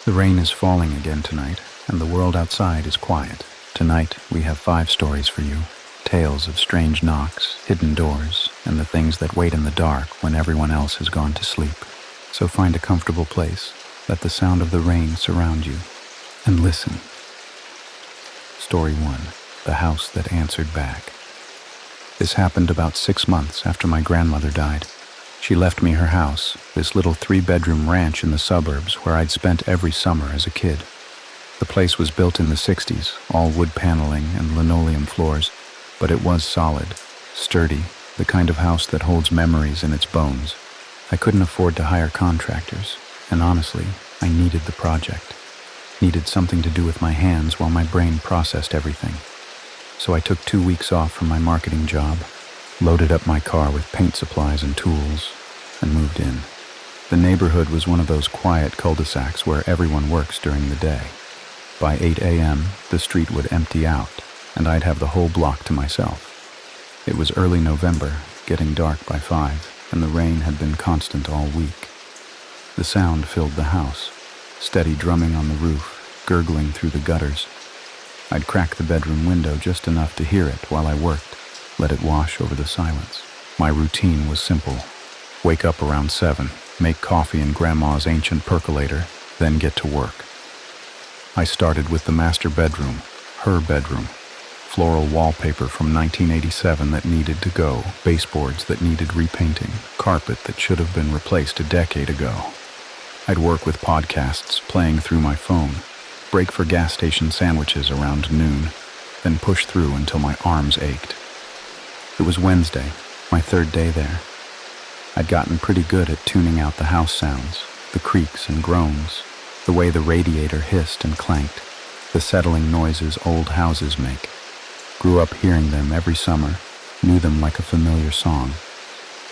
The rain is falling again tonight, and the world outside is quiet. Tonight, we have 5 stories for you. Tales of strange knocks, hidden doors, and the things that wait in the dark when everyone else has gone to sleep. So find a comfortable place, let the sound of the rain surround you, and listen. Story 1. The House That Answered Back. This happened about 6 months after my grandmother died. She left me her house, this little 3-bedroom ranch in the suburbs where I'd spent every summer as a kid. The place was built in the 60s, all wood paneling and linoleum floors, but it was solid, sturdy, the kind of house that holds memories in its bones. I couldn't afford to hire contractors, and honestly, I needed the project. Needed something to do with my hands while my brain processed everything. So I took 2 weeks off from my marketing job, loaded up my car with paint supplies and tools, and moved in. The neighborhood was one of those quiet cul-de-sacs where everyone works during the day. By 8 a.m., the street would empty out, and I'd have the whole block to myself. It was early November, getting dark by 5, and the rain had been constant all week. The sound filled the house, steady drumming on the roof, gurgling through the gutters. I'd crack the bedroom window just enough to hear it while I worked, let it wash over the silence. My routine was simple. Wake up around 7, make coffee in Grandma's ancient percolator, then get to work. I started with the master bedroom, her bedroom. Floral wallpaper from 1987 that needed to go, baseboards that needed repainting, carpet that should have been replaced a decade ago. I'd work with podcasts playing through my phone, break for gas station sandwiches around noon, then push through until my arms ached. It was Wednesday, my 3rd day there. I'd gotten pretty good at tuning out the house sounds, the creaks and groans, the way the radiator hissed and clanked, the settling noises old houses make. Grew up hearing them every summer, knew them like a familiar song.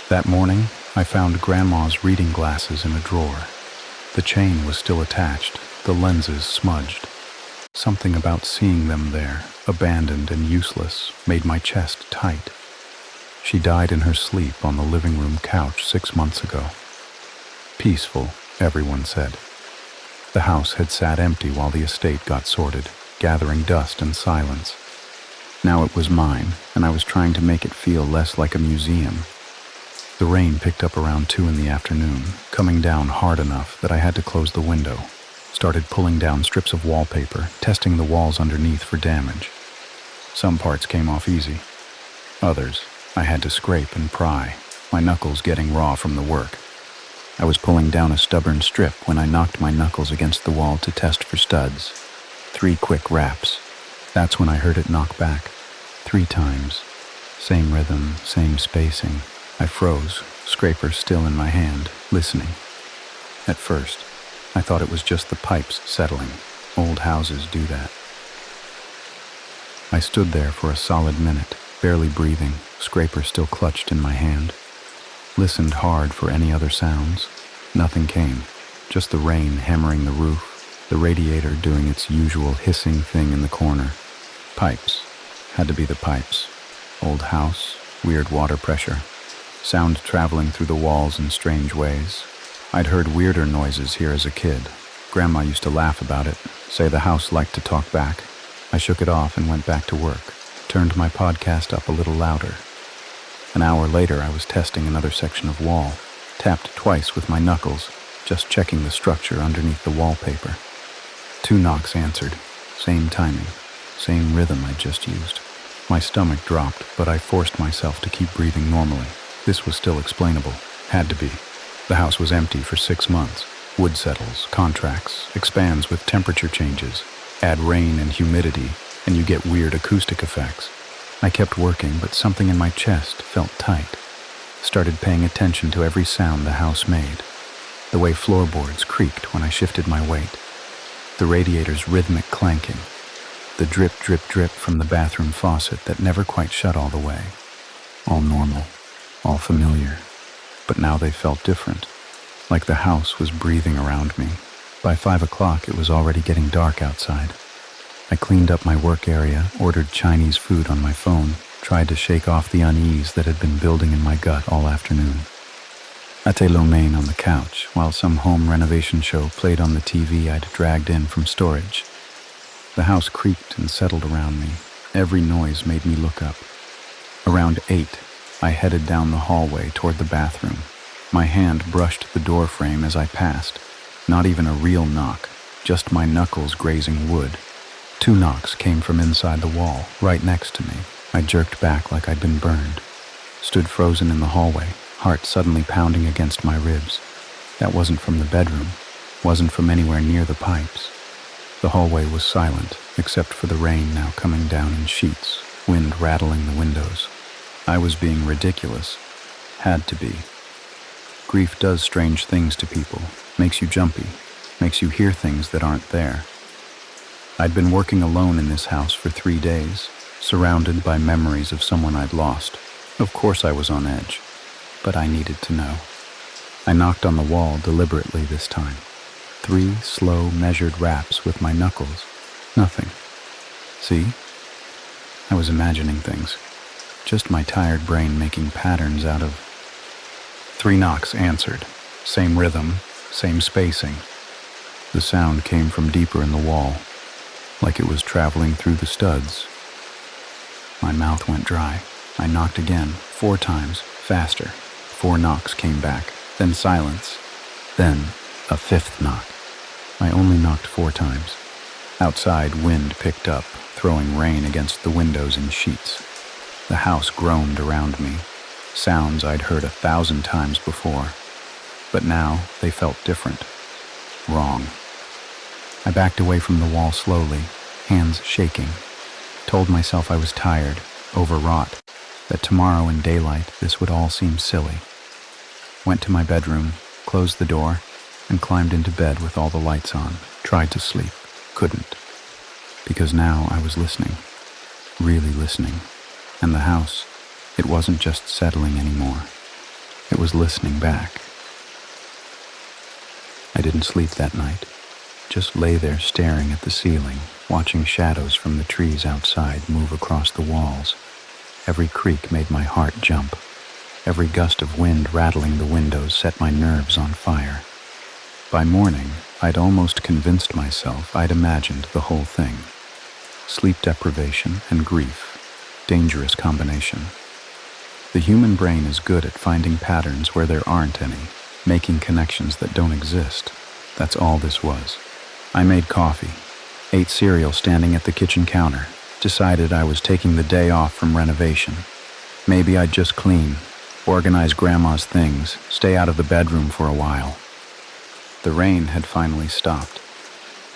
That morning, I found Grandma's reading glasses in a drawer. The chain was still attached, the lenses smudged. Something about seeing them there, abandoned and useless, made my chest tight. She died in her sleep on the living room couch 6 months ago. Peaceful, everyone said. The house had sat empty while the estate got sorted, gathering dust and silence. Now it was mine, and I was trying to make it feel less like a museum. The rain picked up around 2 in the afternoon, coming down hard enough that I had to close the window. Started pulling down strips of wallpaper, testing the walls underneath for damage. Some parts came off easy. Others, I had to scrape and pry, my knuckles getting raw from the work. I was pulling down a stubborn strip when I knocked my knuckles against the wall to test for studs. 3 quick raps. That's when I heard it knock back. 3 times. Same rhythm, same spacing. I froze, scraper still in my hand, listening. At first, I thought it was just the pipes settling. Old houses do that. I stood there for a solid minute, barely breathing, scraper still clutched in my hand. Listened hard for any other sounds. Nothing came, just the rain hammering the roof, the radiator doing its usual hissing thing in the corner. Pipes. Had to be the pipes. Old house, weird water pressure. Sound traveling through the walls in strange ways. I'd heard weirder noises here as a kid. Grandma used to laugh about it, say the house liked to talk back. I shook it off and went back to work, turned my podcast up a little louder. An hour later, I was testing another section of wall, tapped twice with my knuckles, just checking the structure underneath the wallpaper. 2 knocks answered, same timing, same rhythm I'd just used. My stomach dropped, but I forced myself to keep breathing normally. This was still explainable. Had to be. The house was empty for 6 months. Wood settles, contracts, expands with temperature changes. Add rain and humidity, and you get weird acoustic effects. I kept working, but something in my chest felt tight. Started paying attention to every sound the house made. The way floorboards creaked when I shifted my weight. The radiator's rhythmic clanking. The drip, drip, drip from the bathroom faucet that never quite shut all the way. All normal, all familiar. But now they felt different, like the house was breathing around me. By 5 o'clock, it was already getting dark outside. I cleaned up my work area, ordered Chinese food on my phone, tried to shake off the unease that had been building in my gut all afternoon. Ate lo mein on the couch while some home renovation show played on the TV I'd dragged in from storage. The house creaked and settled around me. Every noise made me look up. Around 8, I headed down the hallway toward the bathroom. My hand brushed the door frame as I passed. Not even a real knock, just my knuckles grazing wood. 2 knocks came from inside the wall, right next to me. I jerked back like I'd been burned. Stood frozen in the hallway, heart suddenly pounding against my ribs. That wasn't from the bedroom, wasn't from anywhere near the pipes. The hallway was silent, except for the rain now coming down in sheets, wind rattling the windows. I was being ridiculous. Had to be. Grief does strange things to people, makes you jumpy, makes you hear things that aren't there. I'd been working alone in this house for 3 days, surrounded by memories of someone I'd lost. Of course I was on edge, but I needed to know. I knocked on the wall deliberately this time. 3 slow, measured raps with my knuckles. Nothing. See? I was imagining things. Just my tired brain making patterns out of... 3 knocks answered. Same rhythm, same spacing. The sound came from deeper in the wall, like it was traveling through the studs. My mouth went dry. I knocked again, 4 times, faster. 4 knocks came back, then silence, then a 5th knock. I only knocked 4 times. Outside, wind picked up, throwing rain against the windows in sheets. The house groaned around me, sounds I'd heard 1,000 times before. But now they felt different. Wrong. I backed away from the wall slowly, hands shaking. Told myself I was tired, overwrought, that tomorrow in daylight this would all seem silly. Went to my bedroom, closed the door, and climbed into bed with all the lights on. Tried to sleep. Couldn't. Because now I was listening. Really listening. And the house, it wasn't just settling anymore. It was listening back. I didn't sleep that night. Just lay there staring at the ceiling, watching shadows from the trees outside move across the walls. Every creak made my heart jump. Every gust of wind rattling the windows set my nerves on fire. By morning, I'd almost convinced myself I'd imagined the whole thing. Sleep deprivation and grief. Dangerous combination. The human brain is good at finding patterns where there aren't any, making connections that don't exist. That's all this was. I made coffee, ate cereal standing at the kitchen counter, decided I was taking the day off from renovation. Maybe I'd just clean, organize Grandma's things, stay out of the bedroom for a while. The rain had finally stopped.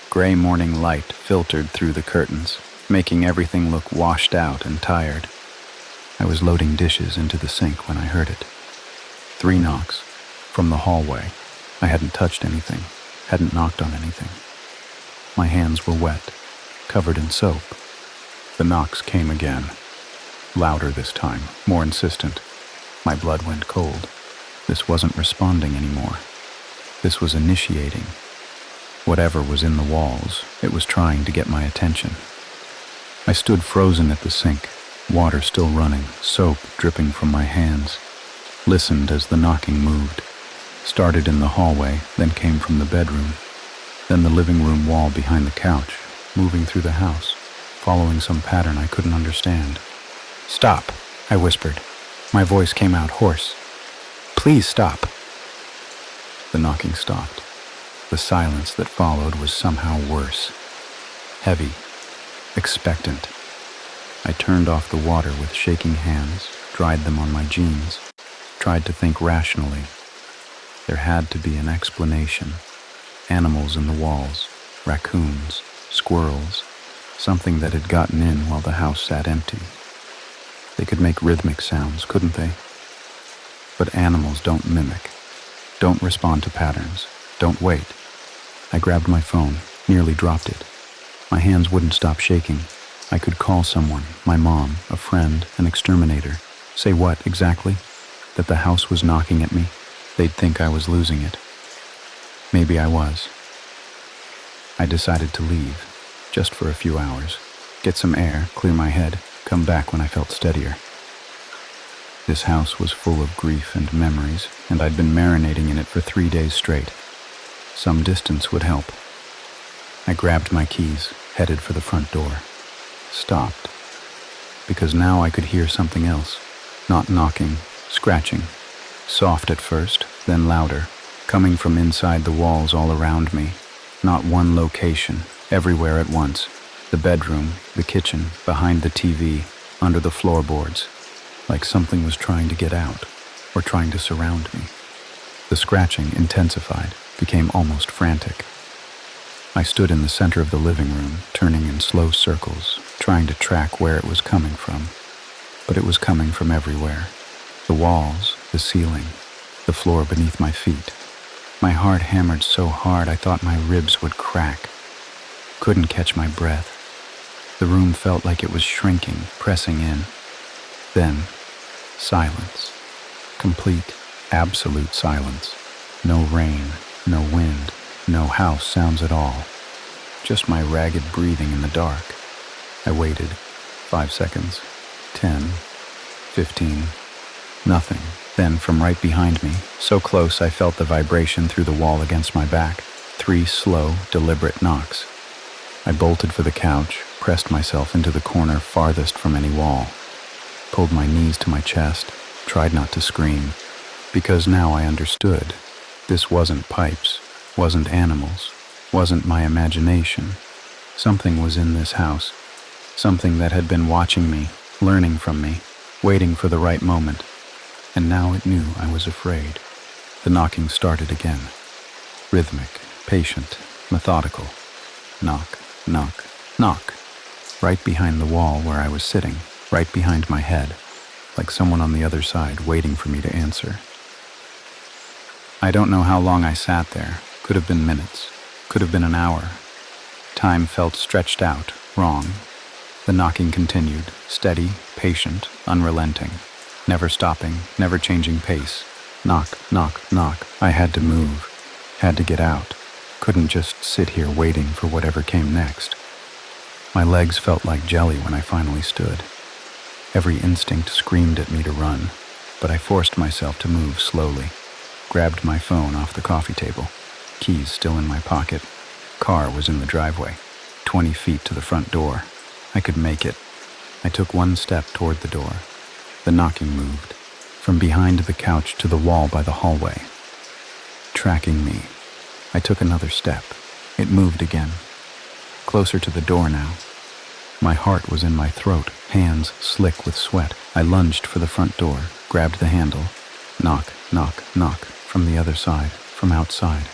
Gray morning light filtered through the curtains, making everything look washed out and tired. I was loading dishes into the sink when I heard it. 3 knocks, from the hallway. I hadn't touched anything, hadn't knocked on anything. My hands were wet, covered in soap. The knocks came again. Louder this time, more insistent. My blood went cold. This wasn't responding anymore. This was initiating. Whatever was in the walls, it was trying to get my attention. I stood frozen at the sink, water still running, soap dripping from my hands. Listened as the knocking moved. Started in the hallway, then came from the bedroom. Then the living room wall behind the couch, moving through the house, following some pattern I couldn't understand. "Stop," I whispered. My voice came out hoarse. "Please stop." The knocking stopped. The silence that followed was somehow worse. Heavy. Expectant. I turned off the water with shaking hands, dried them on my jeans, tried to think rationally. There had to be an explanation. Animals in the walls, raccoons, squirrels, something that had gotten in while the house sat empty. They could make rhythmic sounds, couldn't they? But animals don't mimic, don't respond to patterns, don't wait. I grabbed my phone, nearly dropped it. My hands wouldn't stop shaking. I could call someone, my mom, a friend, an exterminator. Say what, exactly? That the house was knocking at me? They'd think I was losing it. Maybe I was. I decided to leave, just for a few hours. Get some air, clear my head, come back when I felt steadier. This house was full of grief and memories, and I'd been marinating in it for 3 days straight. Some distance would help. I grabbed my keys, headed for the front door. Stopped. Because now I could hear something else. Not knocking, scratching. Soft at first, then louder, coming from inside the walls all around me. Not one location, everywhere at once. The bedroom, the kitchen, behind the TV, under the floorboards. Like something was trying to get out, or trying to surround me. The scratching intensified, became almost frantic. I stood in the center of the living room, turning in slow circles, trying to track where it was coming from. But it was coming from everywhere. The walls, the ceiling, the floor beneath my feet. My heart hammered so hard I thought my ribs would crack. Couldn't catch my breath. The room felt like it was shrinking, pressing in. Then, silence. Complete, absolute silence. No rain, no wind, no house sounds at all. Just my ragged breathing in the dark. I waited. 5 seconds. 10. 15. Nothing. Then, from right behind me, so close I felt the vibration through the wall against my back. 3 slow, deliberate knocks. I bolted for the couch, pressed myself into the corner farthest from any wall. Pulled my knees to my chest, tried not to scream, because now I understood. This wasn't pipes, wasn't animals, wasn't my imagination. Something was in this house, something that had been watching me, learning from me, waiting for the right moment. And now it knew I was afraid. The knocking started again. Rhythmic, patient, methodical. Knock, knock, knock. Right behind the wall where I was sitting, right behind my head, like someone on the other side waiting for me to answer. I don't know how long I sat there. Could have been minutes. Could have been an hour. Time felt stretched out, wrong. The knocking continued, steady, patient, unrelenting. Never stopping, never changing pace. Knock, knock, knock. I had to move. Had to get out. Couldn't just sit here waiting for whatever came next. My legs felt like jelly when I finally stood. Every instinct screamed at me to run, but I forced myself to move slowly. Grabbed my phone off the coffee table. Keys still in my pocket. Car was in the driveway. 20 feet to the front door. I could make it. I took 1 step toward the door. The knocking moved, from behind the couch to the wall by the hallway, tracking me. I took another step. It moved again, closer to the door now. My heart was in my throat, hands slick with sweat. I lunged for the front door, grabbed the handle. Knock, knock, knock, from the other side, from outside.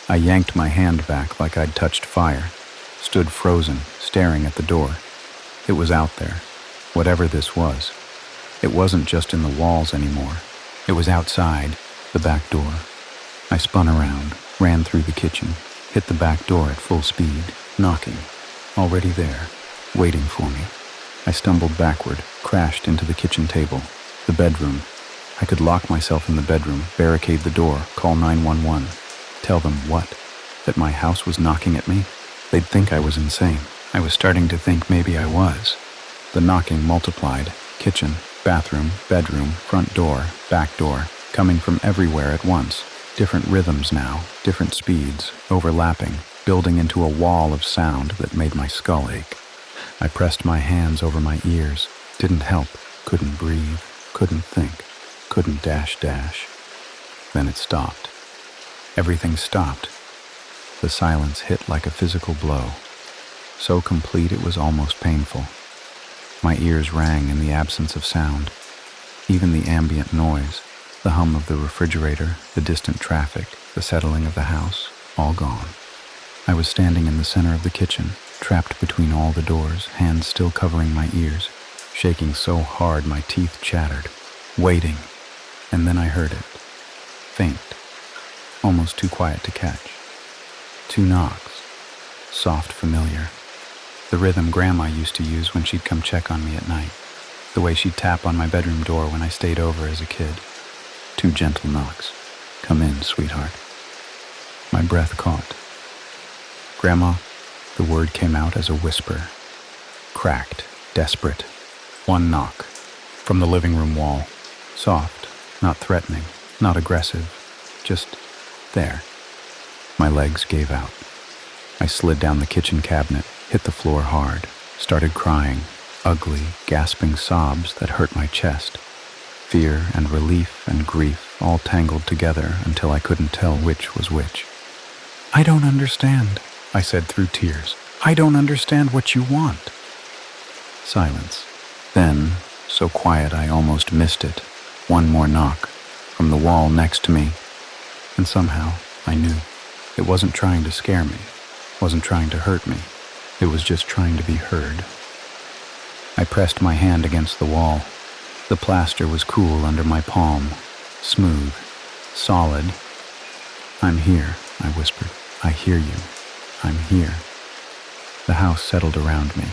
I yanked my hand back like I'd touched fire, stood frozen, staring at the door. It was out there, whatever this was. It wasn't just in the walls anymore. It was outside, the back door. I spun around, ran through the kitchen, hit the back door at full speed, knocking. Already there, waiting for me. I stumbled backward, crashed into the kitchen table. The bedroom. I could lock myself in the bedroom, barricade the door, call 911. Tell them what? That my house was knocking at me? They'd think I was insane. I was starting to think maybe I was. The knocking multiplied. Kitchen, bathroom, bedroom, front door, back door, coming from everywhere at once. Different rhythms now, different speeds, overlapping, building into a wall of sound that made my skull ache. I pressed my hands over my ears. Didn't help. Couldn't breathe. Couldn't think. Couldn't dash. Then it stopped. Everything stopped. The silence hit like a physical blow. So complete it was almost painful. My ears rang in the absence of sound. Even the ambient noise, the hum of the refrigerator, the distant traffic, the settling of the house, all gone. I was standing in the center of the kitchen, trapped between all the doors, hands still covering my ears, shaking so hard my teeth chattered, waiting. And then I heard it. Faint. Almost too quiet to catch. 2 knocks. Soft, familiar. The rhythm Grandma used to use when she'd come check on me at night. The way she'd tap on my bedroom door when I stayed over as a kid. 2 gentle knocks. Come in, sweetheart. My breath caught. Grandma, the word came out as a whisper. Cracked, desperate. 1 knock. From the living room wall. Soft, not threatening, not aggressive, just there. My legs gave out. I slid down the kitchen cabinet, hit the floor hard, started crying, ugly, gasping sobs that hurt my chest. Fear and relief and grief all tangled together until I couldn't tell which was which. "I don't understand," I said through tears. "I don't understand what you want." Silence. Then, so quiet I almost missed it, one more knock, from the wall next to me. And somehow, I knew. It wasn't trying to scare me, wasn't trying to hurt me. It was just trying to be heard. I pressed my hand against the wall. The plaster was cool under my palm, smooth, solid. "I'm here," I whispered. "I hear you. I'm here." The house settled around me.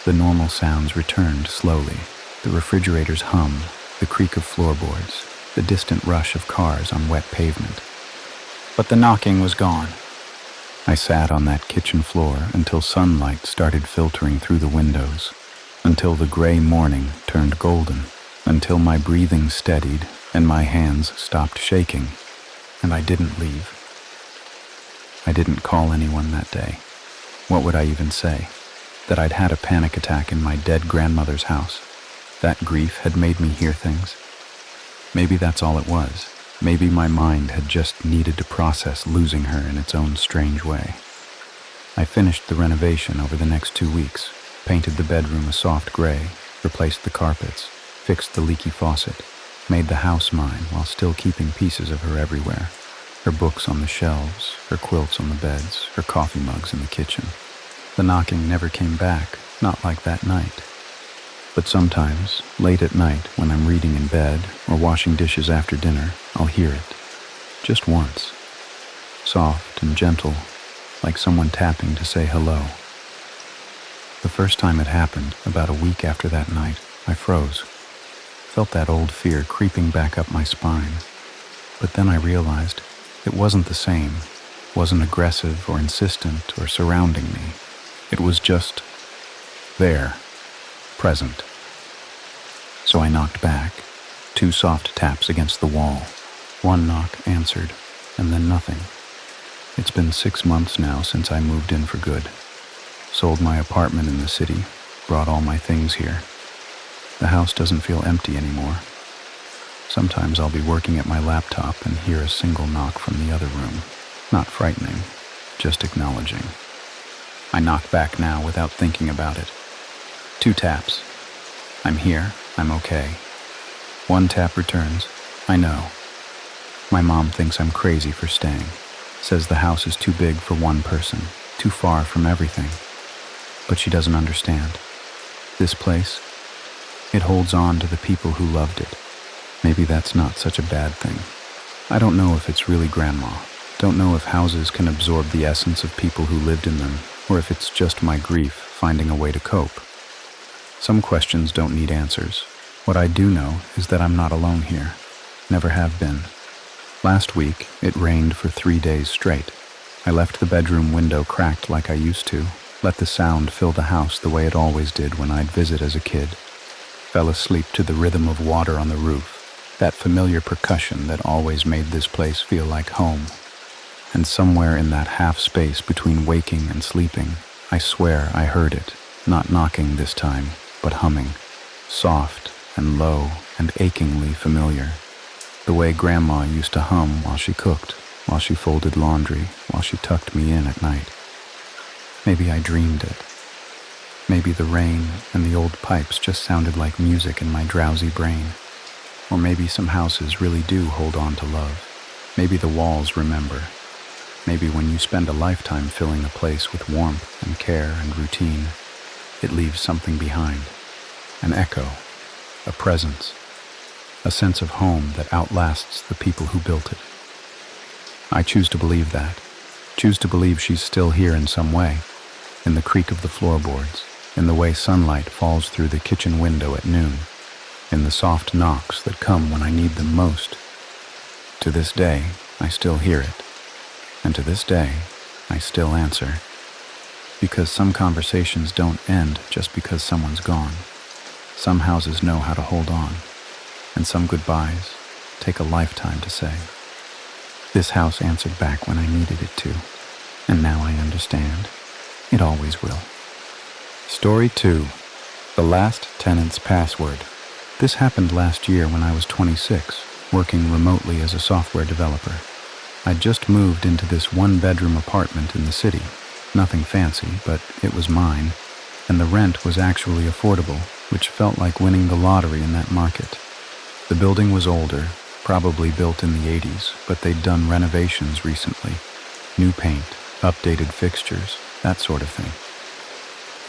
The normal sounds returned slowly. The refrigerator's hum, the creak of floorboards, the distant rush of cars on wet pavement. But the knocking was gone. I sat on that kitchen floor until sunlight started filtering through the windows, until the gray morning turned golden, until my breathing steadied and my hands stopped shaking, and I didn't leave. I didn't call anyone that day. What would I even say? That I'd had a panic attack in my dead grandmother's house? That grief had made me hear things? Maybe that's all it was. Maybe my mind had just needed to process losing her in its own strange way. I finished the renovation over the next 2 weeks, painted the bedroom a soft gray, replaced the carpets, fixed the leaky faucet, made the house mine while still keeping pieces of her everywhere. Her books on the shelves, her quilts on the beds, her coffee mugs in the kitchen. The knocking never came back, not like that night. But sometimes, late at night, when I'm reading in bed or washing dishes after dinner, I'll hear it. Just once. Soft and gentle, like someone tapping to say hello. The first time it happened, about a week after that night, I froze. Felt that old fear creeping back up my spine. But then I realized it wasn't the same, wasn't aggressive or insistent or surrounding me. It was just there, present. So I knocked back, 2 soft taps against the wall. One knock answered, and then nothing. It's been 6 months now since I moved in for good. Sold my apartment in the city, brought all my things here. The house doesn't feel empty anymore. Sometimes I'll be working at my laptop and hear a single knock from the other room. Not frightening, just acknowledging. I knock back now without thinking about it. 2 taps. I'm here, I'm okay. 1 tap returns. I know. My mom thinks I'm crazy for staying. Says the house is too big for one person, too far from everything. But she doesn't understand. This place, it holds on to the people who loved it. Maybe that's not such a bad thing. I don't know if it's really grandma. Don't know if houses can absorb the essence of people who lived in them, or if it's just my grief finding a way to cope. Some questions don't need answers. What I do know is that I'm not alone here. Never have been. Last week, it rained for 3 days straight. I left the bedroom window cracked like I used to, let the sound fill the house the way it always did when I'd visit as a kid. Fell asleep to the rhythm of water on the roof, that familiar percussion that always made this place feel like home. And somewhere in that half space between waking and sleeping, I swear I heard it, not knocking this time, but humming, soft and low and achingly familiar. The way Grandma used to hum while she cooked, while she folded laundry, while she tucked me in at night. Maybe I dreamed it. Maybe the rain and the old pipes just sounded like music in my drowsy brain. Or maybe some houses really do hold on to love. Maybe the walls remember. Maybe when you spend a lifetime filling a place with warmth and care and routine, it leaves something behind. An echo, a presence, a sense of home that outlasts the people who built it. I choose to believe that. Choose to believe she's still here in some way, in the creak of the floorboards, in the way sunlight falls through the kitchen window at noon, in the soft knocks that come when I need them most. To this day, I still hear it. And to this day, I still answer. Because some conversations don't end just because someone's gone. Some houses know how to hold on. and some goodbyes take a lifetime to say. This house answered back when I needed it to, and now I understand. It always will. Story 2. The Last Tenant's Password. This happened last year when I was 26, working remotely as a software developer. I'd just moved into this one-bedroom apartment in the city. Nothing fancy, but it was mine, and the rent was actually affordable, which felt like winning the lottery in that market. The building was older, probably built in the 80s, but they'd done renovations recently. New paint, updated fixtures, that sort of thing.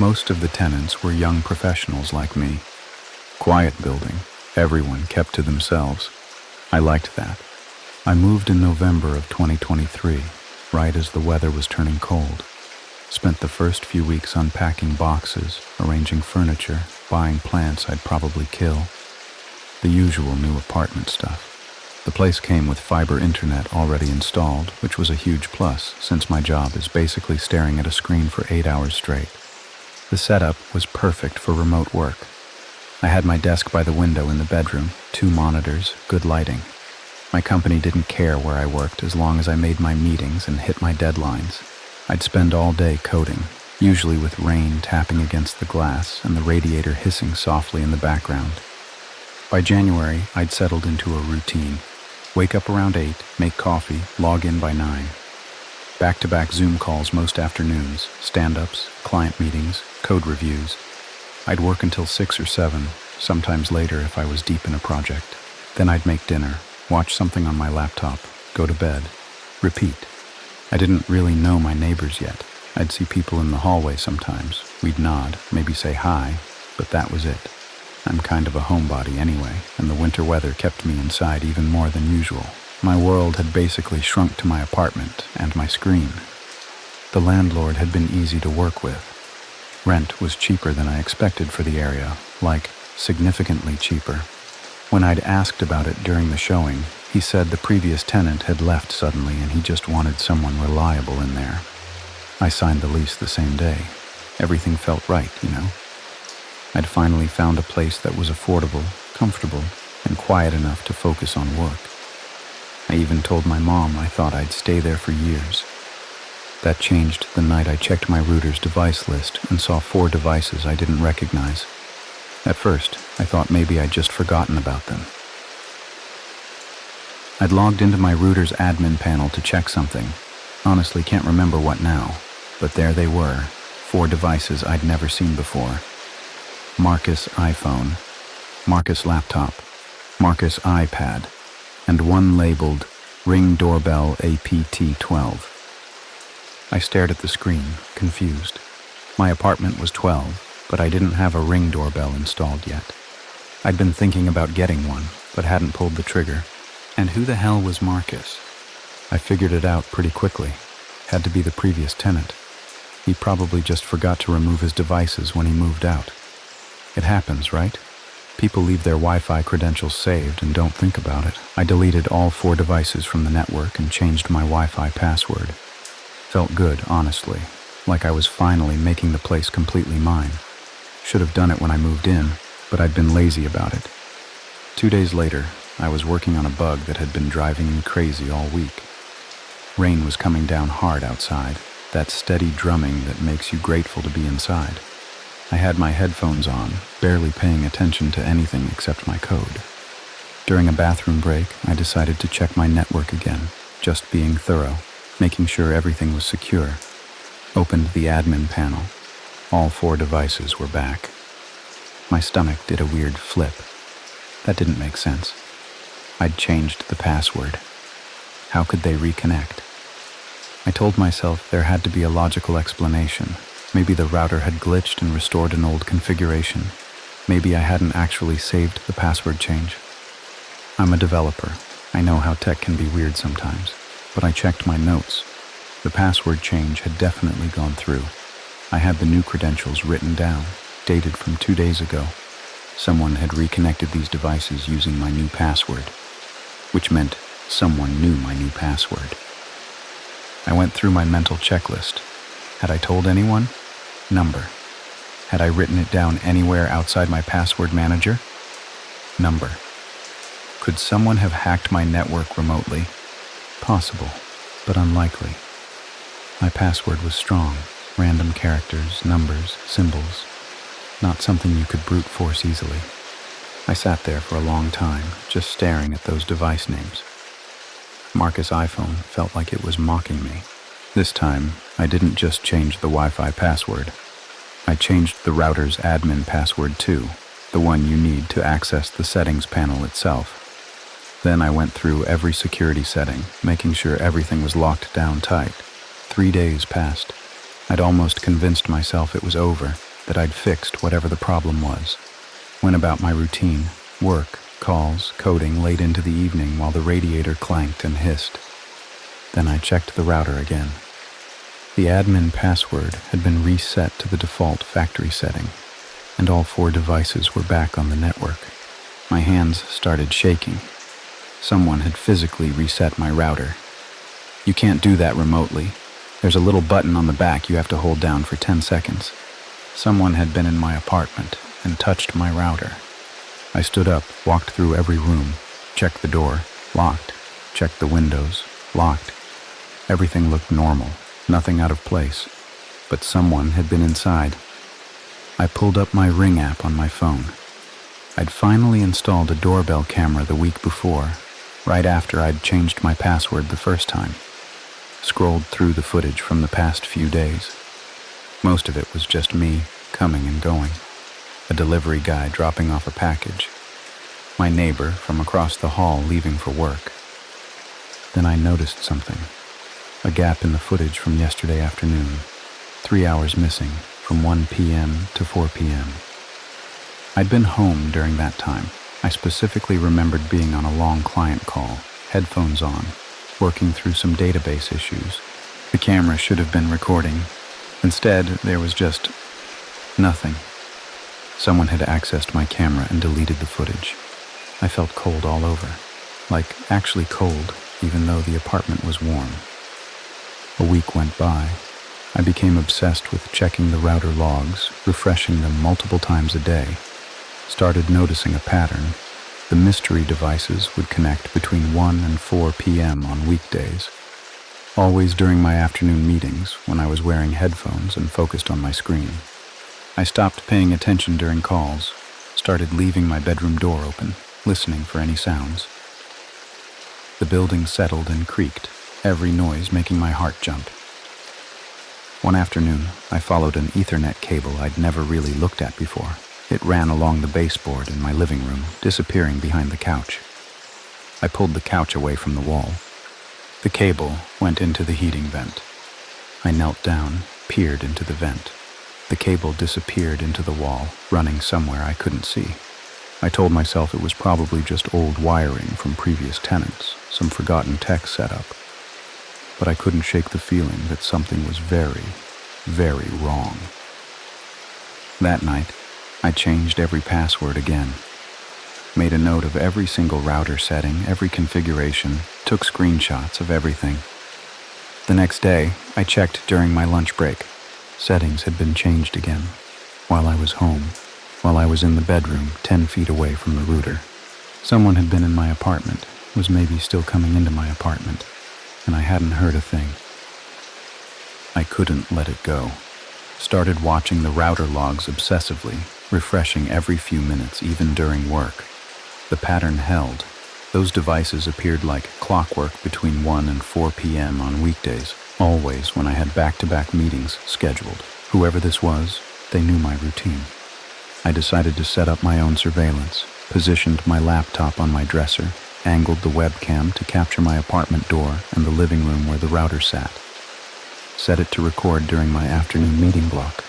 Most of the tenants were young professionals like me. Quiet building, everyone kept to themselves. I liked that. I moved in November of 2023, right as the weather was turning cold. Spent the first few weeks unpacking boxes, arranging furniture, buying plants I'd probably kill. The usual new apartment stuff. The place came with fiber internet already installed, which was a huge plus since my job is basically staring at a screen for 8 hours straight. The setup was perfect for remote work. I had my desk by the window in the bedroom, 2 monitors, good lighting. My company didn't care where I worked as long as I made my meetings and hit my deadlines. I'd spend all day coding, usually with rain tapping against the glass and the radiator hissing softly in the background. By January, I'd settled into a routine. Wake up around 8, make coffee, log in by 9. Back-to-back Zoom calls most afternoons, stand-ups, client meetings, code reviews. I'd work until 6 or 7, sometimes later if I was deep in a project. Then I'd make dinner, watch something on my laptop, go to bed, repeat. I didn't really know my neighbors yet. I'd see people in the hallway sometimes. We'd nod, maybe say hi, but that was it. I'm kind of a homebody anyway, and the winter weather kept me inside even more than usual. My world had basically shrunk to my apartment and my screen. The landlord had been easy to work with. Rent was cheaper than I expected for the area, like significantly cheaper. When I'd asked about it during the showing, he said the previous tenant had left suddenly and he just wanted someone reliable in there. I signed the lease the same day. Everything felt right, you know. I'd finally found a place that was affordable, comfortable, and quiet enough to focus on work. I even told my mom I thought I'd stay there for years. That changed the night I checked my router's device list and saw 4 devices I didn't recognize. At first, I thought maybe I'd just forgotten about them. I'd logged into my router's admin panel to check something. Honestly, can't remember what now, but there they were, 4 devices I'd never seen before. Marcus iPhone, Marcus laptop, Marcus iPad, and one labeled Ring Doorbell APT12. I stared at the screen, confused. My apartment was 12, but I didn't have a Ring doorbell installed yet. I'd been thinking about getting one, but hadn't pulled the trigger. And who the hell was Marcus? I figured it out pretty quickly. Had to be the previous tenant. He probably just forgot to remove his devices when he moved out. It happens, right? People leave their Wi-Fi credentials saved and don't think about it. I deleted all 4 devices from the network and changed my Wi-Fi password. Felt good, honestly, like I was finally making the place completely mine. Should have done it when I moved in, but I'd been lazy about it. 2 days later, I was working on a bug that had been driving me crazy all week. Rain was coming down hard outside, that steady drumming that makes you grateful to be inside. I had my headphones on, barely paying attention to anything except my code. During a bathroom break, I decided to check my network again, just being thorough, making sure everything was secure. Opened the admin panel. All 4 devices were back. My stomach did a weird flip. That didn't make sense. I'd changed the password. How could they reconnect? I told myself there had to be a logical explanation. Maybe the router had glitched and restored an old configuration. Maybe I hadn't actually saved the password change. I'm a developer. I know how tech can be weird sometimes, but I checked my notes. The password change had definitely gone through. I had the new credentials written down, dated from 2 days ago. Someone had reconnected these devices using my new password, which meant someone knew my new password. I went through my mental checklist. Had I told anyone? Number. Had I written it down anywhere outside my password manager? Number. Could someone have hacked my network remotely? Possible, but unlikely. My password was strong, random characters, numbers, symbols, not something you could brute force easily. I sat there for a long time, just staring at those device names. Marcus iPhone felt like it was mocking me. This time, I didn't just change the Wi-Fi password. I changed the router's admin password too, the one you need to access the settings panel itself. Then I went through every security setting, making sure everything was locked down tight. 3 days passed. I'd almost convinced myself it was over, that I'd fixed whatever the problem was. Went about my routine, work, calls, coding late into the evening while the radiator clanked and hissed. Then I checked the router again. The admin password had been reset to the default factory setting, and all 4 devices were back on the network. My hands started shaking. Someone had physically reset my router. You can't do that remotely. There's a little button on the back you have to hold down for 10 seconds. Someone had been in my apartment and touched my router. I stood up, walked through every room, checked the door, locked, checked the windows, locked. Everything looked normal, nothing out of place, but someone had been inside. I pulled up my Ring app on my phone. I'd finally installed a doorbell camera the week before, right after I'd changed my password the first time. Scrolled through the footage from the past few days. Most of it was just me, coming and going. A delivery guy dropping off a package. My neighbor from across the hall leaving for work. Then I noticed something. A gap in the footage from yesterday afternoon. 3 hours missing, from 1 p.m. to 4 p.m. I'd been home during that time. I specifically remembered being on a long client call, headphones on, working through some database issues. The camera should have been recording. Instead, there was just nothing. Someone had accessed my camera and deleted the footage. I felt cold all over, like actually cold, even though the apartment was warm. A week went by. I became obsessed with checking the router logs, refreshing them multiple times a day. Started noticing a pattern. The mystery devices would connect between 1 and 4 p.m. on weekdays. Always during my afternoon meetings, when I was wearing headphones and focused on my screen. I stopped paying attention during calls, started leaving my bedroom door open, listening for any sounds. The building settled and creaked, every noise making my heart jump. One afternoon, I followed an Ethernet cable I'd never really looked at before. It ran along the baseboard in my living room, disappearing behind the couch. I pulled the couch away from the wall. The cable went into the heating vent. I knelt down, peered into the vent. The cable disappeared into the wall, running somewhere I couldn't see. I told myself it was probably just old wiring from previous tenants, some forgotten tech setup. But I couldn't shake the feeling that something was very, very wrong. That night, I changed every password again. Made a note of every single router setting, every configuration, took screenshots of everything. The next day, I checked during my lunch break. Settings had been changed again. While I was home, while I was in the bedroom 10 feet away from the router. Someone had been in my apartment, was maybe still coming into my apartment, and I hadn't heard a thing. I couldn't let it go. Started watching the router logs obsessively, refreshing every few minutes, even during work. The pattern held. Those devices appeared like clockwork between 1 and 4 p.m. on weekdays, always when I had back-to-back meetings scheduled. Whoever this was, they knew my routine. I decided to set up my own surveillance, positioned my laptop on my dresser, angled the webcam to capture my apartment door and the living room where the router sat. Set it to record during my afternoon meeting block.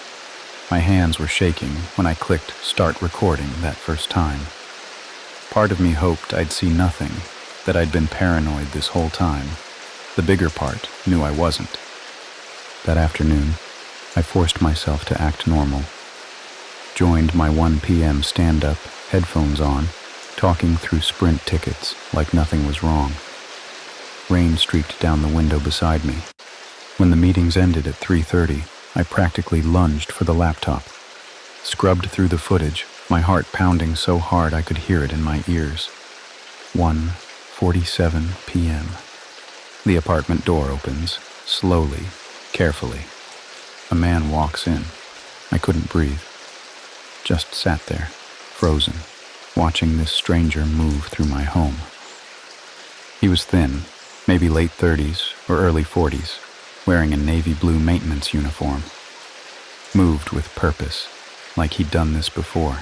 My hands were shaking when I clicked start recording that first time. Part of me hoped I'd see nothing, that I'd been paranoid this whole time. The bigger part knew I wasn't. That afternoon, I forced myself to act normal. Joined my 1 p.m. stand-up, headphones on, talking through Sprint tickets like nothing was wrong. Rain streaked down the window beside me. When the meetings ended at 3:30, I practically lunged for the laptop. Scrubbed through the footage, my heart pounding so hard I could hear it in my ears. 1:47 p.m. The apartment door opens, slowly, carefully. A man walks in. I couldn't breathe. Just sat there, frozen, watching this stranger move through my home. He was thin, maybe late 30s or early 40s, wearing a navy blue maintenance uniform. Moved with purpose, like he'd done this before,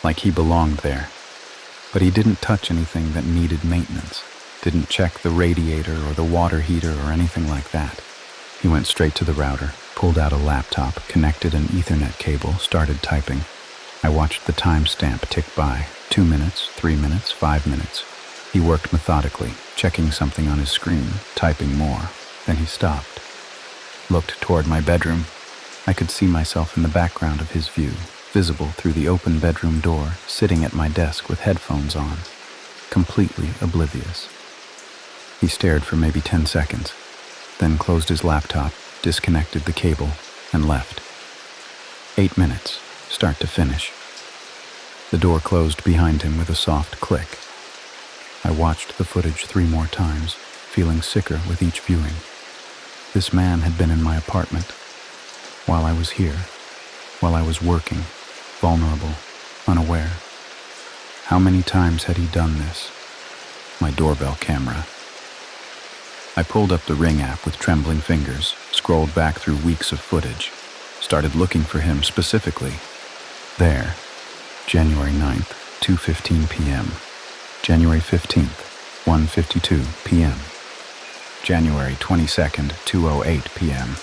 like he belonged there. But he didn't touch anything that needed maintenance, didn't check the radiator or the water heater or anything like that. He went straight to the router, pulled out a laptop, connected an Ethernet cable, started typing. I watched the timestamp tick by, 2 minutes, 3 minutes, 5 minutes. He worked methodically, checking something on his screen, typing more. Then he stopped. Looked toward my bedroom. I could see myself in the background of his view, visible through the open bedroom door, sitting at my desk with headphones on, completely oblivious. He stared for maybe 10 seconds, then closed his laptop, disconnected the cable, and left. 8 minutes, start to finish. The door closed behind him with a soft click. I watched the footage 3 more times, feeling sicker with each viewing. This man had been in my apartment while I was here, while I was working, vulnerable, unaware. How many times had he done this? My doorbell camera. I pulled up the Ring app with trembling fingers, scrolled back through weeks of footage, started looking for him specifically. There, January 9th, 2:15 p.m. January 15th, 1:52 p.m. January 22nd, 2:08 p.m.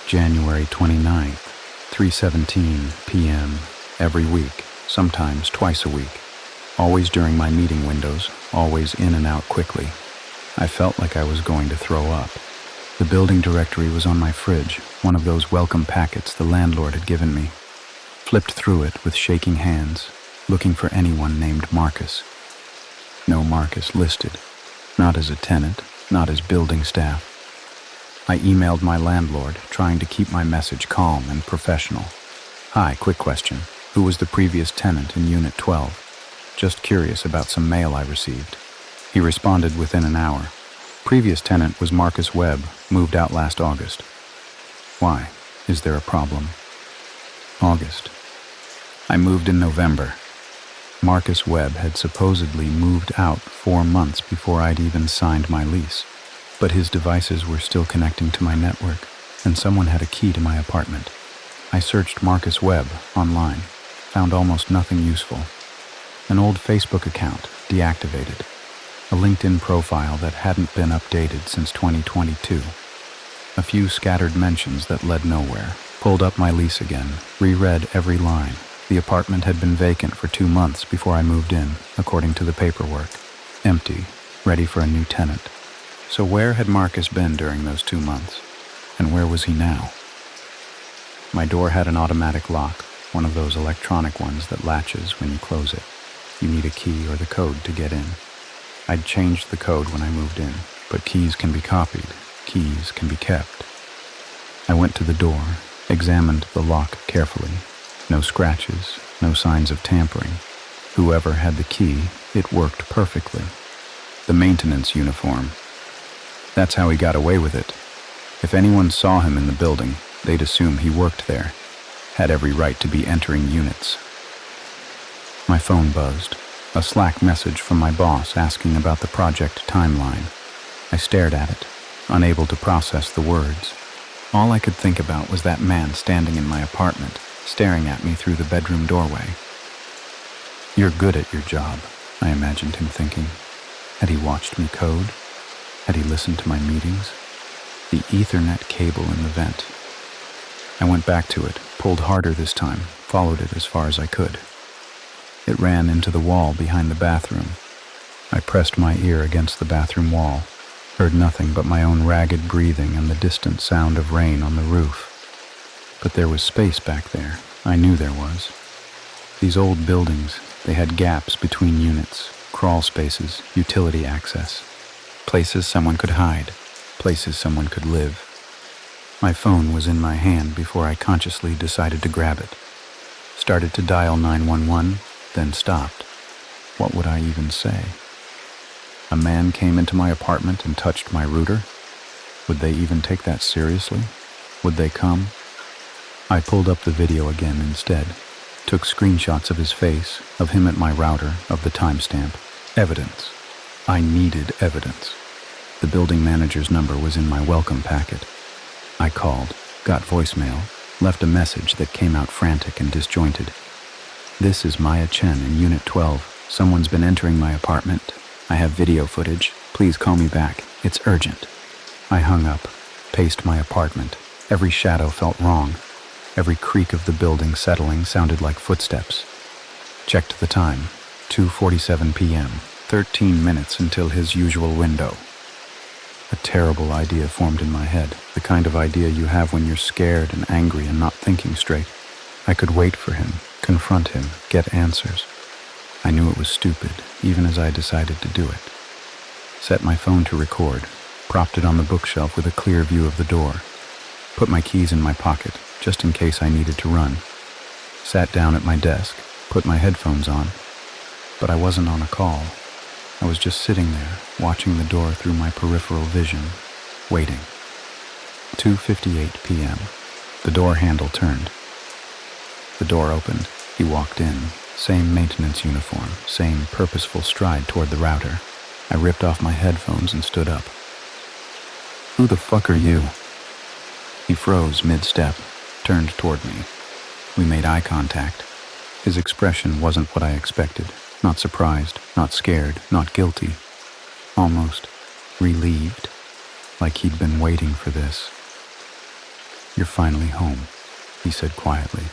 January 29th, 3:17 p.m. Every week, sometimes twice a week. Always during my meeting windows, always in and out quickly. I felt like I was going to throw up. The building directory was on my fridge, one of those welcome packets the landlord had given me. Flipped through it with shaking hands, looking for anyone named Marcus. No Marcus listed, not as a tenant, not as building staff. I emailed my landlord, trying to keep my message calm and professional. Hi, quick question. Who was the previous tenant in Unit 12? Just curious about some mail I received. He responded within an hour. Previous tenant was Marcus Webb, moved out last August. Why? Is there a problem? August. I moved in November. Marcus Webb had supposedly moved out 4 months before I'd even signed my lease. But his devices were still connecting to my network, and someone had a key to my apartment. I searched Marcus Webb online, found almost nothing useful. An old Facebook account, deactivated. A LinkedIn profile that hadn't been updated since 2022. A few scattered mentions that led nowhere. Pulled up my lease again, reread every line. The apartment had been vacant for 2 months before I moved in, according to the paperwork. Empty, ready for a new tenant. So where had Marcus been during those 2 months? And where was he now? My door had an automatic lock, one of those electronic ones that latches when you close it. You need a key or the code to get in. I'd changed the code when I moved in, but keys can be copied, keys can be kept. I went to the door, examined the lock carefully. No scratches, no signs of tampering. Whoever had the key, it worked perfectly. The maintenance uniform. That's how he got away with it. If anyone saw him in the building, they'd assume he worked there, had every right to be entering units. My phone buzzed. A Slack message from my boss asking about the project timeline. I stared at it, unable to process the words. All I could think about was that man standing in my apartment, staring at me through the bedroom doorway. You're good at your job, I imagined him thinking. Had he watched me code? Had he listened to my meetings? The Ethernet cable in the vent. I went back to it, pulled harder this time, followed it as far as I could. It ran into the wall behind the bathroom. I pressed my ear against the bathroom wall, heard nothing but my own ragged breathing and the distant sound of rain on the roof. But there was space back there. I knew there was. These old buildings, they had gaps between units, crawl spaces, utility access. Places someone could hide, places someone could live. My phone was in my hand before I consciously decided to grab it. Started to dial 911, then stopped. What would I even say? A man came into my apartment and touched my router? Would they even take that seriously? Would they come? I pulled up the video again instead, took screenshots of his face, of him at my router, of the timestamp. Evidence. I needed evidence. The building manager's number was in my welcome packet. I called, got voicemail, left a message that came out frantic and disjointed. This is Maya Chen in Unit 12. Someone's been entering my apartment. I have video footage. Please call me back. It's urgent. I hung up, paced my apartment. Every shadow felt wrong. Every creak of the building settling sounded like footsteps. Checked the time. 2:47 p.m. 13 minutes until his usual window. A terrible idea formed in my head, the kind of idea you have when you're scared and angry and not thinking straight. I could wait for him, confront him, get answers. I knew it was stupid, even as I decided to do it. Set my phone to record, propped it on the bookshelf with a clear view of the door. Put my keys in my pocket, just in case I needed to run. Sat down at my desk, put my headphones on. But I wasn't on a call. I was just sitting there, watching the door through my peripheral vision, waiting. 2:58 p.m. The door handle turned. The door opened. He walked in. Same maintenance uniform, same purposeful stride toward the router. I ripped off my headphones and stood up. "Who the fuck are you?" He froze mid-step, turned toward me. We made eye contact. His expression wasn't what I expected. Not surprised, not scared, not guilty. Almost relieved, like he'd been waiting for this. "You're finally home," he said quietly.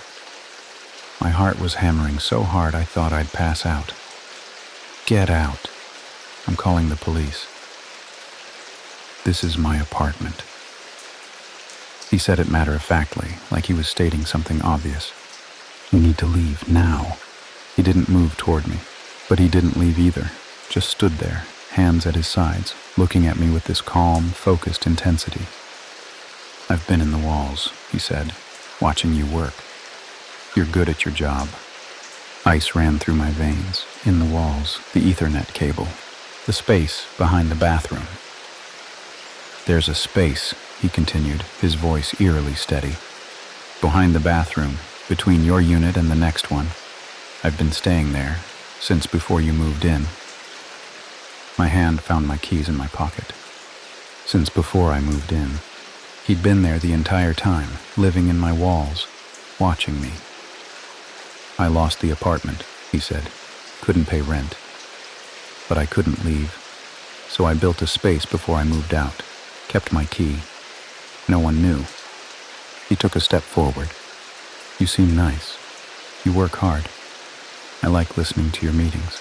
My heart was hammering so hard I thought I'd pass out. "Get out. I'm calling the police. This is my apartment." He said it matter-of-factly, like he was stating something obvious. "We need to leave now." He didn't move toward me, but he didn't leave either, just stood there, hands at his sides, looking at me with this calm, focused intensity. "I've been in the walls," he said, "watching you work. You're good at your job." Ice ran through my veins, in the walls, the Ethernet cable, the space behind the bathroom. "There's a space," he continued, his voice eerily steady. "Behind the bathroom, between your unit and the next one. I've been staying there, since before you moved in." My hand found my keys in my pocket. Since before I moved in. He'd been there the entire time, living in my walls, watching me. "I lost the apartment," he said. "Couldn't pay rent. But I couldn't leave. So I built a space before I moved out. Kept my key. No one knew." He took a step forward. "You seem nice. You work hard. I like listening to your meetings.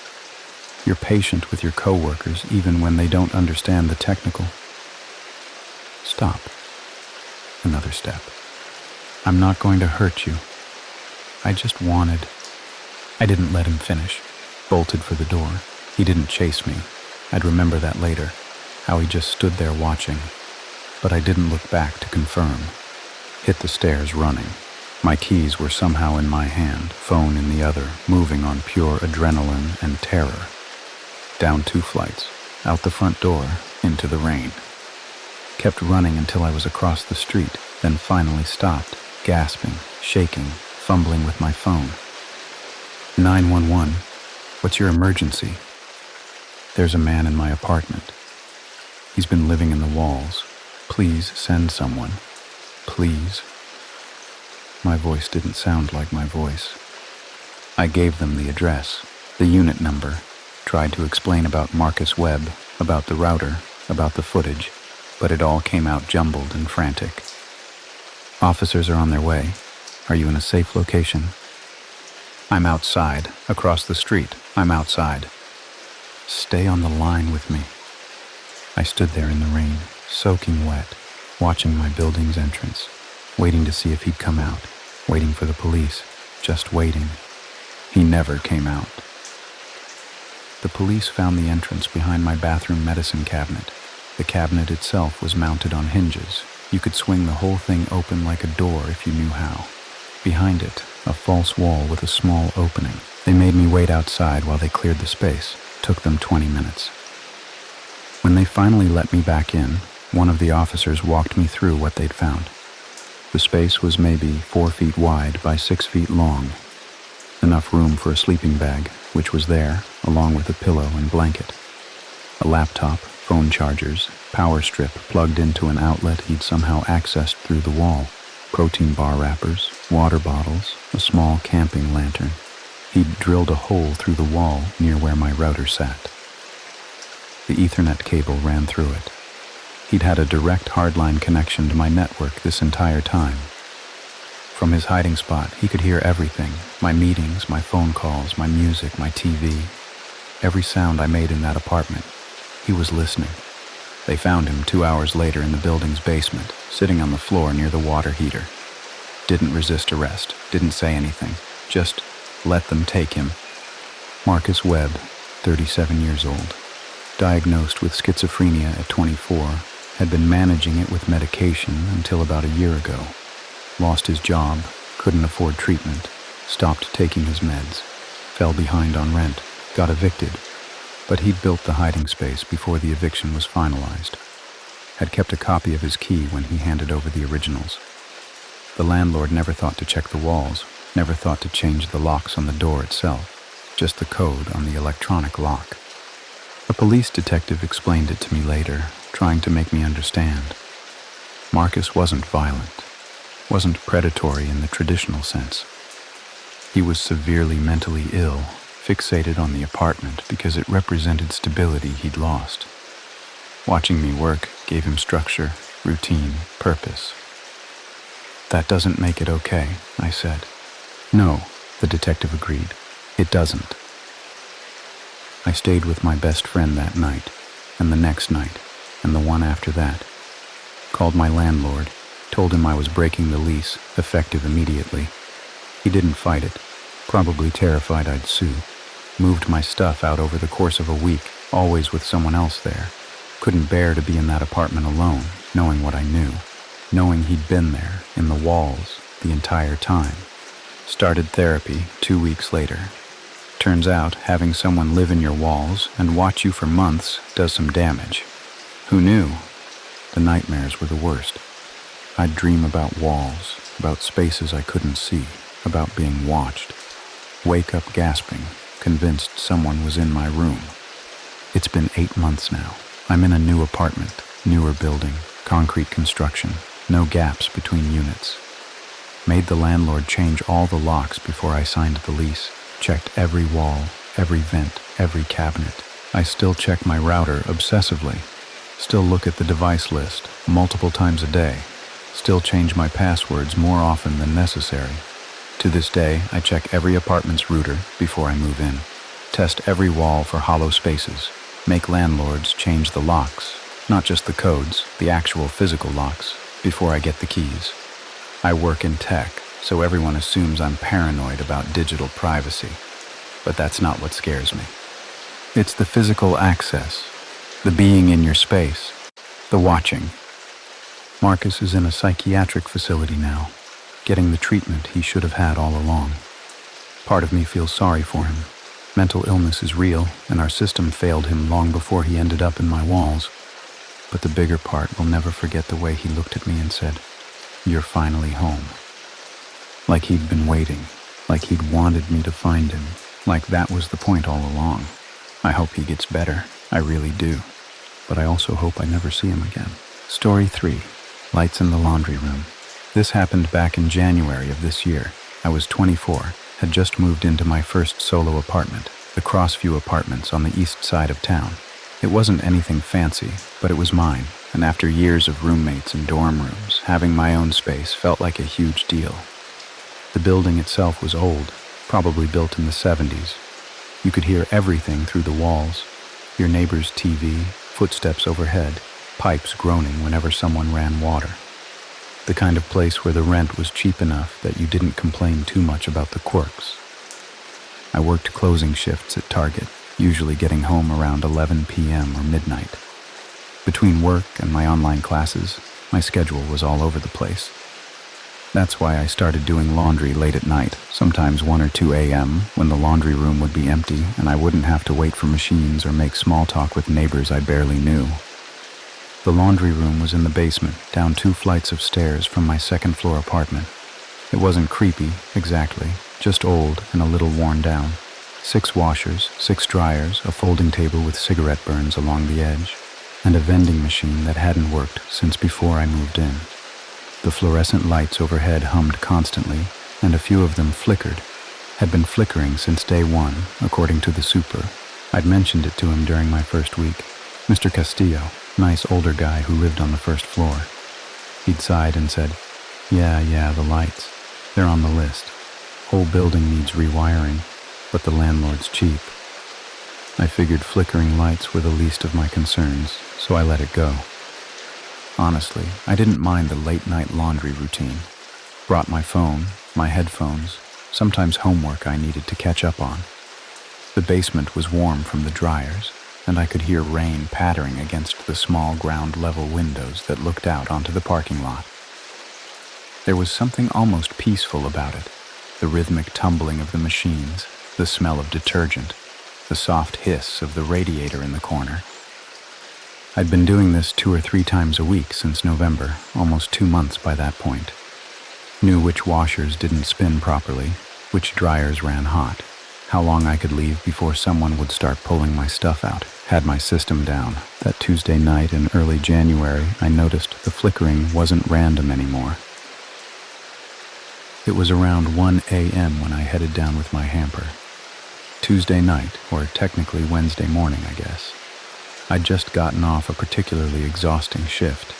You're patient with your coworkers even when they don't understand the technical." "Stop." Another step. "I'm not going to hurt you. I just wanted..." I didn't let him finish. Bolted for the door. He didn't chase me. I'd remember that later, how he just stood there watching. But I didn't look back to confirm. Hit the stairs running. My keys were somehow in my hand, phone in the other, moving on pure adrenaline and terror. Down 2 flights, out the front door, into the rain. Kept running until I was across the street, then finally stopped, gasping, shaking, fumbling with my phone. 911, what's your emergency? There's a man in my apartment. He's been living in the walls. Please send someone. Please. My voice didn't sound like my voice. I gave them the address, the unit number, tried to explain about Marcus Webb, about the router, about the footage, but it all came out jumbled and frantic. "Officers are on their way. Are you in a safe location?" "I'm outside, across the street. I'm outside." "Stay on the line with me." I stood there in the rain, soaking wet, watching my building's entrance, waiting to see if he'd come out, waiting for the police, just waiting. He never came out. The police found the entrance behind my bathroom medicine cabinet. The cabinet itself was mounted on hinges. You could swing the whole thing open like a door if you knew how. Behind it, a false wall with a small opening. They made me wait outside while they cleared the space. Took them 20 minutes. When they finally let me back in, one of the officers walked me through what they'd found. The space was maybe 4 feet wide by 6 feet long. Enough room for a sleeping bag, which was there, along with a pillow and blanket. A laptop, phone chargers, power strip plugged into an outlet he'd somehow accessed through the wall, protein bar wrappers, water bottles, a small camping lantern. He'd drilled a hole through the wall near where my router sat. The Ethernet cable ran through it. He'd had a direct hardline connection to my network this entire time. From his hiding spot, he could hear everything, my meetings, my phone calls, my music, my TV. Every sound I made in that apartment, he was listening. They found him 2 hours later in the building's basement, sitting on the floor near the water heater. Didn't resist arrest, didn't say anything, just let them take him. Marcus Webb, 37 years old, diagnosed with schizophrenia at 24, had been managing it with medication until about a year ago. Lost his job, couldn't afford treatment, stopped taking his meds, fell behind on rent, got evicted, but he'd built the hiding space before the eviction was finalized. Had kept a copy of his key when he handed over the originals. The landlord never thought to check the walls, never thought to change the locks on the door itself, just the code on the electronic lock. A police detective explained it to me later, trying to make me understand. Marcus wasn't violent, wasn't predatory in the traditional sense. He was severely mentally ill, fixated on the apartment because it represented stability he'd lost. Watching me work gave him structure, routine, purpose. That doesn't make it okay, I said. No, the detective agreed. It doesn't. I stayed with my best friend that night, and the next night, and the one after that. Called my landlord, told him I was breaking the lease, effective immediately. He didn't fight it, probably terrified I'd sue. Moved my stuff out over the course of a week, always with someone else there. Couldn't bear to be in that apartment alone, knowing what I knew. Knowing he'd been there, in the walls, the entire time. Started therapy 2 weeks later. Turns out, having someone live in your walls and watch you for months does some damage. Who knew? The nightmares were the worst. I'd dream about walls, about spaces I couldn't see, about being watched. Wake up gasping, convinced someone was in my room. It's been 8 months now. I'm in a new apartment, newer building, concrete construction, no gaps between units. Made the landlord change all the locks before I signed the lease. Checked every wall, every vent, every cabinet. I still check my router obsessively. Still look at the device list multiple times a day. Still change my passwords more often than necessary. To this day, I check every apartment's router before I move in. Test every wall for hollow spaces. Make landlords change the locks, not just the codes, the actual physical locks, before I get the keys. I work in tech, so everyone assumes I'm paranoid about digital privacy. But that's not what scares me. It's the physical access, the being in your space, the watching. Marcus is in a psychiatric facility now, getting the treatment he should have had all along. Part of me feels sorry for him. Mental illness is real, and our system failed him long before he ended up in my walls. But the bigger part will never forget the way he looked at me and said, "You're finally home." Like he'd been waiting, like he'd wanted me to find him, like that was the point all along. I hope he gets better, I really do. But I also hope I never see him again. Story 3, Lights in the Laundry Room. This happened back in January of this year. I was 24, had just moved into my first solo apartment, the Crossview Apartments on the east side of town. It wasn't anything fancy, but it was mine, and after years of roommates and dorm rooms, having my own space felt like a huge deal. The building itself was old, probably built in the 70s. You could hear everything through the walls, your neighbor's TV, footsteps overhead, pipes groaning whenever someone ran water. The kind of place where the rent was cheap enough that you didn't complain too much about the quirks. I worked closing shifts at Target, usually getting home around 11 p.m. or midnight. Between work and my online classes, my schedule was all over the place. That's why I started doing laundry late at night, sometimes 1 or 2 a.m., when the laundry room would be empty and I wouldn't have to wait for machines or make small talk with neighbors I barely knew. The laundry room was in the basement, down 2 flights of stairs from my second-floor apartment. It wasn't creepy, exactly, just old and a little worn down. 6 washers, 6 dryers, a folding table with cigarette burns along the edge, and a vending machine that hadn't worked since before I moved in. The fluorescent lights overhead hummed constantly, and a few of them flickered. Had been flickering since day 1, according to the super. I'd mentioned it to him during my first week. Mr. Castillo, nice older guy who lived on the first floor. He'd sighed and said, Yeah, the lights. They're on the list. Whole building needs rewiring, but the landlord's cheap. I figured flickering lights were the least of my concerns, so I let it go. Honestly, I didn't mind the late-night laundry routine. Brought my phone, my headphones, sometimes homework I needed to catch up on. The basement was warm from the dryers, and I could hear rain pattering against the small ground-level windows that looked out onto the parking lot. There was something almost peaceful about it, the rhythmic tumbling of the machines, the smell of detergent, the soft hiss of the radiator in the corner. I'd been doing this 2 or 3 times a week since November, almost 2 months by that point. Knew which washers didn't spin properly, which dryers ran hot, how long I could leave before someone would start pulling my stuff out. Had my system down. That Tuesday night in early January, I noticed the flickering wasn't random anymore. It was around 1 a.m. when I headed down with my hamper. Tuesday night, or technically Wednesday morning, I guess. I'd just gotten off a particularly exhausting shift.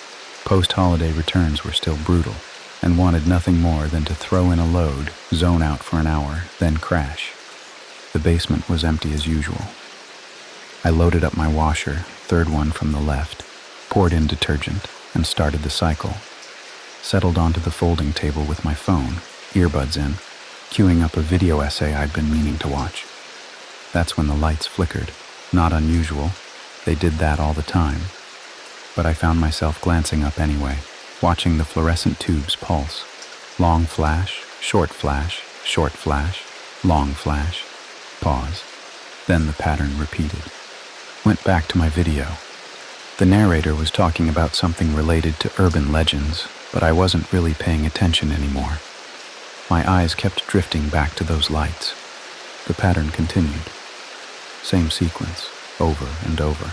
Post-holiday returns were still brutal, and wanted nothing more than to throw in a load, zone out for an hour, then crash. The basement was empty as usual. I loaded up my washer, third one from the left, poured in detergent, and started the cycle. Settled onto the folding table with my phone, earbuds in, queuing up a video essay I'd been meaning to watch. That's when the lights flickered. Not unusual. They did that all the time. But I found myself glancing up anyway, watching the fluorescent tubes pulse. Long flash, short flash, short flash, long flash, pause. Then the pattern repeated. Went back to my video. The narrator was talking about something related to urban legends, but I wasn't really paying attention anymore. My eyes kept drifting back to those lights. The pattern continued. Same sequence, over and over.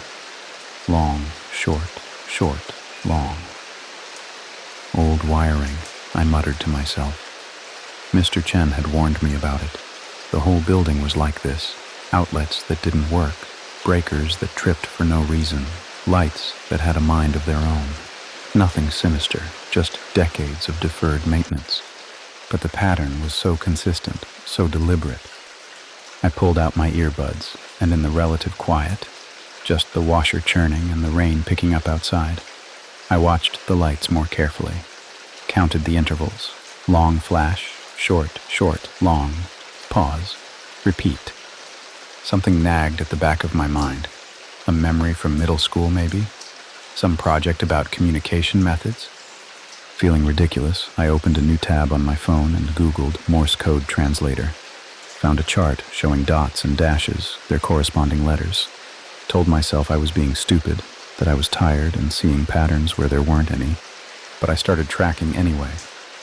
Long, short, short, long. Old wiring, I muttered to myself. Mr. Chen had warned me about it. The whole building was like this. Outlets that didn't work, breakers that tripped for no reason, lights that had a mind of their own. Nothing sinister, just decades of deferred maintenance. But the pattern was so consistent, so deliberate. I pulled out my earbuds, and in the relative quiet, just the washer churning and the rain picking up outside, I watched the lights more carefully, counted the intervals, long flash, short, short, long, pause, repeat. Something nagged at the back of my mind. A memory from middle school, maybe? Some project about communication methods? Feeling ridiculous, I opened a new tab on my phone and Googled Morse code translator. Found a chart showing dots and dashes, their corresponding letters. Told myself I was being stupid, that I was tired and seeing patterns where there weren't any. But I started tracking anyway.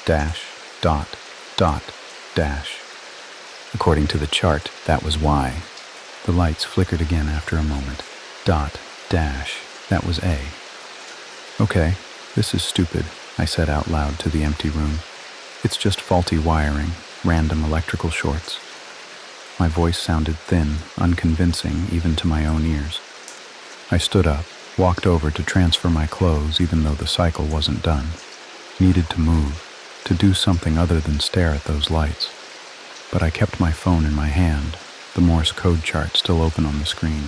Dash, dot, dot, dash. According to the chart, that was why. The lights flickered again after a moment. Dot, dash, that was A. Okay, this is stupid, I said out loud to the empty room. It's just faulty wiring, random electrical shorts. My voice sounded thin, unconvincing even to my own ears. I stood up, walked over to transfer my clothes even though the cycle wasn't done. Needed to move, to do something other than stare at those lights. But I kept my phone in my hand, the Morse code chart still open on the screen.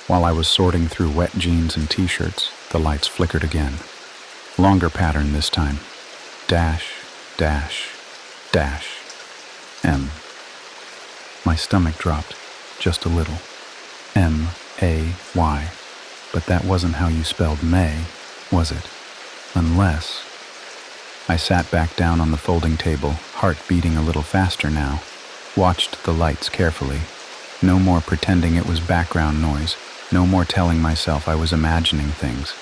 While I was sorting through wet jeans and t-shirts, the lights flickered again. Longer pattern this time. Dash, dash, dash, M. My stomach dropped, just a little. M-A-Y. But that wasn't how you spelled May, was it? Unless... I sat back down on the folding table, heart beating a little faster now, watched the lights carefully. No more pretending it was background noise, no more telling myself I was imagining things.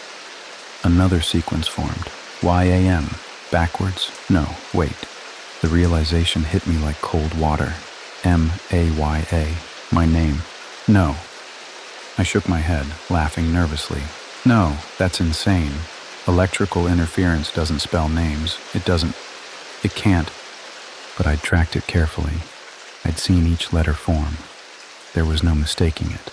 Another sequence formed. YAM. Backwards? No, wait. The realization hit me like cold water. MAYA. My name. No. I shook my head, laughing nervously. No, that's insane. Electrical interference doesn't spell names. It can't. But I'd tracked it carefully. I'd seen each letter form. There was no mistaking it.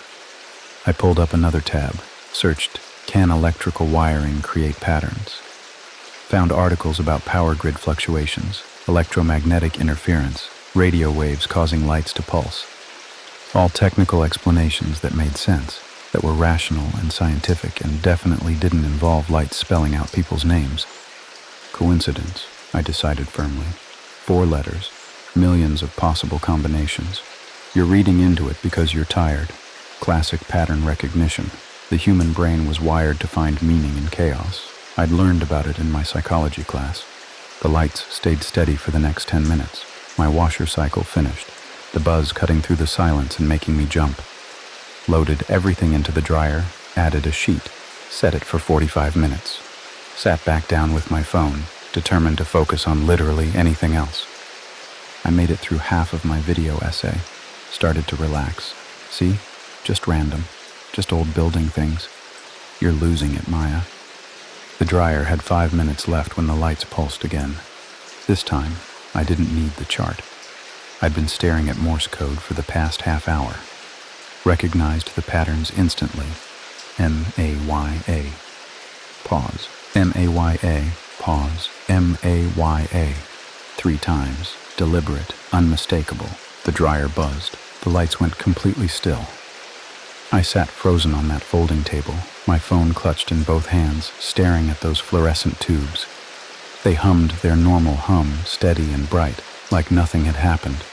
I pulled up another tab, searched, can electrical wiring create patterns? Found articles about power grid fluctuations, electromagnetic interference, radio waves causing lights to pulse. All technical explanations that made sense, that were rational and scientific and definitely didn't involve lights spelling out people's names. Coincidence, I decided firmly. 4 letters, millions of possible combinations. You're reading into it because you're tired. Classic pattern recognition. The human brain was wired to find meaning in chaos. I'd learned about it in my psychology class. The lights stayed steady for the next 10 minutes. My washer cycle finished, the buzz cutting through the silence and making me jump. Loaded everything into the dryer, added a sheet, set it for 45 minutes. Sat back down with my phone, determined to focus on literally anything else. I made it through half of my video essay, started to relax. See? Just random. Just old building things. You're losing it, Maya. The dryer had 5 minutes left when the lights pulsed again. This time, I didn't need the chart. I'd been staring at Morse code for the past half hour. Recognized the patterns instantly. M-A-Y-A. Pause. M-A-Y-A. Pause. M-A-Y-A. 3 times. Deliberate. Unmistakable. The dryer buzzed. The lights went completely still. I sat frozen on that folding table, my phone clutched in both hands, staring at those fluorescent tubes. They hummed their normal hum, steady and bright, like nothing had happened,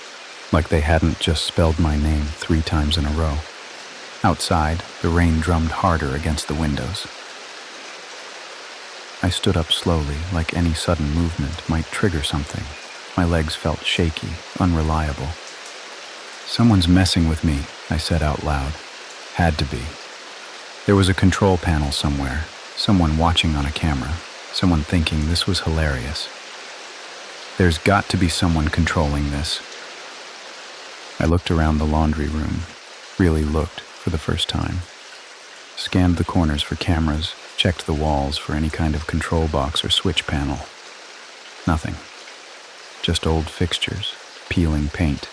like they hadn't just spelled my name 3 times in a row. Outside, the rain drummed harder against the windows. I stood up slowly, like any sudden movement might trigger something. My legs felt shaky, unreliable. Someone's messing with me, I said out loud. Had to be. There was a control panel somewhere, someone watching on a camera, someone thinking this was hilarious. There's got to be someone controlling this. I looked around the laundry room, really looked for the first time. Scanned the corners for cameras, checked the walls for any kind of control box or switch panel. Nothing. Just old fixtures, peeling paint,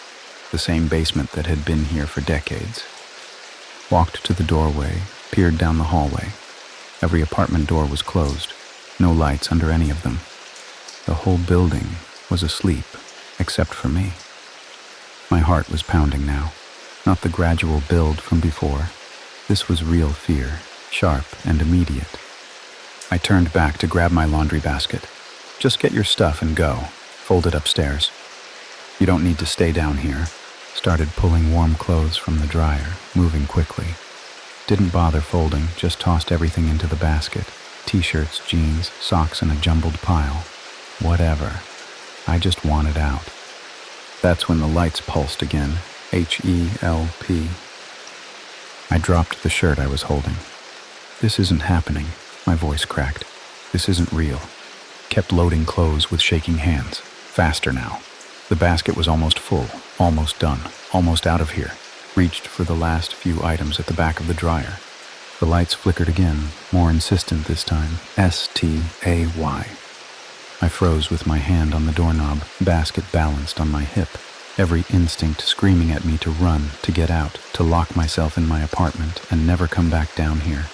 the same basement that had been here for decades. Walked to the doorway, peered down the hallway. Every apartment door was closed, no lights under any of them. The whole building was asleep, except for me. My heart was pounding now, not the gradual build from before. This was real fear, sharp and immediate. I turned back to grab my laundry basket. Just get your stuff and go. Fold it upstairs. You don't need to stay down here. Started pulling warm clothes from the dryer, moving quickly. Didn't bother folding, just tossed everything into the basket. T-shirts, jeans, socks in a jumbled pile. Whatever. I just wanted out. That's when the lights pulsed again. H-E-L-P. I dropped the shirt I was holding. This isn't happening, my voice cracked. This isn't real. Kept loading clothes with shaking hands. Faster now. The basket was almost full, almost done, almost out of here. Reached for the last few items at the back of the dryer. The lights flickered again, more insistent this time. S-T-A-Y. I froze with my hand on the doorknob, basket balanced on my hip. Every instinct screaming at me to run, to get out, to lock myself in my apartment and never come back down here.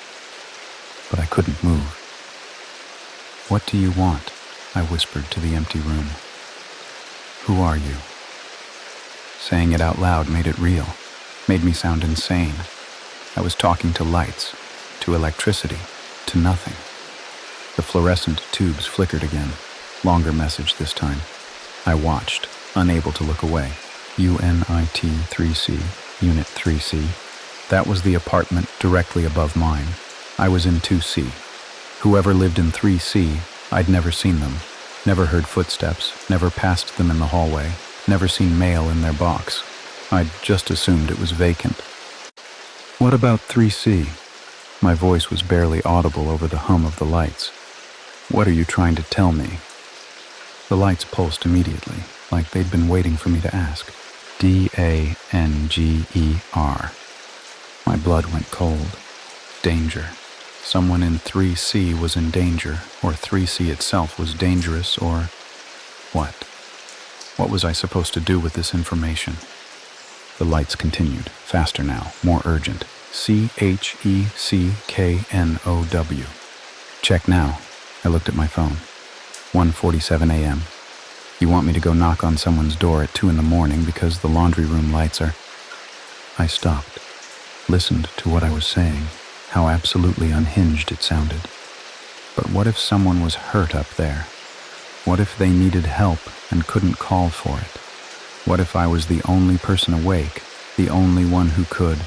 But I couldn't move. "What do you want?" I whispered to the empty room. "Who are you?" Saying it out loud made it real, made me sound insane. I was talking to lights, to electricity, to nothing. The fluorescent tubes flickered again, longer message this time. I watched, unable to look away. UNIT 3C, Unit 3C. That was the apartment directly above mine. I was in 2C. Whoever lived in 3C, I'd never seen them. Never heard footsteps, never passed them in the hallway, never seen mail in their box. I'd just assumed it was vacant. What about 3C? My voice was barely audible over the hum of the lights. What are you trying to tell me? The lights pulsed immediately, like they'd been waiting for me to ask. Danger. My blood went cold. Danger. Someone in 3C was in danger, or 3C itself was dangerous, or what? What was I supposed to do with this information? The lights continued, faster now, more urgent. CHECKNOW. Check now. I looked at my phone. 1:47 a.m. You want me to go knock on someone's door at 2 in the morning because the laundry room lights are... I stopped, listened to what I was saying, how absolutely unhinged it sounded. But what if someone was hurt up there? What if they needed help and couldn't call for it? What if I was the only person awake, the only one who could?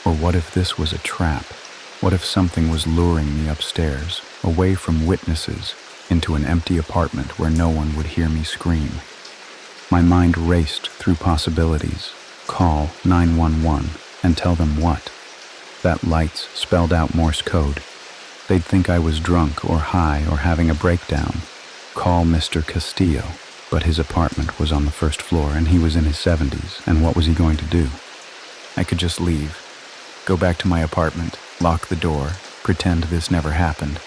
Or what if this was a trap? What if something was luring me upstairs, away from witnesses, into an empty apartment where no one would hear me scream? My mind raced through possibilities. Call 911 and tell them what? That lights spelled out Morse code. They'd think I was drunk or high or having a breakdown. Call Mr. Castillo, but his apartment was on the first floor and he was in his 70s, and what was he going to do? I could just leave, go back to my apartment, lock the door, pretend this never happened.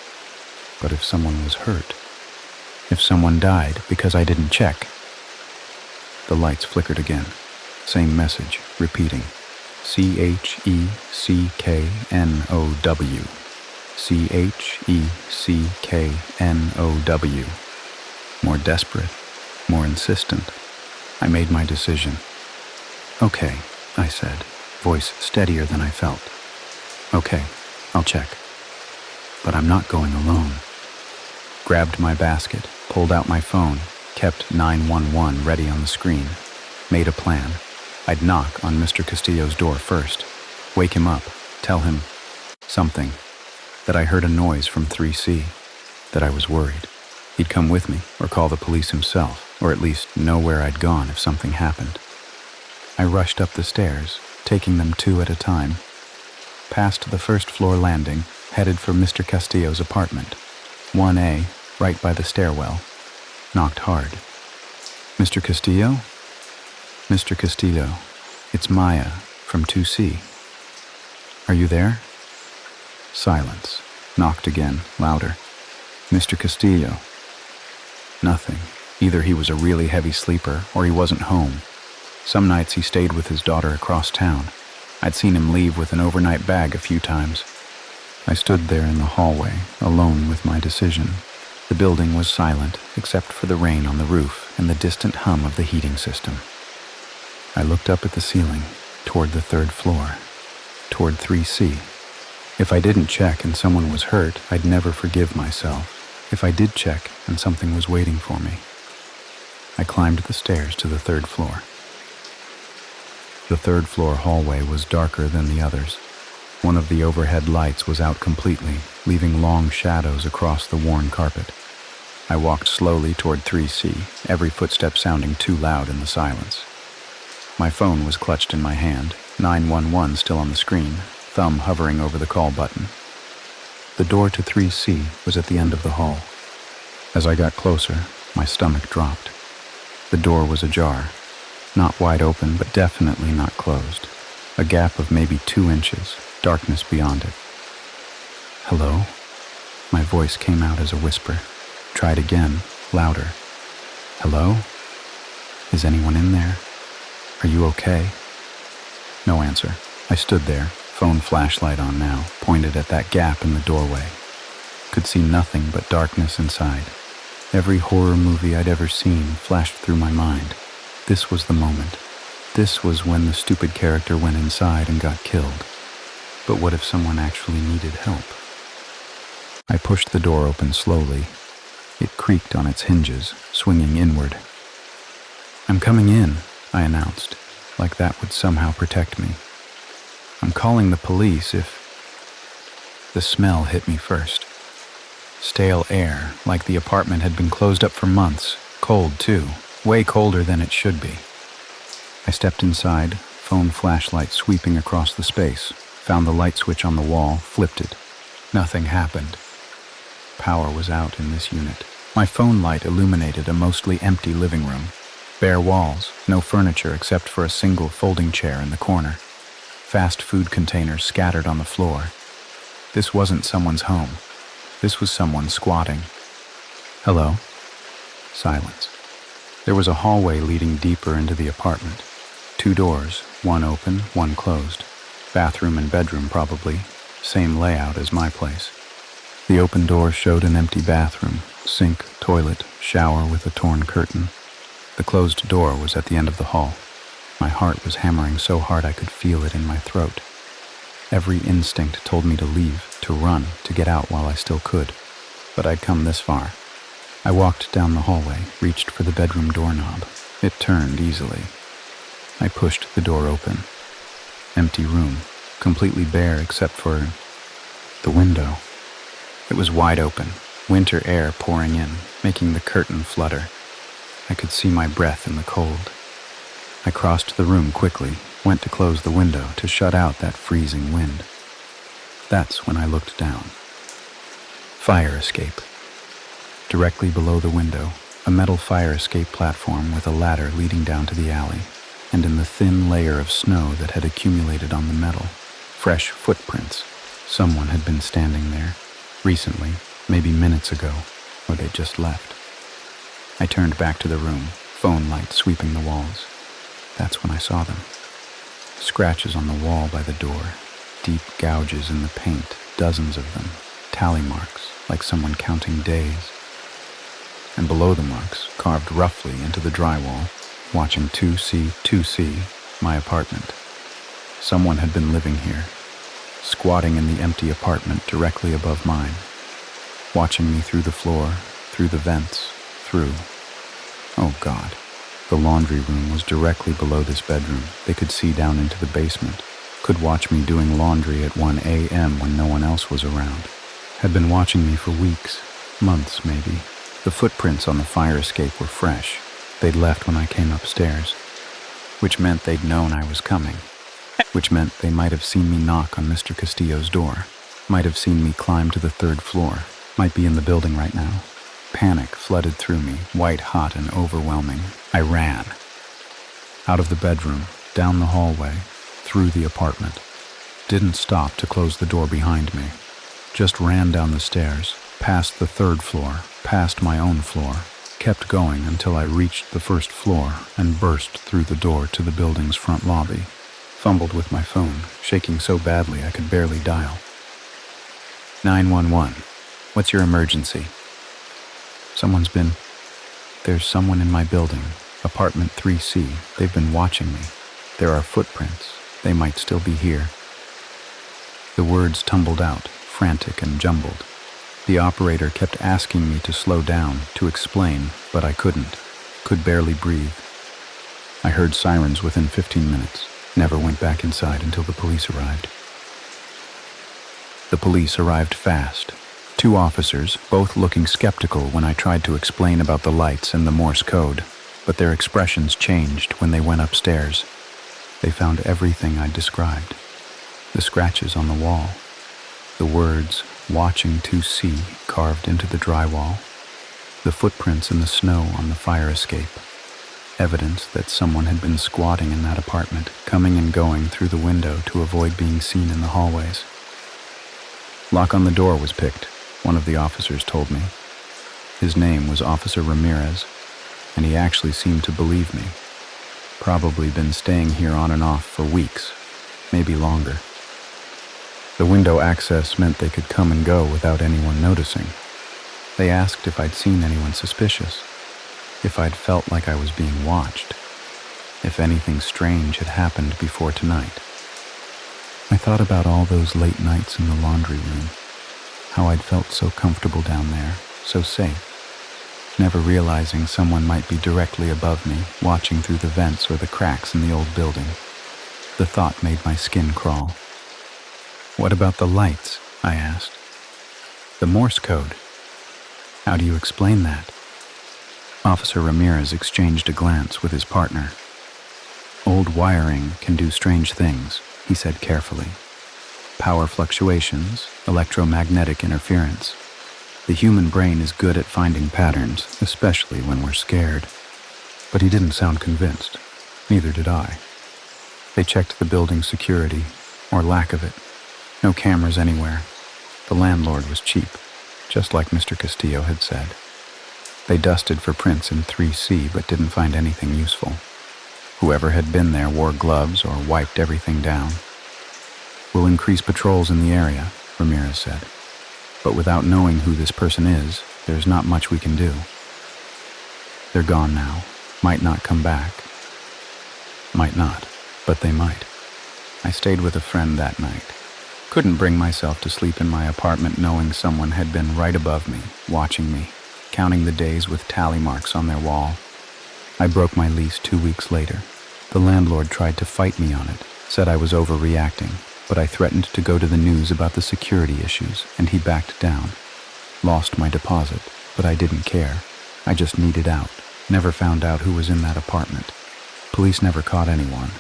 But if someone was hurt, if someone died because I didn't check... The lights flickered again. Same message, repeating. CHECKNOW. CHECKNOW. More desperate, more insistent. I made my decision. Okay, I said, voice steadier than I felt. Okay, I'll check. But I'm not going alone. Grabbed my basket, pulled out my phone, kept 911 ready on the screen, made a plan. I'd knock on Mr. Castillo's door first, wake him up, tell him something, that I heard a noise from 3C, that I was worried. He'd come with me, or call the police himself, or at least know where I'd gone if something happened. I rushed up the stairs, taking them 2 at a time, past the first floor landing, headed for Mr. Castillo's apartment, 1A, right by the stairwell. Knocked hard. Mr. Castillo? Mr. Castillo, it's Maya from 2C. Are you there? Silence. Knocked again, louder. Mr. Castillo. Nothing. Either he was a really heavy sleeper or he wasn't home. Some nights he stayed with his daughter across town. I'd seen him leave with an overnight bag a few times. I stood there in the hallway, alone with my decision. The building was silent, except for the rain on the roof and the distant hum of the heating system. I looked up at the ceiling, toward the 3rd floor, toward 3C. If I didn't check and someone was hurt, I'd never forgive myself. If I did check and something was waiting for me. I climbed the stairs to the 3rd floor. The 3rd floor hallway was darker than the others. One of the overhead lights was out completely, leaving long shadows across the worn carpet. I walked slowly toward 3C, every footstep sounding too loud in the silence. My phone was clutched in my hand, 911 still on the screen, thumb hovering over the call button. The door to 3C was at the end of the hall. As I got closer, my stomach dropped. The door was ajar, not wide open, but definitely not closed. A gap of maybe 2 inches, darkness beyond it. Hello? My voice came out as a whisper. Tried again, louder. Hello? Is anyone in there? Are you okay? No answer. I stood there, phone flashlight on now, pointed at that gap in the doorway. Could see nothing but darkness inside. Every horror movie I'd ever seen flashed through my mind. This was the moment. This was when the stupid character went inside and got killed. But what if someone actually needed help? I pushed the door open slowly. It creaked on its hinges, swinging inward. I'm coming in, I announced, like that would somehow protect me. I'm calling the police if... The smell hit me first. Stale air, like the apartment had been closed up for months. Cold, too. Way colder than it should be. I stepped inside, phone flashlight sweeping across the space, found the light switch on the wall, flipped it. Nothing happened. Power was out in this unit. My phone light illuminated a mostly empty living room. Bare walls, no furniture except for a single folding chair in the corner. Fast food containers scattered on the floor. This wasn't someone's home. This was someone squatting. Hello? Silence. There was a hallway leading deeper into the apartment. 2 doors, one open, one closed. Bathroom and bedroom probably. Same layout as my place. The open door showed an empty bathroom, sink, toilet, shower with a torn curtain. The closed door was at the end of the hall. My heart was hammering so hard I could feel it in my throat. Every instinct told me to leave, to run, to get out while I still could. But I'd come this far. I walked down the hallway, reached for the bedroom doorknob. It turned easily. I pushed the door open. Empty room, completely bare except for the window. It was wide open, winter air pouring in, making the curtain flutter. I could see my breath in the cold. I crossed the room quickly, went to close the window to shut out that freezing wind. That's when I looked down. Fire escape. Directly below the window, a metal fire escape platform with a ladder leading down to the alley, and in the thin layer of snow that had accumulated on the metal, fresh footprints. Someone had been standing there, recently, maybe minutes ago, or they'd just left. I turned back to the room, phone light sweeping the walls. That's when I saw them. Scratches on the wall by the door, deep gouges in the paint, dozens of them, tally marks, like someone counting days. And below the marks, carved roughly into the drywall, watching 2C, my apartment. Someone had been living here, squatting in the empty apartment directly above mine, watching me through the floor, through the vents, through. Oh God. The laundry room was directly below this bedroom. They could see down into the basement, could watch me doing laundry at 1 a.m. when no one else was around. Had been watching me for weeks, months maybe. The footprints on the fire escape were fresh. They'd left when I came upstairs, which meant they'd known I was coming, which meant they might have seen me knock on Mr. Castillo's door, might have seen me climb to the 3rd floor, might be in the building right now. Panic flooded through me, white hot and overwhelming. I ran. Out of the bedroom, down the hallway, through the apartment. Didn't stop to close the door behind me. Just ran down the stairs, past the 3rd floor, past my own floor. Kept going until I reached the 1st floor and burst through the door to the building's front lobby. Fumbled with my phone, shaking so badly I could barely dial. 911. What's your emergency? There's someone in my building, apartment 3C. They've been watching me. There are footprints. They might still be here. The words tumbled out, frantic and jumbled. The operator kept asking me to slow down, to explain, but I couldn't. Could barely breathe. I heard sirens within 15 minutes. Never went back inside until the police arrived. The police arrived fast. 2 officers, both looking skeptical when I tried to explain about the lights and the Morse code, but their expressions changed when they went upstairs. They found everything I'd described. The scratches on the wall, the words, watching 2C, carved into the drywall, the footprints in the snow on the fire escape, evidence that someone had been squatting in that apartment, coming and going through the window to avoid being seen in the hallways. Lock on the door was picked, one of the officers told me. His name was Officer Ramirez, and he actually seemed to believe me. Probably been staying here on and off for weeks, maybe longer. The window access meant they could come and go without anyone noticing. They asked if I'd seen anyone suspicious, if I'd felt like I was being watched, if anything strange had happened before tonight. I thought about all those late nights in the laundry room, how I'd felt so comfortable down there, so safe, never realizing someone might be directly above me, watching through the vents or the cracks in the old building. The thought made my skin crawl. "What about the lights?" I asked. "The Morse code. How do you explain that? Officer Ramirez exchanged a glance with his partner. Old wiring can do strange things, he said carefully. Power fluctuations, electromagnetic interference. The human brain is good at finding patterns, especially when we're scared. But he didn't sound convinced. Neither did I. They checked the building's security, or lack of it. No cameras anywhere. The landlord was cheap, just like Mr. Castillo had said. They dusted for prints in 3C but didn't find anything useful. Whoever had been there wore gloves or wiped everything down. We'll increase patrols in the area, Ramirez said. But without knowing who this person is, there's not much we can do. They're gone now. Might not come back. Might not, but they might. I stayed with a friend that night. Couldn't bring myself to sleep in my apartment knowing someone had been right above me, watching me, counting the days with tally marks on their wall. I broke my lease 2 weeks later. The landlord tried to fight me on it, said I was overreacting, but I threatened to go to the news about the security issues, and he backed down. Lost my deposit, but I didn't care. I just needed out. Never found out who was in that apartment. Police never caught anyone.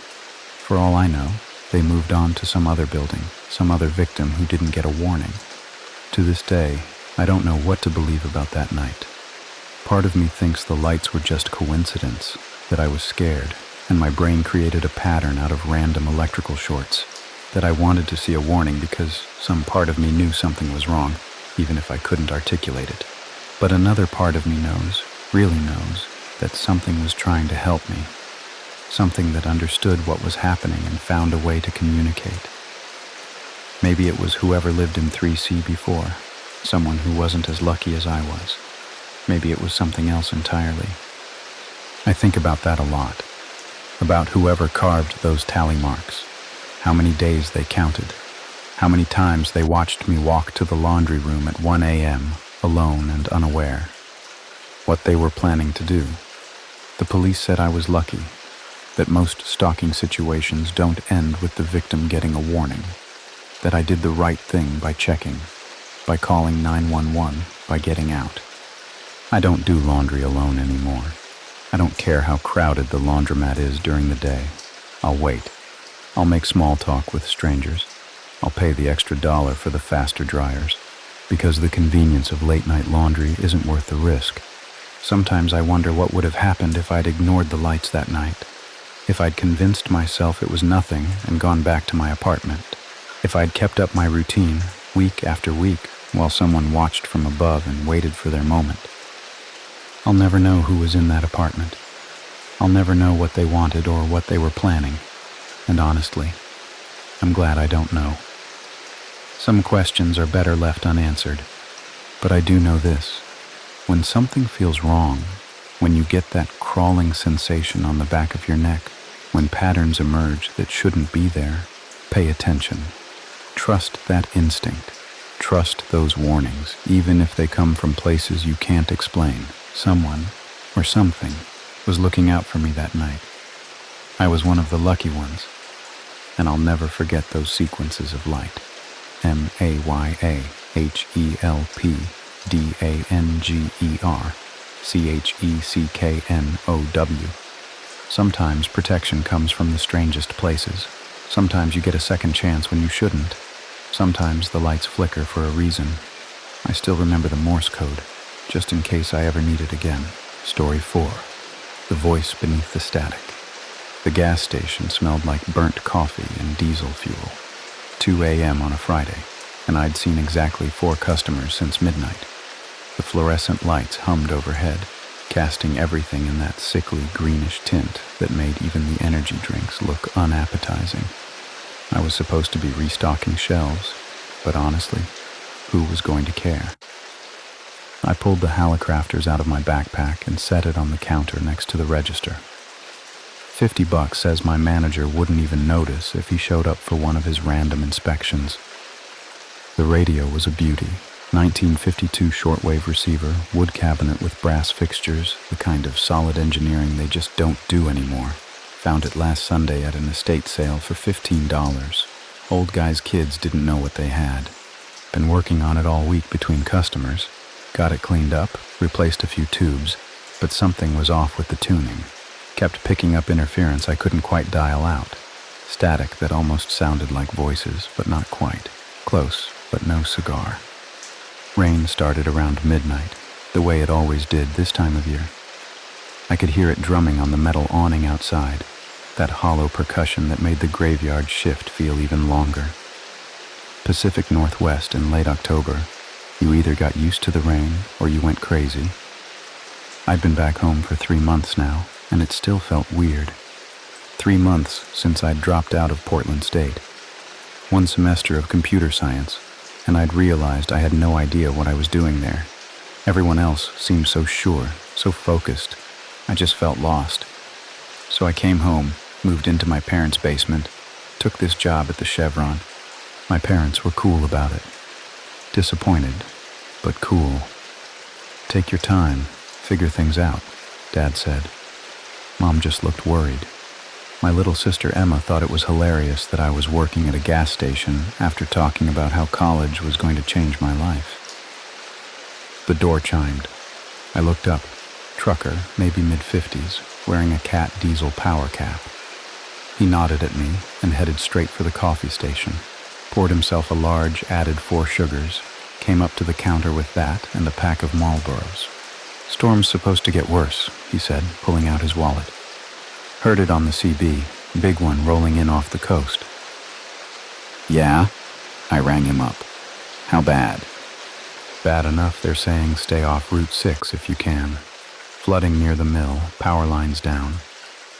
For all I know, they moved on to some other building, some other victim who didn't get a warning. To this day, I don't know what to believe about that night. Part of me thinks the lights were just coincidence, that I was scared, and my brain created a pattern out of random electrical shorts, that I wanted to see a warning because some part of me knew something was wrong, even if I couldn't articulate it. But another part of me knows, really knows, that something was trying to help me, something that understood what was happening and found a way to communicate. Maybe it was whoever lived in 3C before, someone who wasn't as lucky as I was. Maybe it was something else entirely. I think about that a lot, about whoever carved those tally marks, how many days they counted, how many times they watched me walk to the laundry room at 1 a.m., alone and unaware, what they were planning to do. The police said I was lucky, that most stalking situations don't end with the victim getting a warning, that I did the right thing by checking, by calling 911, by getting out. I don't do laundry alone anymore. I don't care how crowded the laundromat is during the day. I'll wait. I'll make small talk with strangers. I'll pay the extra $1 for the faster dryers, because the convenience of late-night laundry isn't worth the risk. Sometimes I wonder what would have happened if I'd ignored the lights that night, if I'd convinced myself it was nothing and gone back to my apartment, if I'd kept up my routine week after week while someone watched from above and waited for their moment. I'll never know who was in that apartment. I'll never know what they wanted or what they were planning. And honestly, I'm glad I don't know. Some questions are better left unanswered. But I do know this. When something feels wrong, when you get that crawling sensation on the back of your neck, when patterns emerge that shouldn't be there, pay attention. Trust that instinct. Trust those warnings, even if they come from places you can't explain. Someone, or something, was looking out for me that night. I was one of the lucky ones, and I'll never forget those sequences of light. MAYAHELPDANGER, Sometimes protection comes from the strangest places. Sometimes you get a second chance when you shouldn't. Sometimes the lights flicker for a reason. I still remember the Morse code, just in case I ever need it again. Story 4. The voice beneath the static. The gas station smelled like burnt coffee and diesel fuel. 2 a.m. on a Friday, and I'd seen exactly 4 customers since midnight. The fluorescent lights hummed overhead, casting everything in that sickly greenish tint that made even the energy drinks look unappetizing. I was supposed to be restocking shelves, but honestly, who was going to care? I pulled the Hallicrafters out of my backpack and set it on the counter next to the register. $50 says my manager wouldn't even notice if he showed up for one of his random inspections. The radio was a beauty. 1952 shortwave receiver, wood cabinet with brass fixtures, the kind of solid engineering they just don't do anymore. Found it last Sunday at an estate sale for $15. Old guy's kids didn't know what they had. Been working on it all week between customers. Got it cleaned up, replaced a few tubes, but something was off with the tuning. Kept picking up interference I couldn't quite dial out. Static that almost sounded like voices, but not quite. Close, but no cigar. Rain started around midnight, the way it always did this time of year. I could hear it drumming on the metal awning outside, that hollow percussion that made the graveyard shift feel even longer. Pacific Northwest in late October, you either got used to the rain or you went crazy. I'd been back home for 3 months now, and it still felt weird. 3 months since I'd dropped out of Portland State. 1 semester of computer science, and I'd realized I had no idea what I was doing there. Everyone else seemed so sure, so focused. I just felt lost. So I came home, moved into my parents' basement, took this job at the Chevron. My parents were cool about it. Disappointed, but cool. Take your time, figure things out, Dad said. Mom just looked worried. My little sister Emma thought it was hilarious that I was working at a gas station after talking about how college was going to change my life. The door chimed. I looked up. Trucker, maybe mid-50s, wearing a Cat diesel power cap. He nodded at me and headed straight for the coffee station. Poured himself a large, added 4 sugars, came up to the counter with that and a pack of Marlboros. "Storm's supposed to get worse," he said, pulling out his wallet. "Heard it on the CB, big one rolling in off the coast." "Yeah?" I rang him up. "How bad?" "Bad enough they're saying stay off Route 6 if you can. Flooding near the mill, power lines down."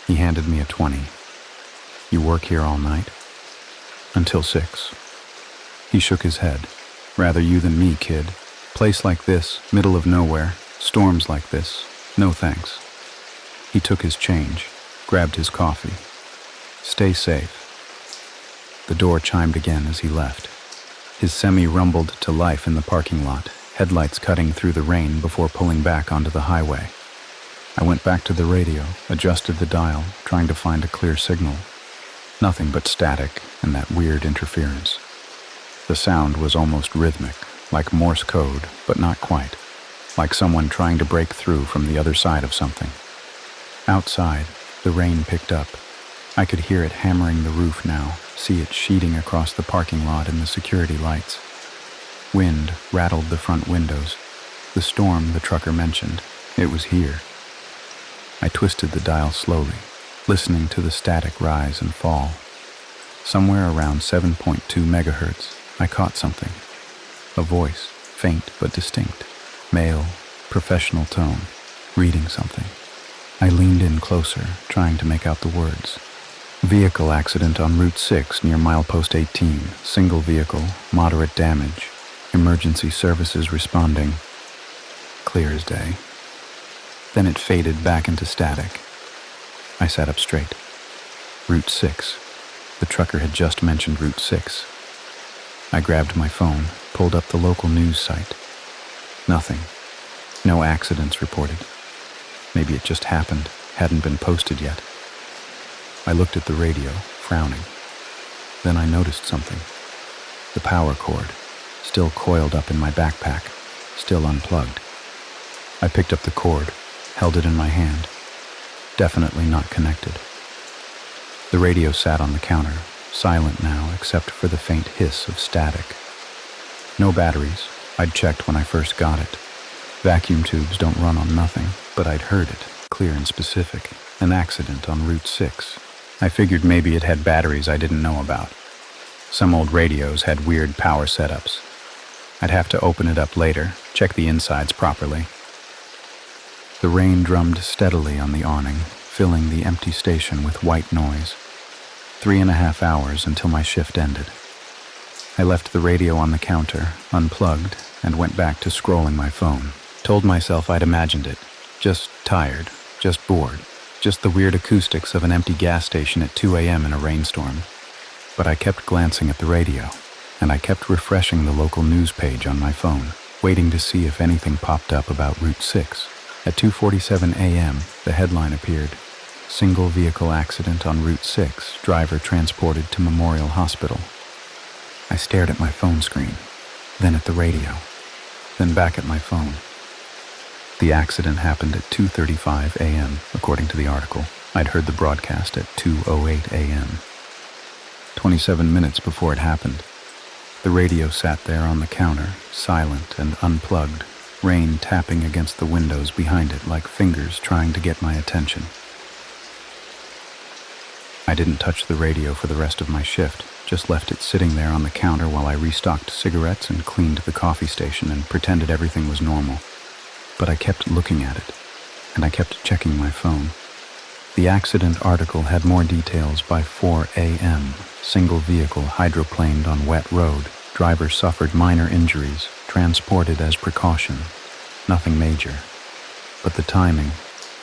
He handed me a 20. "You work here all night?" "Until 6. He shook his head. "Rather you than me, kid. Place like this, middle of nowhere, storms like this. No thanks." He took his change, grabbed his coffee. "Stay safe." The door chimed again as he left. His semi rumbled to life in the parking lot, headlights cutting through the rain before pulling back onto the highway. I went back to the radio, adjusted the dial, trying to find a clear signal. Nothing but static and that weird interference. The sound was almost rhythmic, like Morse code, but not quite. Like someone trying to break through from the other side of something. Outside, the rain picked up. I could hear it hammering the roof now, see it sheeting across the parking lot in the security lights. Wind rattled the front windows. The storm the trucker mentioned, it was here. I twisted the dial slowly, listening to the static rise and fall. Somewhere around 7.2 megahertz, I caught something. A voice, faint but distinct. Male, professional tone, reading something. I leaned in closer, trying to make out the words. "Vehicle accident on Route 6 near milepost 18. Single vehicle, moderate damage. Emergency services responding." Clear as day. Then it faded back into static. I sat up straight. Route 6. The trucker had just mentioned Route 6. I grabbed my phone, pulled up the local news site. Nothing. No accidents reported. Maybe it just happened, hadn't been posted yet. I looked at the radio, frowning. Then I noticed something. The power cord, still coiled up in my backpack, still unplugged. I picked up the cord, held it in my hand. Definitely not connected. The radio sat on the counter, silent now except for the faint hiss of static. No batteries. I'd checked when I first got it. Vacuum tubes don't run on nothing, but I'd heard it, clear and specific. An accident on Route 6. I figured maybe it had batteries I didn't know about. Some old radios had weird power setups. I'd have to open it up later, check the insides properly. The rain drummed steadily on the awning, filling the empty station with white noise. 3.5 hours until my shift ended. I left the radio on the counter, unplugged, and went back to scrolling my phone. Told myself I'd imagined it. Just tired, just bored, just the weird acoustics of an empty gas station at 2 a.m. in a rainstorm. But I kept glancing at the radio, and I kept refreshing the local news page on my phone, waiting to see if anything popped up about Route 6. At 2:47 a.m., the headline appeared, "Single vehicle accident on Route 6, driver transported to Memorial Hospital." I stared at my phone screen, then at the radio. then back at my phone. The accident happened at 2:35 a.m., according to the article. I'd heard the broadcast at 2:08 a.m. 27 minutes before it happened. The radio sat there on the counter, silent and unplugged, rain tapping against the windows behind it like fingers trying to get my attention. I didn't touch the radio for the rest of my shift, just left it sitting there on the counter while I restocked cigarettes and cleaned the coffee station and pretended everything was normal. But I kept looking at it, and I kept checking my phone. The accident article had more details by 4 a.m. Single vehicle hydroplaned on wet road. Driver suffered minor injuries, transported as precaution. Nothing major. But the timing,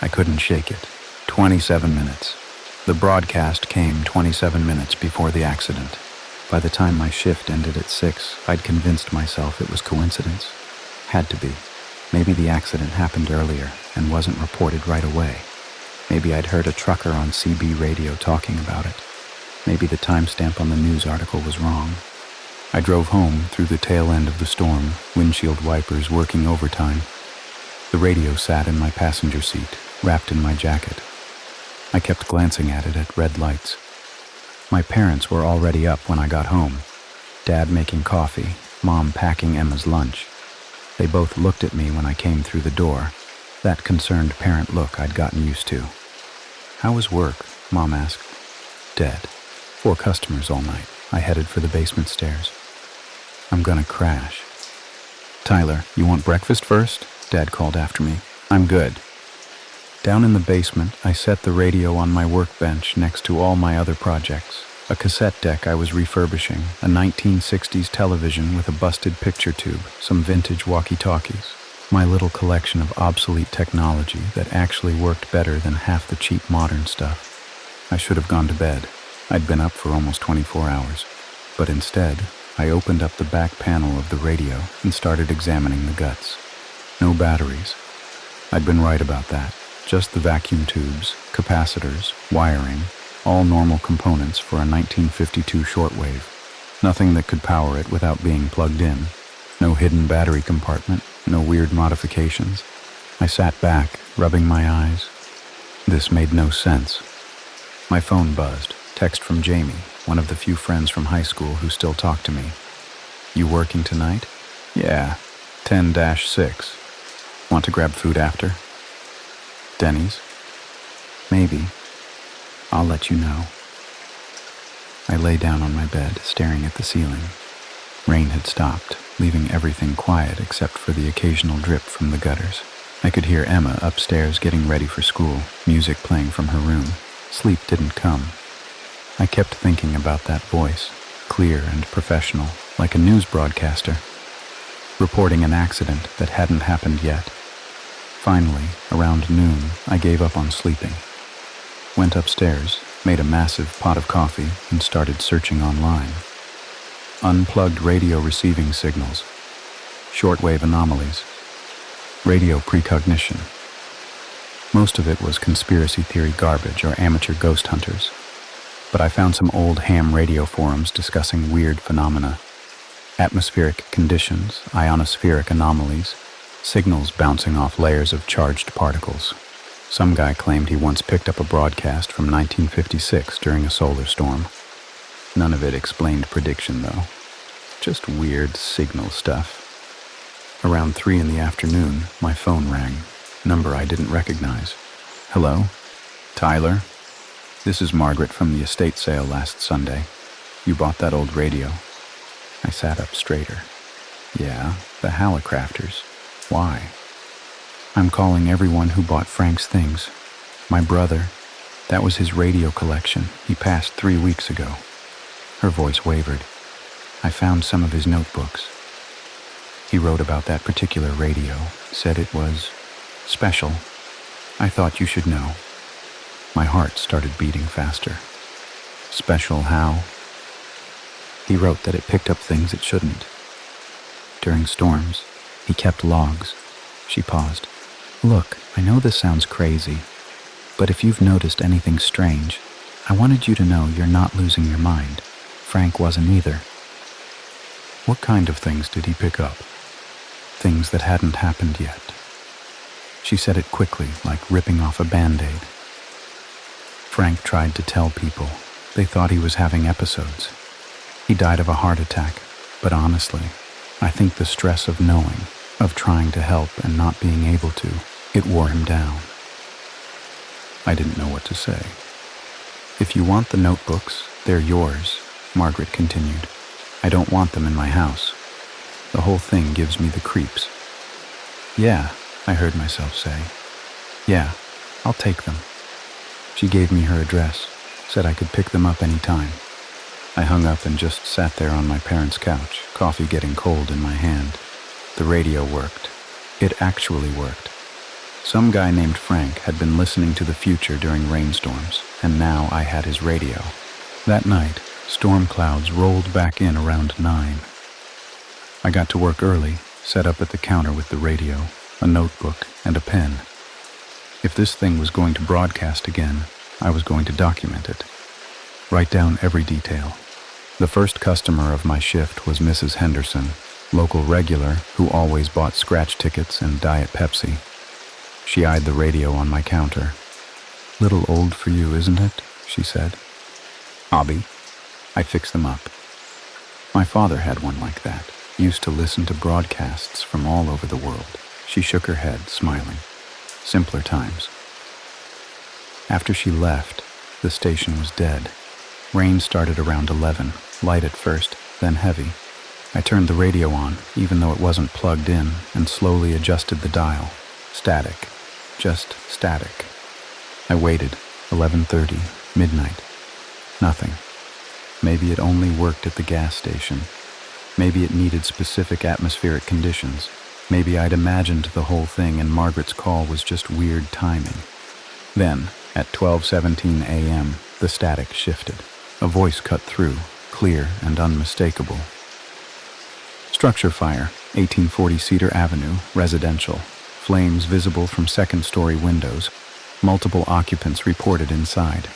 I couldn't shake it. 27 minutes. The broadcast came 27 minutes before the accident. By the time my shift ended at 6, I'd convinced myself it was coincidence. Had to be. Maybe the accident happened earlier and wasn't reported right away. Maybe I'd heard a trucker on CB radio talking about it. Maybe the timestamp on the news article was wrong. I drove home through the tail end of the storm, windshield wipers working overtime. The radio sat in my passenger seat, wrapped in my jacket. I kept glancing at it at red lights. My parents were already up when I got home. Dad making coffee, Mom packing Emma's lunch. They both looked at me when I came through the door, that concerned parent look I'd gotten used to. "How was work?" Mom asked. "Dead. 4 customers all night." I headed for the basement stairs. "I'm gonna crash." "Tyler, you want breakfast first?" Dad called after me. "I'm good." Down in the basement, I set the radio on my workbench next to all my other projects. A cassette deck I was refurbishing, a 1960s television with a busted picture tube, some vintage walkie-talkies. My little collection of obsolete technology that actually worked better than half the cheap modern stuff. I should have gone to bed. I'd been up for almost 24 hours. But instead, I opened up the back panel of the radio and started examining the guts. No batteries. I'd been right about that. Just the vacuum tubes, capacitors, wiring, all normal components for a 1952 shortwave. Nothing that could power it without being plugged in. No hidden battery compartment, no weird modifications. I sat back, rubbing my eyes. This made no sense. My phone buzzed. Text from Jamie, one of the few friends from high school who still talk to me. "You working tonight?" "Yeah, 10-6. Want to grab food after?" "Denny's?" "Maybe. I'll let you know." I lay down on my bed, staring at the ceiling. Rain had stopped, leaving everything quiet except for the occasional drip from the gutters. I could hear Emma upstairs getting ready for school, music playing from her room. Sleep didn't come. I kept thinking about that voice, clear and professional, like a news broadcaster, reporting an accident that hadn't happened yet. Finally, around noon, I gave up on sleeping. Went upstairs, made a massive pot of coffee, and started searching online. Unplugged radio receiving signals, shortwave anomalies, radio precognition. Most of it was conspiracy theory garbage or amateur ghost hunters. But I found some old ham radio forums discussing weird phenomena. Atmospheric conditions, ionospheric anomalies, signals bouncing off layers of charged particles. Some guy claimed he once picked up a broadcast from 1956 during a solar storm. None of it explained prediction, though. Just weird signal stuff. Around 3 in the afternoon, my phone rang. Number I didn't recognize. "Hello? Tyler? This is Margaret from the estate sale last Sunday. You bought that old radio." I sat up straighter. "Yeah, the Hallicrafters. Why?" "I'm calling everyone who bought Frank's things. My brother. That was his radio collection. He passed 3 weeks ago." Her voice wavered. "I found some of his notebooks. He wrote about that particular radio, said it was special. I thought you should know." My heart started beating faster. "Special how?" "He wrote that it picked up things it shouldn't. During storms, he kept logs." She paused. "Look, I know this sounds crazy, but if you've noticed anything strange, I wanted you to know you're not losing your mind. Frank wasn't either." "What kind of things did he pick up?" things that hadn't happened yet. She said it quickly, like ripping off a Band-Aid. Frank tried to tell people. They thought he was having episodes. He died of a heart attack, but honestly, I think the stress of knowing, of trying to help and not being able to, it wore him down. I didn't know what to say. If you want the notebooks, they're yours, Margaret continued. I don't want them in my house. The whole thing gives me the creeps. Yeah, I heard myself say. Yeah, I'll take them. She gave me her address, said I could pick them up any time. I hung up and just sat there on my parents' couch, coffee getting cold in my hand. The radio worked. It actually worked. Some guy named Frank had been listening to the future during rainstorms, and now I had his radio. That night, storm clouds rolled back in around 9. I got to work early, set up at the counter with the radio, a notebook, and a pen. If this thing was going to broadcast again, I was going to document it. Write down every detail. The first customer of my shift was Mrs. Henderson, local regular who always bought scratch tickets and Diet Pepsi. She eyed the radio on my counter. Little old for you, isn't it? She said. Hobby. I fix them up. My father had one like that, used to listen to broadcasts from all over the world. She shook her head, smiling. Simpler times. After she left, the station was dead. Rain started around 11, light at first, then heavy. I turned the radio on, even though it wasn't plugged in, and slowly adjusted the dial. Static. Just static. I waited. 11:30, midnight. Nothing. Maybe it only worked at the gas station. Maybe it needed specific atmospheric conditions. Maybe I'd imagined the whole thing and Margaret's call was just weird timing. Then, at 12:17 a.m., the static shifted. A voice cut through, clear and unmistakable. Structure fire, 1840 Cedar Avenue, residential. Flames visible from second-story windows. Multiple occupants reported inside.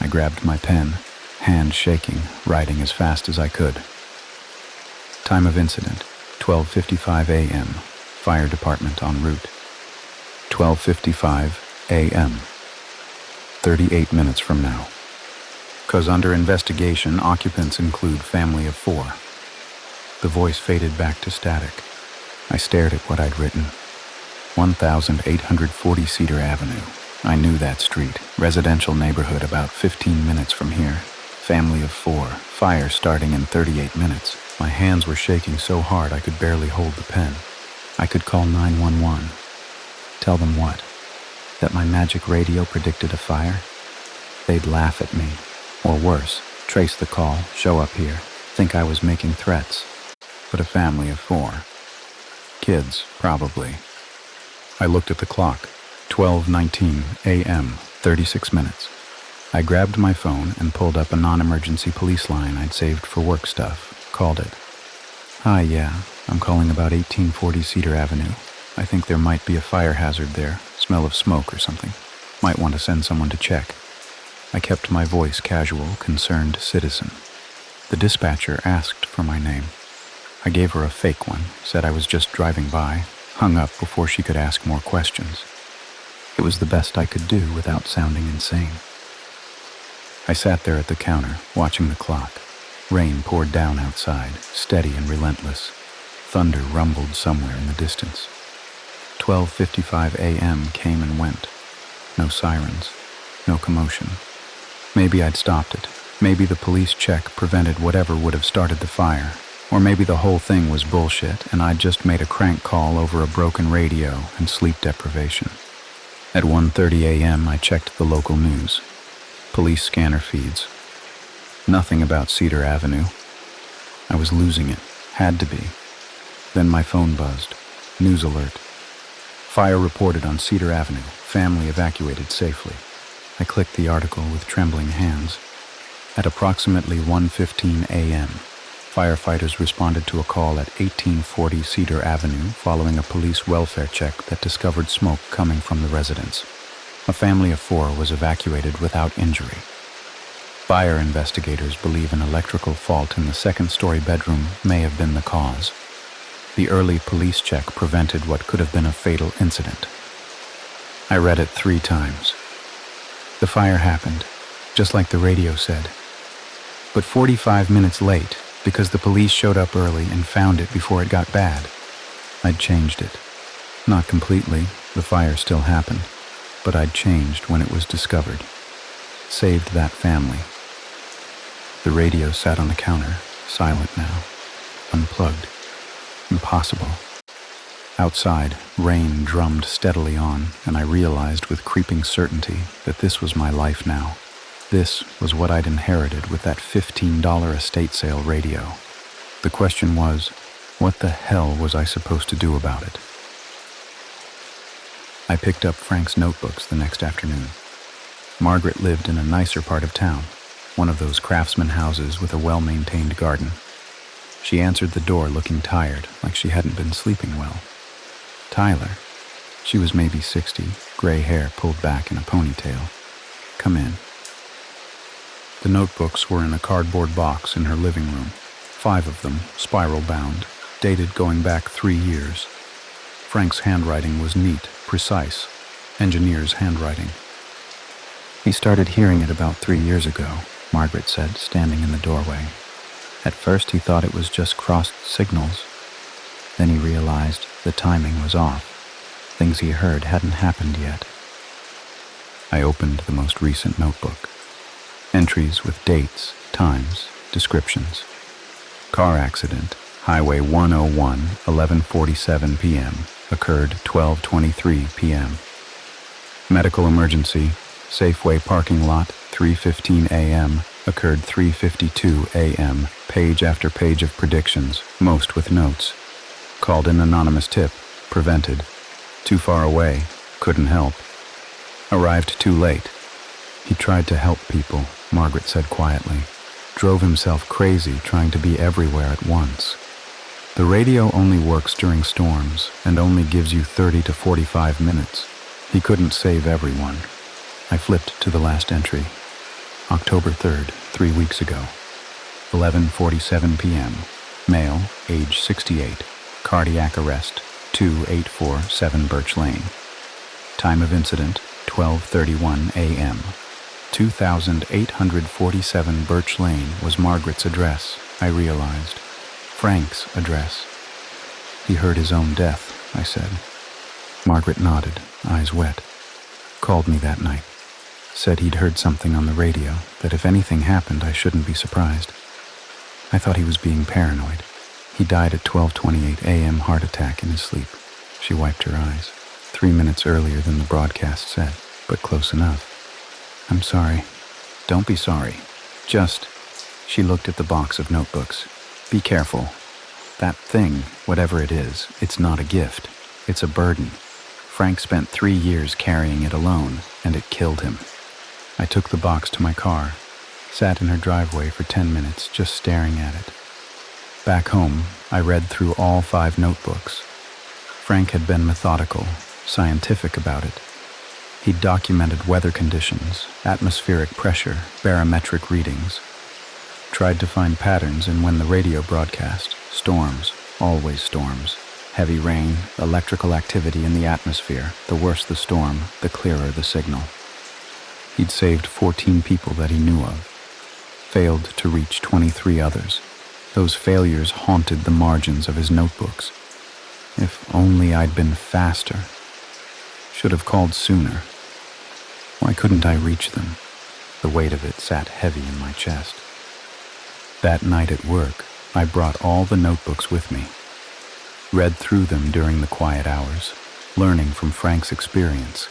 I grabbed my pen, hand shaking, writing as fast as I could. Time of incident, 12:55 a.m. Fire department en route. 12:55 a.m. 38 minutes from now. 'Cause under investigation, occupants include family of 4. The voice faded back to static. I stared at what I'd written. 1840 Cedar Avenue. I knew that street. Residential neighborhood about 15 minutes from here. Family of 4. Fire starting in 38 minutes. My hands were shaking so hard I could barely hold the pen. I could call 911. Tell them what? That my magic radio predicted a fire? They'd laugh at me. Or worse, trace the call, show up here, think I was making threats. But a family of 4. Kids, probably. I looked at the clock. 12:19 a.m., 36 minutes. I grabbed my phone and pulled up a non-emergency police line I'd saved for work stuff. Called it. Hi, yeah, I'm calling about 1840 Cedar Avenue. I think there might be a fire hazard there, smell of smoke or something. Might want to send someone to check. I kept my voice casual, concerned citizen. The dispatcher asked for my name. I gave her a fake one, said I was just driving by, hung up before she could ask more questions. It was the best I could do without sounding insane. I sat there at the counter, watching the clock. Rain poured down outside, steady and relentless. Thunder rumbled somewhere in the distance. 12:55 a.m. came and went. No sirens, no commotion. Maybe I'd stopped it. Maybe the police check prevented whatever would have started the fire. Or maybe the whole thing was bullshit and I'd just made a crank call over a broken radio and sleep deprivation. At 1:30 a.m. I checked the local news. Police scanner feeds. Nothing about Cedar Avenue. I was losing it. Had to be. Then my phone buzzed. News alert. Fire reported on Cedar Avenue. Family evacuated safely. I clicked the article with trembling hands. At approximately 1:15 a.m., firefighters responded to a call at 1840 Cedar Avenue following a police welfare check that discovered smoke coming from the residence. A family of 4 was evacuated without injury. Fire investigators believe an electrical fault in the second-story bedroom may have been the cause. The early police check prevented what could have been a fatal incident. I read it 3 times. The fire happened, just like the radio said. But 45 minutes late, because the police showed up early and found it before it got bad. I'd changed it. Not completely, the fire still happened, but I'd changed when it was discovered. Saved that family. The radio sat on the counter, silent now, unplugged. Impossible. Outside, rain drummed steadily on, and I realized with creeping certainty that this was my life now. This was what I'd inherited with that $15 estate sale radio. The question was, what the hell was I supposed to do about it? I picked up Frank's notebooks the next afternoon. Margaret lived in a nicer part of town, one of those craftsman houses with a well-maintained garden. She answered the door looking tired, like she hadn't been sleeping well. Tyler. She was maybe 60, gray hair pulled back in a ponytail. Come in. The notebooks were in a cardboard box in her living room, 5 of them, spiral-bound, dated going back 3 years. Frank's handwriting was neat, precise, engineer's handwriting. He started hearing it about 3 years ago, Margaret said, standing in the doorway. At first he thought it was just crossed signals. Then he realized the timing was off. Things he heard hadn't happened yet. I opened the most recent notebook. Entries with dates, times, descriptions. Car accident, Highway 101, 11:47 p.m., occurred 12:23 p.m. Medical emergency, Safeway parking lot, 3:15 a.m., occurred 3:52 a.m., page after page of predictions, most with notes. Called an anonymous tip, prevented. Too far away, couldn't help. Arrived too late. He tried to help people, Margaret said quietly. Drove himself crazy trying to be everywhere at once. The radio only works during storms and only gives you 30 to 45 minutes. He couldn't save everyone. I flipped to the last entry. October 3rd, 3 weeks ago. 11:47 p.m. Male, age 68. Cardiac arrest, 2847 Birch Lane. Time of incident, 12:31 a.m. 2847 Birch Lane was Margaret's address, I realized. Frank's address. He heard his own death, I said. Margaret nodded, eyes wet. Called me that night. Said he'd heard something on the radio, that if anything happened I shouldn't be surprised. I thought he was being paranoid. He died at 12:28 a.m. heart attack in his sleep. She wiped her eyes. 3 minutes earlier than the broadcast said, but close enough. I'm sorry. Don't be sorry. Just... She looked at the box of notebooks. Be careful. That thing, whatever it is, it's not a gift. It's a burden. Frank spent 3 years carrying it alone, and it killed him. I took the box to my car, sat in her driveway for 10 minutes just staring at it. Back home, I read through all 5 notebooks. Frank had been methodical, scientific about it. He'd documented weather conditions, atmospheric pressure, barometric readings. Tried to find patterns in when the radio broadcast. Storms, always storms. Heavy rain, electrical activity in the atmosphere. The worse the storm, the clearer the signal. He'd saved 14 people that he knew of. Failed to reach 23 others. Those failures haunted the margins of his notebooks. If only I'd been faster. Should have called sooner. Why couldn't I reach them? The weight of it sat heavy in my chest. That night at work, I brought all the notebooks with me. Read through them during the quiet hours, learning from Frank's experience.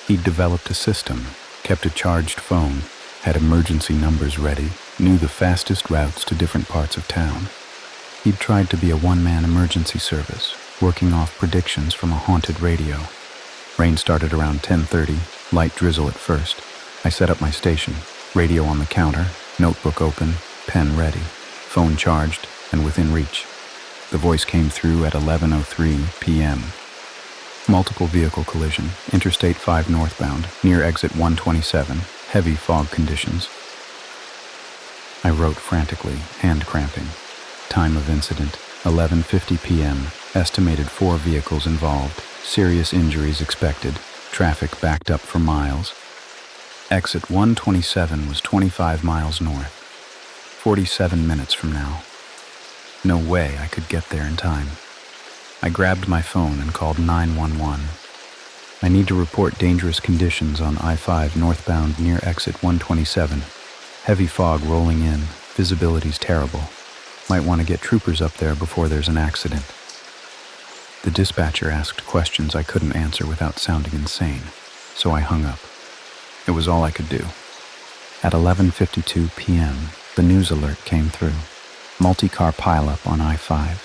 He'd developed a system, kept a charged phone, had emergency numbers ready, knew the fastest routes to different parts of town. He'd tried to be a one-man emergency service, working off predictions from a haunted radio. Rain started around 10:30, light drizzle at first. I set up my station, radio on the counter, notebook open, pen ready, phone charged and within reach. The voice came through at 11:03 p.m. Multiple vehicle collision, Interstate 5 northbound, near exit 127, heavy fog conditions. I wrote frantically, hand cramping. Time of incident, 11:50 p.m., estimated 4 vehicles involved, serious injuries expected, traffic backed up for miles. Exit 127 was 25 miles north, 47 minutes from now. No way I could get there in time. I grabbed my phone and called 911. I need to report dangerous conditions on I-5 northbound near exit 127. Heavy fog rolling in, visibility's terrible. Might want to get troopers up there before there's an accident. The dispatcher asked questions I couldn't answer without sounding insane, so I hung up. It was all I could do. At 11:52 p.m., the news alert came through. Multi-car pileup on I-5.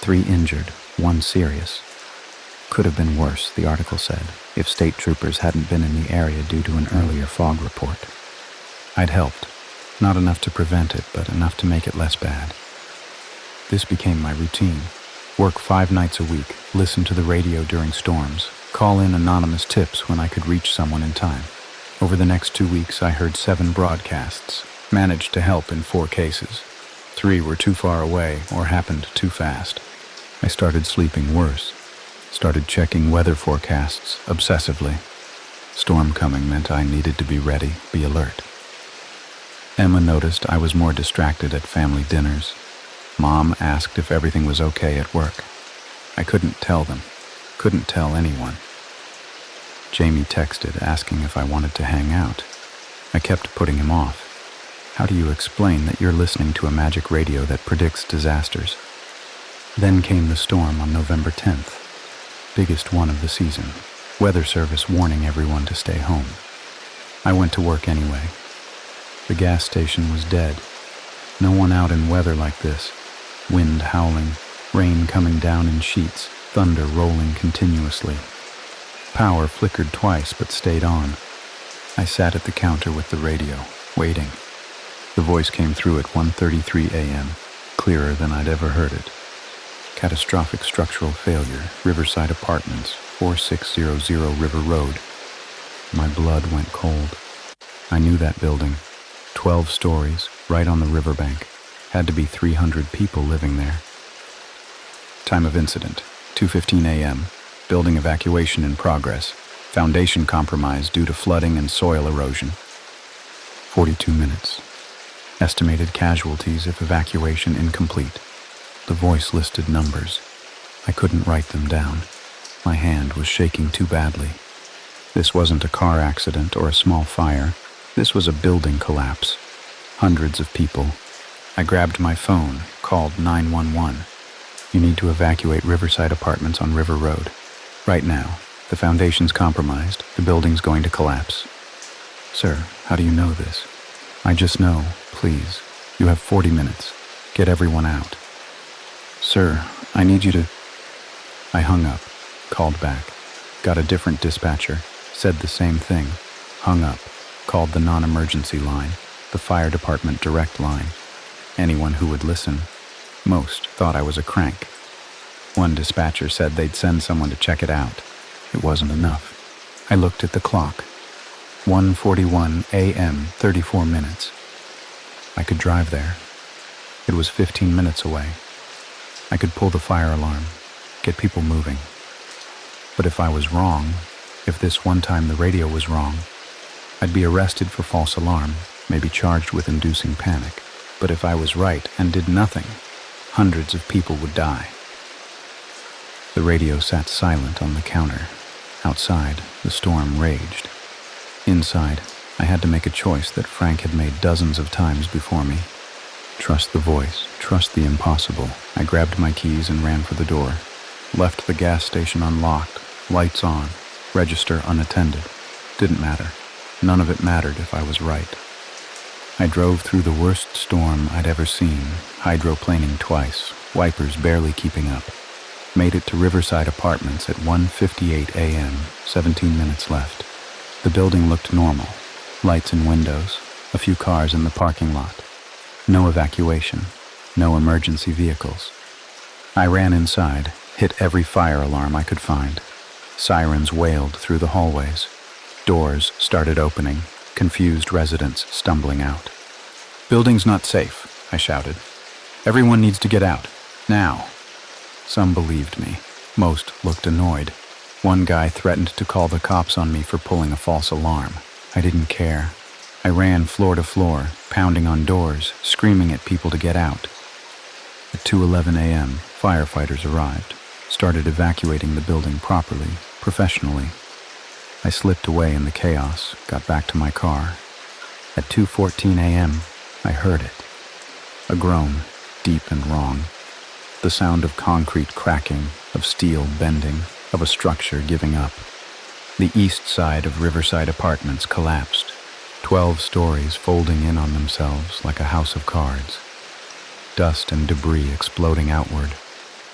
3 injured, 1 serious. Could have been worse, the article said, if state troopers hadn't been in the area due to an earlier fog report. I'd helped. Not enough to prevent it, but enough to make it less bad. This became my routine. Work 5 nights a week, listen to the radio during storms, call in anonymous tips when I could reach someone in time. Over the next 2 weeks, I heard 7 broadcasts, managed to help in 4 cases. 3 were too far away or happened too fast. I started sleeping worse. Started checking weather forecasts obsessively. Storm coming meant I needed to be ready, be alert. Emma noticed I was more distracted at family dinners. Mom asked if everything was okay at work. I couldn't tell them. Couldn't tell anyone. Jamie texted asking if I wanted to hang out. I kept putting him off. How do you explain that you're listening to a magic radio that predicts disasters? Then came the storm on November 10th. Biggest one of the season. Weather service warning everyone to stay home. I went to work anyway. The gas station was dead. No one out in weather like this. Wind howling, rain coming down in sheets, thunder rolling continuously. Power flickered twice but stayed on. I sat at the counter with the radio, waiting. The voice came through at 1:33 a.m., clearer than I'd ever heard it. Catastrophic structural failure, Riverside Apartments, 4600 River Road. My blood went cold. I knew that building. 12 stories, right on the riverbank. Had to be 300 people living there. Time of incident, 2:15 a.m. Building evacuation in progress. Foundation compromised due to flooding and soil erosion. 42 minutes. Estimated casualties if evacuation incomplete. The voice listed numbers. I couldn't write them down. My hand was shaking too badly. This wasn't a car accident or a small fire. This was a building collapse. Hundreds of people. I grabbed my phone, called 911. You need to evacuate Riverside Apartments on River Road. Right now. The foundation's compromised. The building's going to collapse. Sir, how do you know this? I just know, please. You have 40 minutes. Get everyone out. Sir, I need you to... I hung up, called back, got a different dispatcher, said the same thing, hung up, called the non-emergency line, the fire department direct line. Anyone who would listen. Most thought I was a crank. One dispatcher said they'd send someone to check it out. It wasn't enough. I looked at the clock. 1:41 a.m., 34 minutes. I could drive there. It was 15 minutes away. I could pull the fire alarm, get people moving. But if I was wrong, if this one time the radio was wrong, I'd be arrested for false alarm, maybe charged with inducing panic. But if I was right and did nothing, hundreds of people would die. The radio sat silent on the counter. Outside, the storm raged. Inside, I had to make a choice that Frank had made dozens of times before me. Trust the voice, trust the impossible. I grabbed my keys and ran for the door. Left the gas station unlocked, lights on, register unattended. Didn't matter. None of it mattered if I was right. I drove through the worst storm I'd ever seen, hydroplaning twice, wipers barely keeping up. Made it to Riverside Apartments at 1:58 a.m., 17 minutes left. The building looked normal. Lights in windows, a few cars in the parking lot. No evacuation, no emergency vehicles. I ran inside, hit every fire alarm I could find. Sirens wailed through the hallways. Doors started opening, confused residents stumbling out. "Building's not safe," I shouted. "Everyone needs to get out. Now, some believed me. Most looked annoyed. One guy threatened to call the cops on me for pulling a false alarm. I didn't care. I ran floor to floor, pounding on doors, screaming at people to get out. At 2:11 a.m., firefighters arrived, started evacuating the building properly, professionally. I slipped away in the chaos, got back to my car. At 2:14 a.m., I heard it. A groan, deep and wrong. The sound of concrete cracking, of steel bending, of a structure giving up. The east side of Riverside Apartments collapsed, 12 stories folding in on themselves like a house of cards. Dust and debris exploding outward,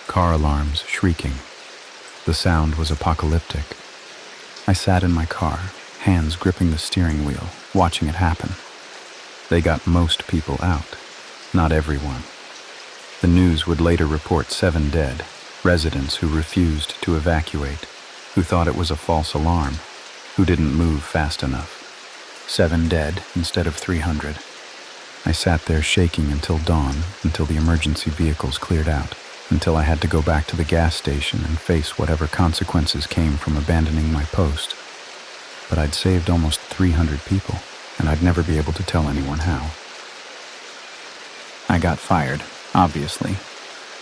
car alarms shrieking. The sound was apocalyptic. I sat in my car, hands gripping the steering wheel, watching it happen. They got most people out, not everyone. The news would later report 7 dead, residents who refused to evacuate, who thought it was a false alarm, who didn't move fast enough. 7 dead instead of 300. I sat there shaking until dawn, until the emergency vehicles cleared out, until I had to go back to the gas station and face whatever consequences came from abandoning my post. But I'd saved almost 300 people, and I'd never be able to tell anyone how. I got fired, obviously.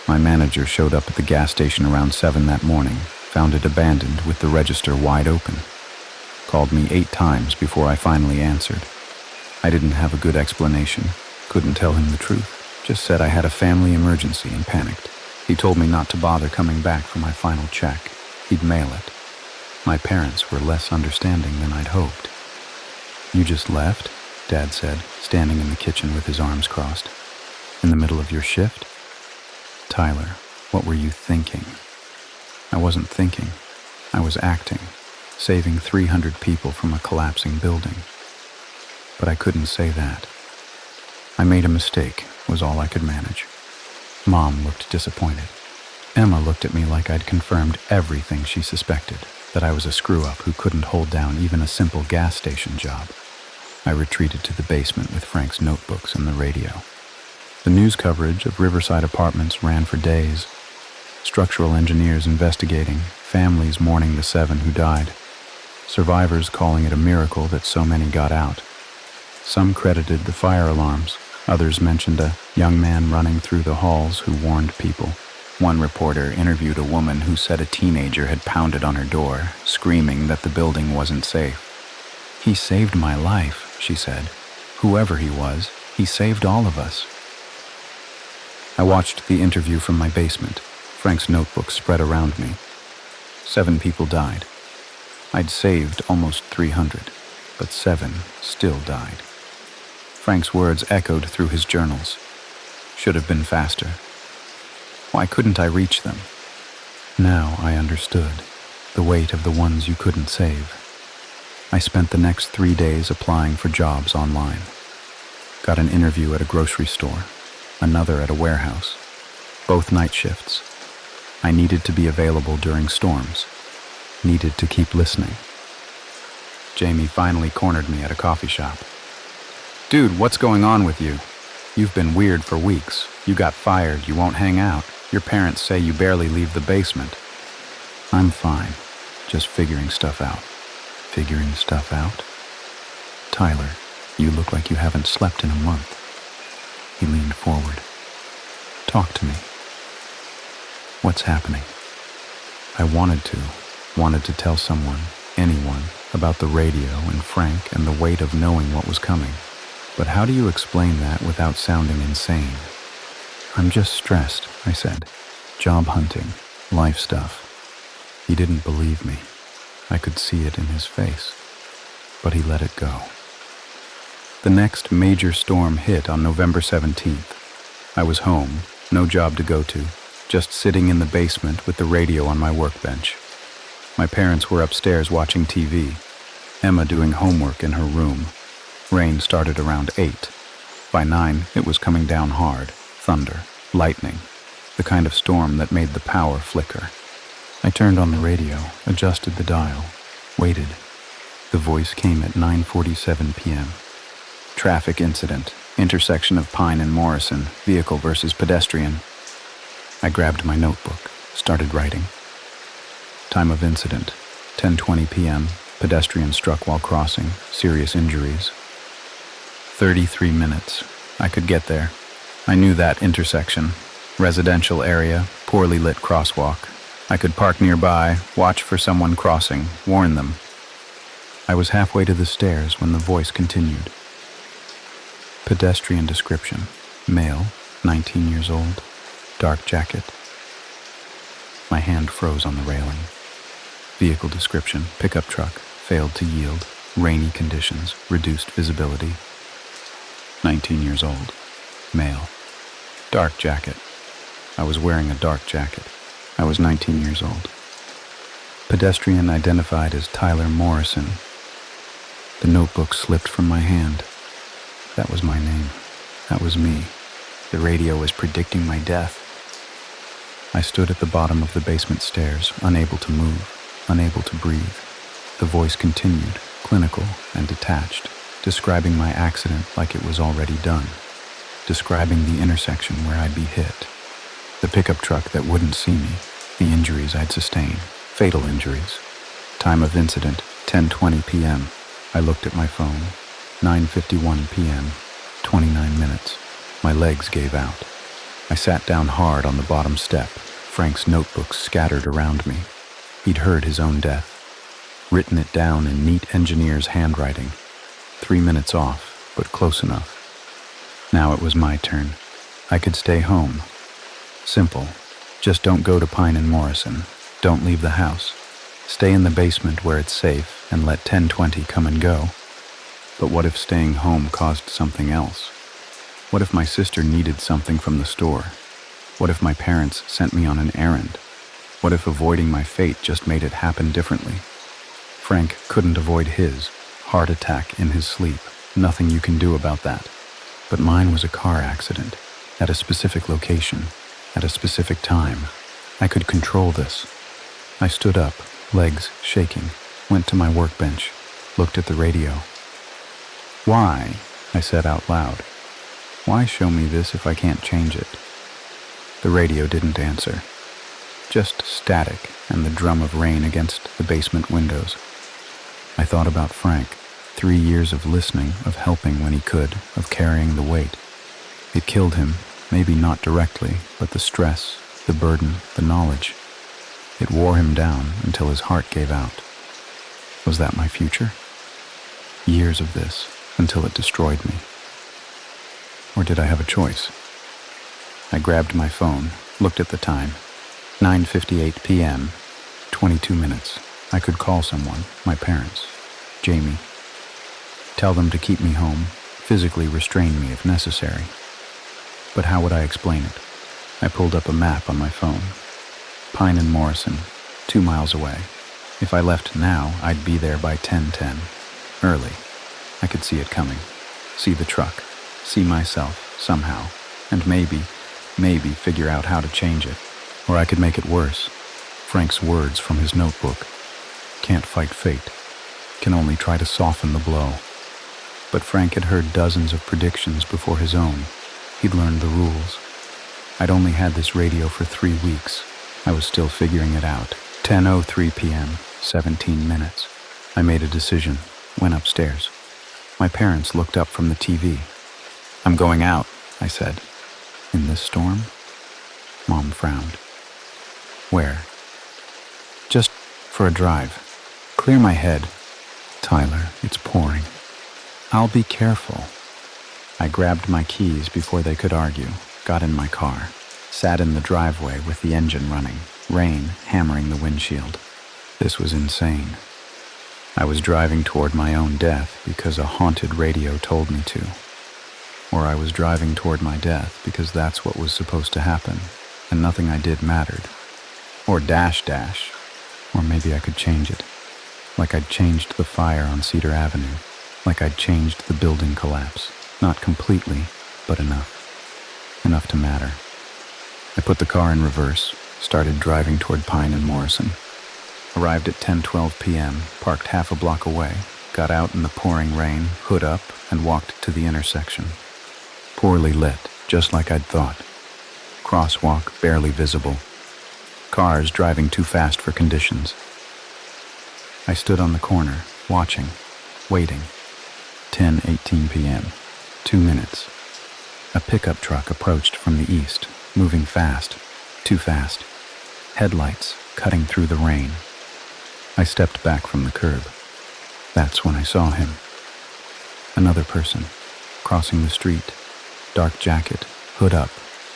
My manager showed up at the gas station around 7 that morning, found it abandoned with the register wide open. Called me 8 times before I finally answered. I didn't have a good explanation, couldn't tell him the truth, just said I had a family emergency and panicked. He told me not to bother coming back for my final check. He'd mail it. My parents were less understanding than I'd hoped. "You just left?" Dad said, standing in the kitchen with his arms crossed. "In the middle of your shift?" "Tyler, what were you thinking?" I wasn't thinking. I was acting, saving 300 people from a collapsing building. But I couldn't say that. I made a mistake, was all I could manage. Mom looked disappointed. Emma looked at me like I'd confirmed everything she suspected, that I was a screw-up who couldn't hold down even a simple gas station job. I retreated to the basement with Frank's notebooks and the radio. The news coverage of Riverside Apartments ran for days. Structural engineers investigating, families mourning the 7 who died, survivors calling it a miracle that so many got out. Some credited the fire alarms, others mentioned a young man running through the halls who warned people. One reporter interviewed a woman who said a teenager had pounded on her door, screaming that the building wasn't safe. "He saved my life," she said. "Whoever he was, he saved all of us." I watched the interview from my basement, Frank's notebook spread around me. 7 people died. I'd saved almost 300, but 7 still died. Frank's words echoed through his journals. Should have been faster. Why couldn't I reach them? Now I understood the weight of the ones you couldn't save. I spent the next 3 days applying for jobs online. Got an interview at a grocery store, another at a warehouse, both night shifts. I needed to be available during storms, needed to keep listening. Jamie finally cornered me at a coffee shop. "Dude, what's going on with you? You've been weird for weeks. You got fired, you won't hang out. Your parents say you barely leave the basement." "I'm fine, just figuring stuff out." "Figuring stuff out?" "Tyler, you look like you haven't slept in a month." He leaned forward. "Talk to me. What's happening?" I wanted to tell someone, anyone, about the radio and Frank and the weight of knowing what was coming. But how do you explain that without sounding insane? "I'm just stressed," I said. "Job hunting, life stuff." He didn't believe me. I could see it in his face. But he let it go. The next major storm hit on November 17th. I was home, no job to go to, just sitting in the basement with the radio on my workbench. My parents were upstairs watching TV, Emma doing homework in her room. Rain started around 8. By 9, it was coming down hard, thunder, lightning, the kind of storm that made the power flicker. I turned on the radio, adjusted the dial, waited. The voice came at 9:47 p.m. "Traffic incident, intersection of Pine and Morrison, vehicle versus pedestrian." I grabbed my notebook, started writing. Time of incident, 10:20 p.m., pedestrian struck while crossing, serious injuries. 33 minutes. I could get there. I knew that intersection. Residential area, poorly lit crosswalk. I could park nearby, watch for someone crossing, warn them. I was halfway to the stairs when the voice continued. Pedestrian description. Male, 19 years old, dark jacket. My hand froze on the railing. Vehicle description. Pickup truck, failed to yield, rainy conditions, reduced visibility. 19 years old, male, dark jacket. I was wearing a dark jacket. I was 19 years old. Pedestrian identified as Tyler Morrison. The notebook slipped from my hand. That was my name. That was me. The radio was predicting my death. I stood at the bottom of the basement stairs, unable to move, unable to breathe. The voice continued, clinical and detached, describing my accident like it was already done, describing the intersection where I'd be hit, the pickup truck that wouldn't see me, the injuries I'd sustained, fatal injuries. Time of incident, 10:20 p.m. I looked at my phone, 9:51 p.m., 29 minutes. My legs gave out. I sat down hard on the bottom step, Frank's notebooks scattered around me. He'd heard his own death, written it down in neat engineer's handwriting. 3 minutes off, but close enough. Now it was my turn. I could stay home. Simple. Just don't go to Pine and Morrison. Don't leave the house. Stay in the basement where it's safe and let 10:20 come and go. But what if staying home caused something else? What if my sister needed something from the store? What if my parents sent me on an errand? What if avoiding my fate just made it happen differently? Frank couldn't avoid his. Heart attack in his sleep. Nothing you can do about that. But mine was a car accident, at a specific location, at a specific time. I could control this. I stood up, legs shaking, went to my workbench, looked at the radio. Why? I said out loud. Why show me this if I can't change it? The radio didn't answer. Just static and the drum of rain against the basement windows. I thought about Frank. 3 years of listening, of helping when he could, of carrying the weight. It killed him, maybe not directly, but the stress, the burden, the knowledge. It wore him down until his heart gave out. Was that my future? Years of this, until it destroyed me. Or did I have a choice? I grabbed my phone, looked at the time. 9:58 p.m., 22 minutes. I could call someone, my parents, Jamie. Tell them to keep me home, physically restrain me if necessary. But how would I explain it? I pulled up a map on my phone. Pine and Morrison, 2 miles away. If I left now, I'd be there by 10:10. Early. I could see it coming. See the truck. See myself, somehow. And maybe figure out how to change it. Or I could make it worse. Frank's words from his notebook. Can't fight fate. Can only try to soften the blow. But Frank had heard dozens of predictions before his own. He'd learned the rules. I'd only had this radio for 3 weeks. I was still figuring it out. 10:03 p.m., 17 minutes. I made a decision, went upstairs. My parents looked up from the TV. I'm going out, I said. In this storm? Mom frowned. Where? Just for a drive. Clear my head. Tyler, it's pouring. I'll be careful. I grabbed my keys before they could argue, got in my car, sat in the driveway with the engine running, rain hammering the windshield. This was insane. I was driving toward my own death because a haunted radio told me to. Or I was driving toward my death because that's what was supposed to happen, and nothing I did mattered. Or dash. Or maybe I could change it. Like I'd changed the fire on Cedar Avenue. Like I'd changed the building collapse. Not completely, but enough. Enough to matter. I put the car in reverse, started driving toward Pine and Morrison. Arrived at 10:12 p.m., parked half a block away, got out in the pouring rain, hood up, and walked to the intersection. Poorly lit, just like I'd thought. crosswalk barely visible. Cars driving too fast for conditions. I stood on the corner, watching, waiting. 10:18 p.m. 2 minutes. A pickup truck approached from the east, moving fast, too fast. Headlights cutting through the rain. I stepped back from the curb. That's when I saw him. Another person, crossing the street, dark jacket, hood up,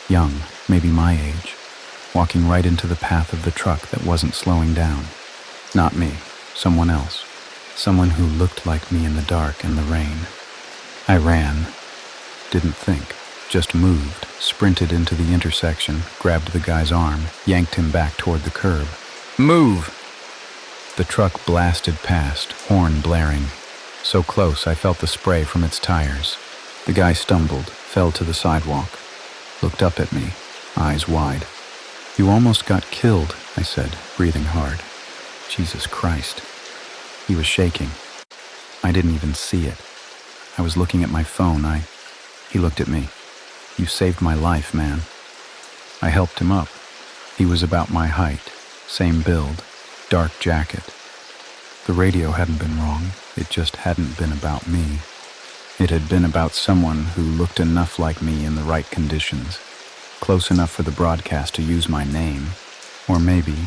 young, maybe my age, walking right into the path of the truck that wasn't slowing down. Not me, someone else. Someone who looked like me in the dark and the rain. I ran, didn't think, just moved, sprinted into the intersection, grabbed the guy's arm, yanked him back toward the curb. Move! The truck blasted past, horn blaring. So close I felt the spray from its tires. The guy stumbled, fell to the sidewalk, looked up at me, eyes wide. You almost got killed, I said, breathing hard. Jesus Christ. He was shaking. I didn't even see it. I was looking at my phone. He looked at me. You saved my life, man. I helped him up. He was about my height, same build, dark jacket. The radio hadn't been wrong. It just hadn't been about me. It had been about someone who looked enough like me in the right conditions, close enough for the broadcast to use my name. Or maybe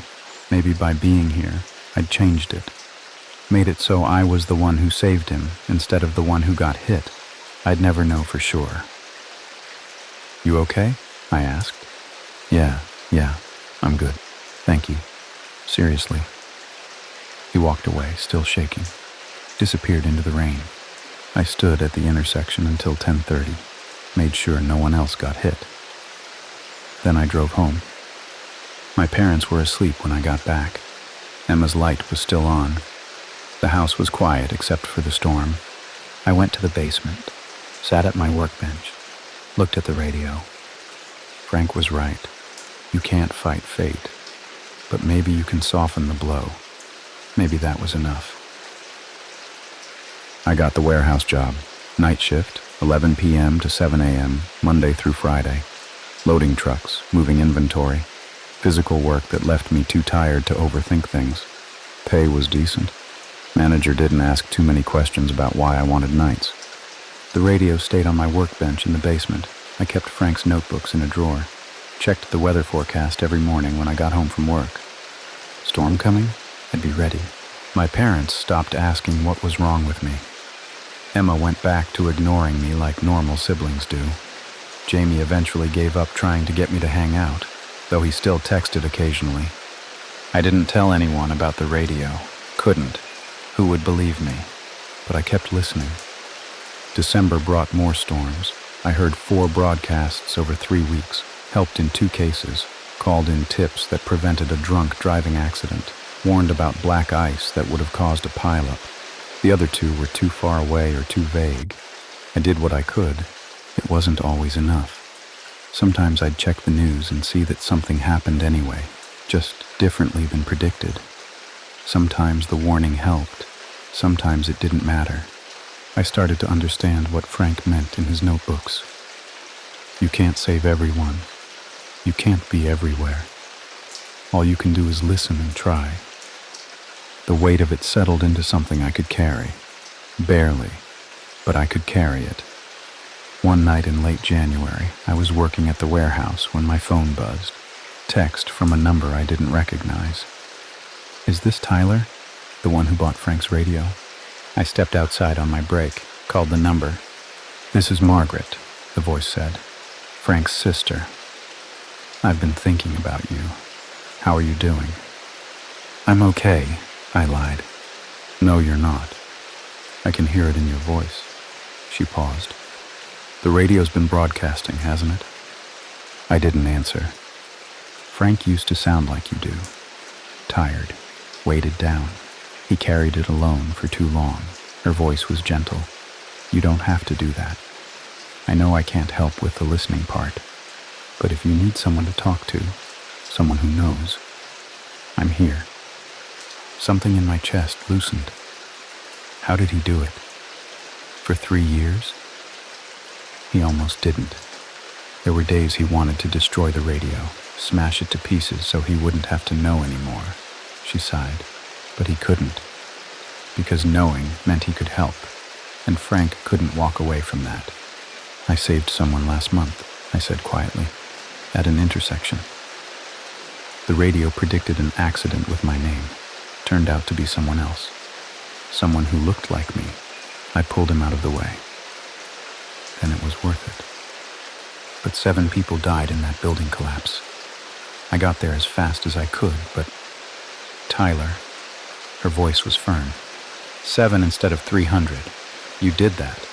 by being here, I'd changed it. Made it so I was the one who saved him instead of the one who got hit. I'd never know for sure. You okay? I asked. Yeah, I'm good. Thank you. Seriously. He walked away, still shaking. Disappeared into the rain. I stood at the intersection until 10:30, made sure no one else got hit. Then I drove home. My parents were asleep when I got back. Emma's light was still on. The house was quiet except for the storm. I went to the basement, sat at my workbench, looked at the radio. Frank was right. You can't fight fate, but maybe you can soften the blow. Maybe that was enough. I got the warehouse job. Night shift, 11 p.m. to 7 a.m., Monday through Friday. Loading trucks, moving inventory. Physical work that left me too tired to overthink things. Pay was decent. Manager didn't ask too many questions about why I wanted nights. The radio stayed on my workbench in the basement. I kept Frank's notebooks in a drawer. Checked the weather forecast every morning when I got home from work. Storm coming? I'd be ready. My parents stopped asking what was wrong with me. Emma went back to ignoring me like normal siblings do. Jamie eventually gave up trying to get me to hang out, though he still texted occasionally. I didn't tell anyone about the radio. Couldn't. Who would believe me? But I kept listening. December brought more storms. I heard 4 broadcasts over 3 weeks, helped in 2 cases, called in tips that prevented a drunk driving accident, warned about black ice that would have caused a pileup. The other 2 were too far away or too vague. I did what I could. It wasn't always enough. Sometimes I'd check the news and see that something happened anyway, just differently than predicted. Sometimes the warning helped. Sometimes it didn't matter. I started to understand what Frank meant in his notebooks. You can't save everyone. You can't be everywhere. All you can do is listen and try. The weight of it settled into something I could carry. Barely, but I could carry it. One night in late January, I was working at the warehouse when my phone buzzed. Text from a number I didn't recognize. Is this Tyler? The one who bought Frank's radio? I stepped outside on my break, called the number. This is Margaret, the voice said. Frank's sister. I've been thinking about you. How are you doing? I'm okay, I lied. No, you're not. I can hear it in your voice. She paused. The radio's been broadcasting, hasn't it? I didn't answer. Frank used to sound like you do. Tired, weighted down. He carried it alone for too long. Her voice was gentle. You don't have to do that. I know I can't help with the listening part, but if you need someone to talk to, someone who knows, I'm here. Something in my chest loosened. How did he do it? For 3 years? He almost didn't. There were days he wanted to destroy the radio, smash it to pieces so he wouldn't have to know anymore. She sighed, but he couldn't, because knowing meant he could help, and Frank couldn't walk away from that. I saved someone last month, I said quietly, at an intersection. The radio predicted an accident with my name. Turned out to be someone else. Someone who looked like me. I pulled him out of the way. Then it was worth it. But 7 people died in that building collapse. I got there as fast as I could, but Tyler, her voice was firm. 7 instead of 300. You did that.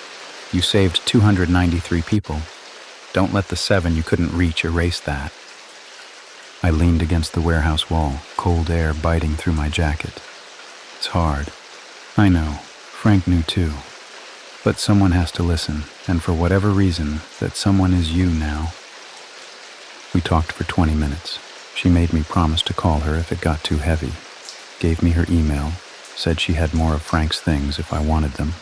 You saved 293 people. Don't let the 7 you couldn't reach erase that. I leaned against the warehouse wall, cold air biting through my jacket. It's hard. I know. Frank knew too. But someone has to listen, and for whatever reason, that someone is you now. We talked for 20 minutes. She made me promise to call her if it got too heavy. Gave me her email, said she had more of Frank's things if I wanted them.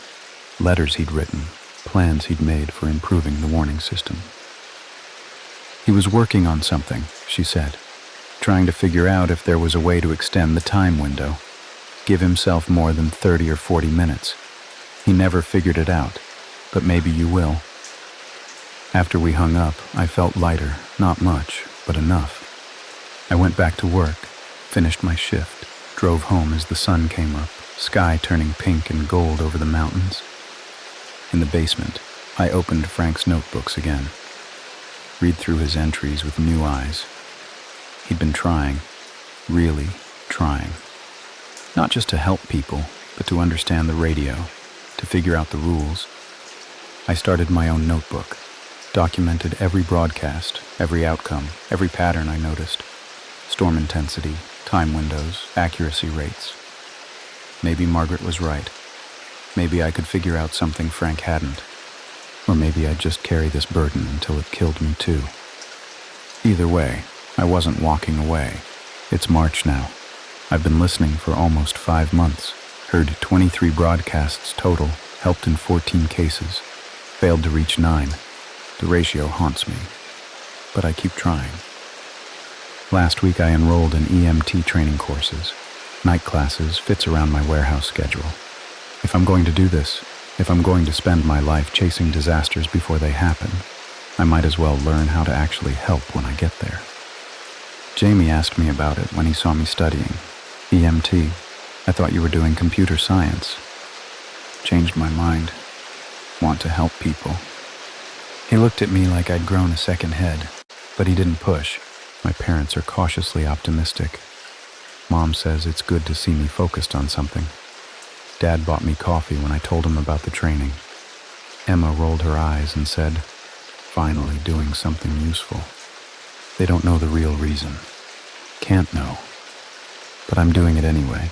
Letters he'd written, plans he'd made for improving the warning system. He was working on something, she said, trying to figure out if there was a way to extend the time window, give himself more than 30 or 40 minutes. He never figured it out, but maybe you will. After we hung up, I felt lighter, not much, but enough. I went back to work, finished my shift, drove home as the sun came up, sky turning pink and gold over the mountains. In the basement, I opened Frank's notebooks again. Read through his entries with new eyes. He'd been trying, really trying. Not just to help people, but to understand the radio, to figure out the rules. I started my own notebook, documented every broadcast, every outcome, every pattern I noticed. Storm intensity, time windows, accuracy rates. Maybe Margaret was right. Maybe I could figure out something Frank hadn't. Or maybe I'd just carry this burden until it killed me too. Either way, I wasn't walking away. It's March now. I've been listening for almost 5 months, heard 23 broadcasts total, helped in 14 cases, failed to reach 9. The ratio haunts me, but I keep trying. Last week I enrolled in EMT training courses. Night classes fits around my warehouse schedule. If I'm going to do this, if I'm going to spend my life chasing disasters before they happen, I might as well learn how to actually help when I get there. Jamie asked me about it when he saw me studying. EMT. I thought you were doing computer science. Changed my mind. Want to help people. He looked at me like I'd grown a second head, but he didn't push. My parents are cautiously optimistic. Mom says it's good to see me focused on something. Dad bought me coffee when I told him about the training. Emma rolled her eyes and said, "Finally doing something useful." They don't know the real reason. Can't know. But I'm doing it anyway.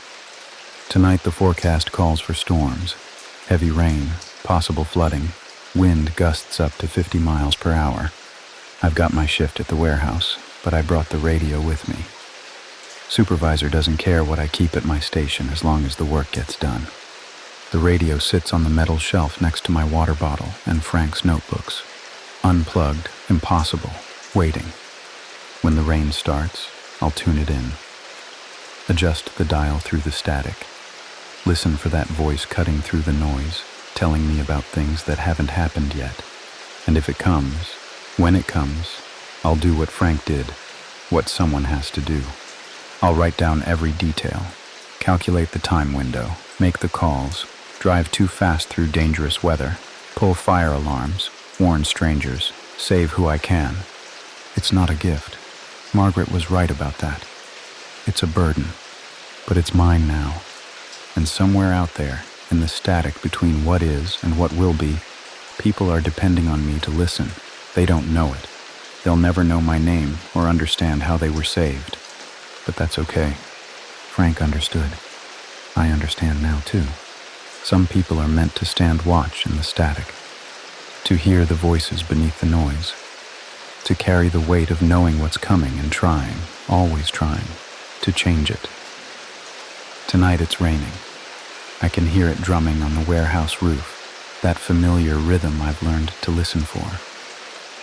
Tonight the forecast calls for storms. Heavy rain, possible flooding, wind gusts up to 50 miles per hour. I've got my shift at the warehouse, but I brought the radio with me. Supervisor doesn't care what I keep at my station as long as the work gets done. The radio sits on the metal shelf next to my water bottle and Frank's notebooks. Unplugged, impossible, waiting. When the rain starts, I'll tune it in. Adjust the dial through the static. Listen for that voice cutting through the noise, telling me about things that haven't happened yet. And if it comes, when it comes, I'll do what Frank did, what someone has to do. I'll write down every detail, calculate the time window, make the calls, drive too fast through dangerous weather, pull fire alarms, warn strangers, save who I can. It's not a gift. Margaret was right about that. It's a burden, but it's mine now. And somewhere out there, in the static between what is and what will be, people are depending on me to listen. They don't know it. They'll never know my name or understand how they were saved. But that's okay. Frank understood. I understand now too. Some people are meant to stand watch in the static, to hear the voices beneath the noise, to carry the weight of knowing what's coming and trying, always trying, to change it. Tonight it's raining. I can hear it drumming on the warehouse roof, that familiar rhythm I've learned to listen for.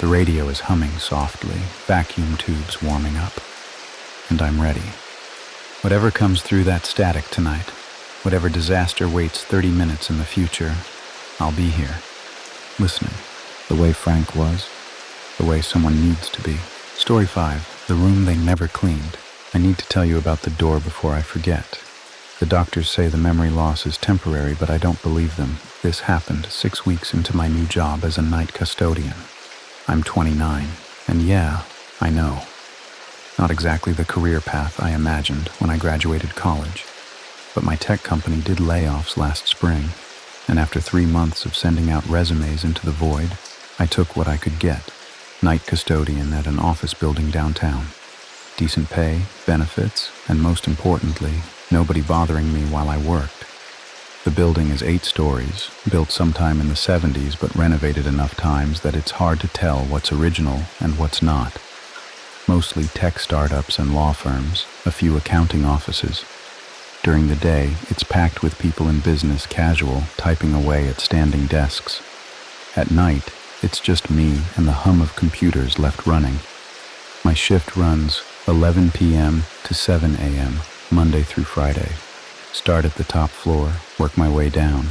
The radio is humming softly, vacuum tubes warming up. And I'm ready. Whatever comes through that static tonight, whatever disaster waits 30 minutes in the future, I'll be here, listening, the way Frank was, the way someone needs to be. Story 5, the room they never cleaned. I need to tell you about the door before I forget. The doctors say the memory loss is temporary, but I don't believe them. This happened 6 weeks into my new job as a night custodian. I'm 29, and yeah, I know. Not exactly the career path I imagined when I graduated college. But my tech company did layoffs last spring, and after 3 months of sending out resumes into the void, I took what I could get. Night custodian at an office building downtown. Decent pay, benefits, and most importantly, nobody bothering me while I worked. The building is 8 stories, built sometime in the 70s but renovated enough times that it's hard to tell what's original and what's not. Mostly tech startups and law firms, a few accounting offices. During the day, it's packed with people in business casual, typing away at standing desks. At night, it's just me and the hum of computers left running. My shift runs 11 p.m. to 7 a.m., Monday through Friday. Start at the top floor, work my way down.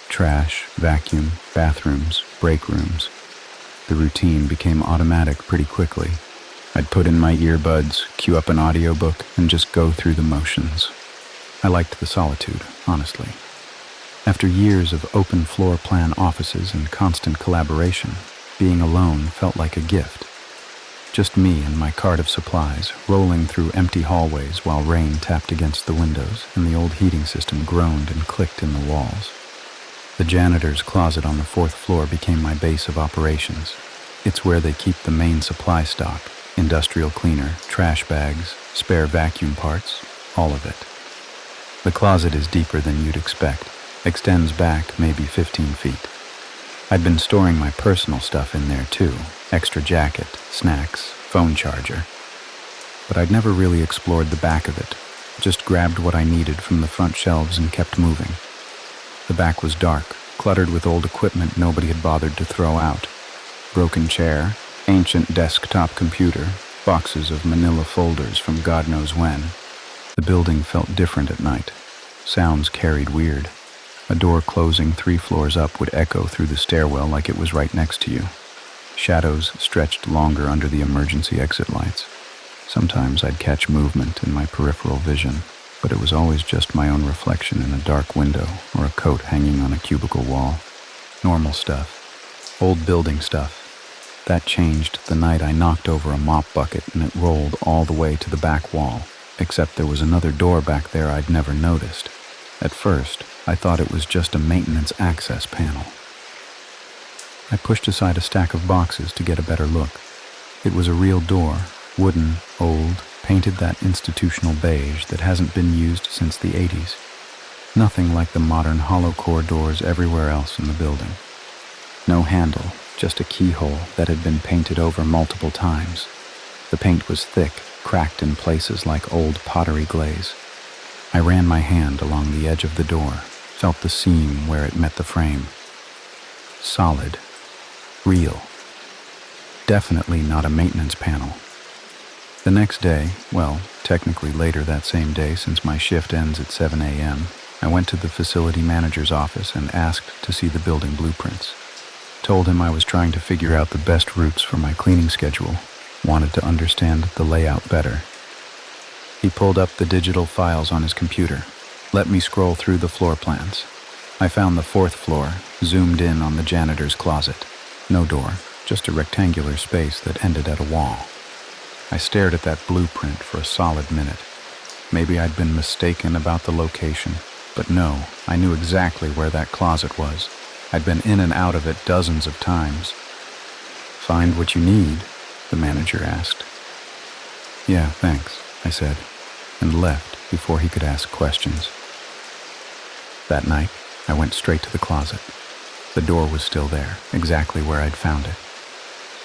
Trash, vacuum, bathrooms, break rooms. The routine became automatic pretty quickly. I'd put in my earbuds, cue up an audiobook, and just go through the motions. I liked the solitude, honestly. After years of open floor plan offices and constant collaboration, being alone felt like a gift. Just me and my cart of supplies, rolling through empty hallways while rain tapped against the windows and the old heating system groaned and clicked in the walls. The janitor's closet on the 4th floor became my base of operations. It's where they keep the main supply stock, industrial cleaner, trash bags, spare vacuum parts, all of it. The closet is deeper than you'd expect, extends back maybe 15 feet. I'd been storing my personal stuff in there too, extra jacket, snacks, phone charger. But I'd never really explored the back of it, just grabbed what I needed from the front shelves and kept moving. The back was dark, cluttered with old equipment nobody had bothered to throw out. Broken chair, ancient desktop computer, boxes of manila folders from God knows when. The building felt different at night. Sounds carried weird. A door closing 3 floors up would echo through the stairwell like it was right next to you. Shadows stretched longer under the emergency exit lights. Sometimes I'd catch movement in my peripheral vision, but it was always just my own reflection in a dark window or a coat hanging on a cubicle wall. Normal stuff. Old building stuff. That changed the night I knocked over a mop bucket and it rolled all the way to the back wall, except there was another door back there I'd never noticed. At first, I thought it was just a maintenance access panel. I pushed aside a stack of boxes to get a better look. It was a real door, wooden, old, painted that institutional beige that hasn't been used since the 80s. Nothing like the modern hollow core doors everywhere else in the building. No handle, just a keyhole that had been painted over multiple times. The paint was thick, cracked in places like old pottery glaze. I ran my hand along the edge of the door, felt the seam where it met the frame. Solid. Real. Definitely not a maintenance panel. The next day, well, technically later that same day since my shift ends at 7 a.m., I went to the facility manager's office and asked to see the building blueprints. Told him I was trying to figure out the best routes for my cleaning schedule, wanted to understand the layout better. He pulled up the digital files on his computer, let me scroll through the floor plans. I found the 4th floor, zoomed in on the janitor's closet. No door, just a rectangular space that ended at a wall. I stared at that blueprint for a solid minute. Maybe I'd been mistaken about the location, but no, I knew exactly where that closet was. I'd been in and out of it dozens of times. "Find what you need?" the manager asked. "Yeah, thanks," I said, and left before he could ask questions. That night, I went straight to the closet. The door was still there, exactly where I'd found it.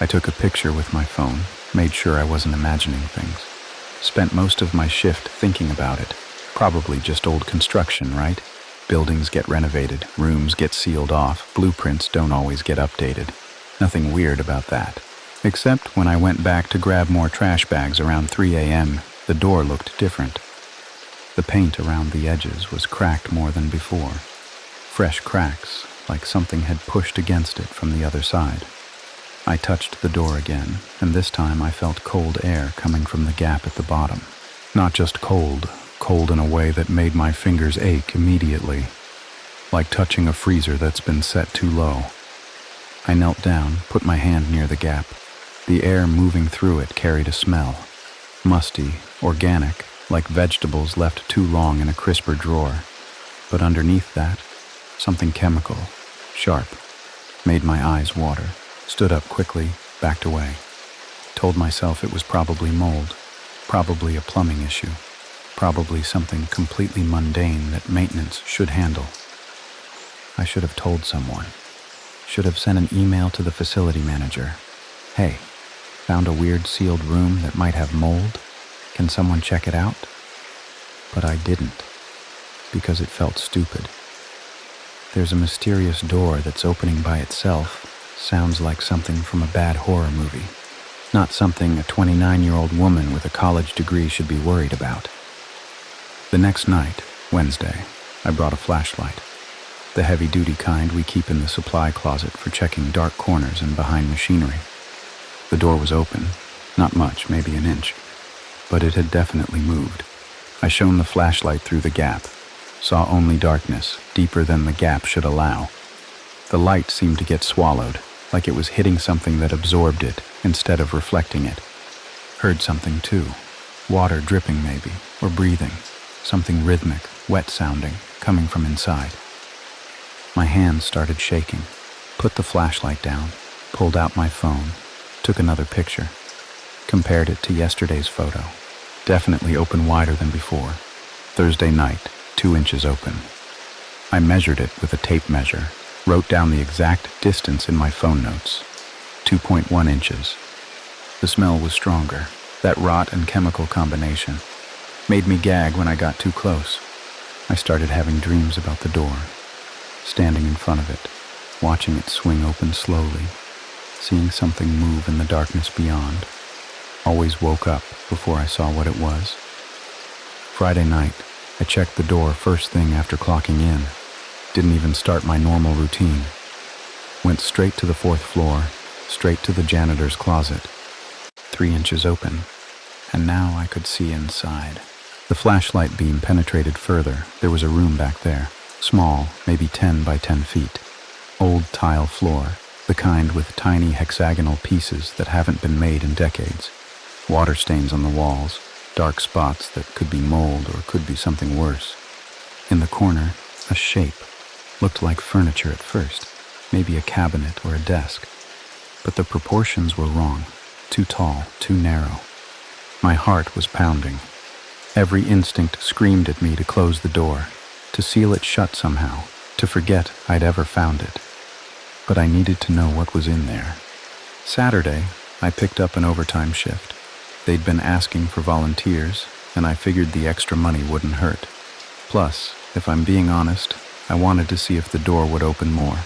I took a picture with my phone, made sure I wasn't imagining things. Spent most of my shift thinking about it. Probably just old construction, right? Buildings get renovated, rooms get sealed off, blueprints don't always get updated. Nothing weird about that. Except when I went back to grab more trash bags around 3 a.m., the door looked different. The paint around the edges was cracked more than before. Fresh cracks, like something had pushed against it from the other side. I touched the door again, and this time I felt cold air coming from the gap at the bottom. Not just cold in a way that made my fingers ache immediately, like touching a freezer that's been set too low. I knelt down, put my hand near the gap. The air moving through it carried a smell. Musty, organic, like vegetables left too long in a crisper drawer. But underneath that, something chemical, sharp, made my eyes water. Stood up quickly, backed away. Told myself it was probably mold, probably a plumbing issue, probably something completely mundane that maintenance should handle. I should have told someone. Should have sent an email to the facility manager. Hey, found a weird sealed room that might have mold. Can someone check it out? But I didn't, because it felt stupid. There's a mysterious door that's opening by itself. Sounds like something from a bad horror movie. Not something a 29-year-old woman with a college degree should be worried about. The next night, Wednesday, I brought a flashlight. The heavy-duty kind we keep in the supply closet for checking dark corners and behind machinery. The door was open, not much, maybe an inch, but it had definitely moved. I shone the flashlight through the gap, saw only darkness, deeper than the gap should allow. The light seemed to get swallowed, like it was hitting something that absorbed it instead of reflecting it. Heard something too. Water dripping maybe, or breathing. Something rhythmic, wet-sounding, coming from inside. My hands started shaking. Put the flashlight down, pulled out my phone, took another picture. Compared it to yesterday's photo. Definitely open wider than before. Thursday night, 2 inches open. I measured it with a tape measure. Wrote down the exact distance in my phone notes. 2.1 inches. The smell was stronger. That rot and chemical combination made me gag when I got too close. I started having dreams about the door. Standing in front of it, watching it swing open slowly, seeing something move in the darkness beyond. Always woke up before I saw what it was. Friday night, I checked the door first thing after clocking in. Didn't even start my normal routine. Went straight to the 4th floor, straight to the janitor's closet. 3 inches open, and now I could see inside. The flashlight beam penetrated further. There was a room back there, small, maybe 10 by 10 feet. Old tile floor, the kind with tiny hexagonal pieces that haven't been made in decades. Water stains on the walls, dark spots that could be mold or could be something worse. In the corner, a shape. Looked like furniture at first, maybe a cabinet or a desk. But the proportions were wrong, too tall, too narrow. My heart was pounding. Every instinct screamed at me to close the door, to seal it shut somehow, to forget I'd ever found it. But I needed to know what was in there. Saturday, I picked up an overtime shift. They'd been asking for volunteers, and I figured the extra money wouldn't hurt. Plus, if I'm being honest, I wanted to see if the door would open more.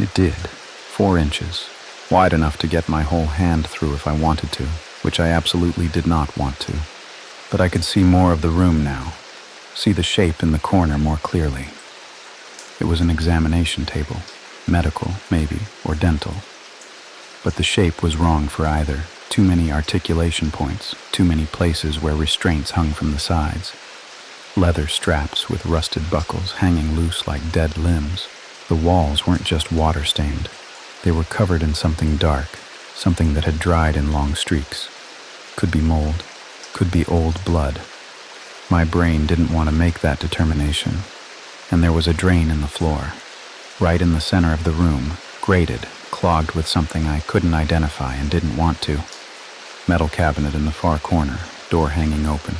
It did. 4 inches. Wide enough to get my whole hand through if I wanted to, which I absolutely did not want to. But I could see more of the room now. See the shape in the corner more clearly. It was an examination table. Medical, maybe, or dental. But the shape was wrong for either. Too many articulation points, too many places where restraints hung from the sides. Leather straps with rusted buckles hanging loose like dead limbs. The walls weren't just water-stained. They were covered in something dark, something that had dried in long streaks. Could be mold, could be old blood. My brain didn't want to make that determination. And there was a drain in the floor, right in the center of the room, grated, clogged with something I couldn't identify and didn't want to. Metal cabinet in the far corner, door hanging open.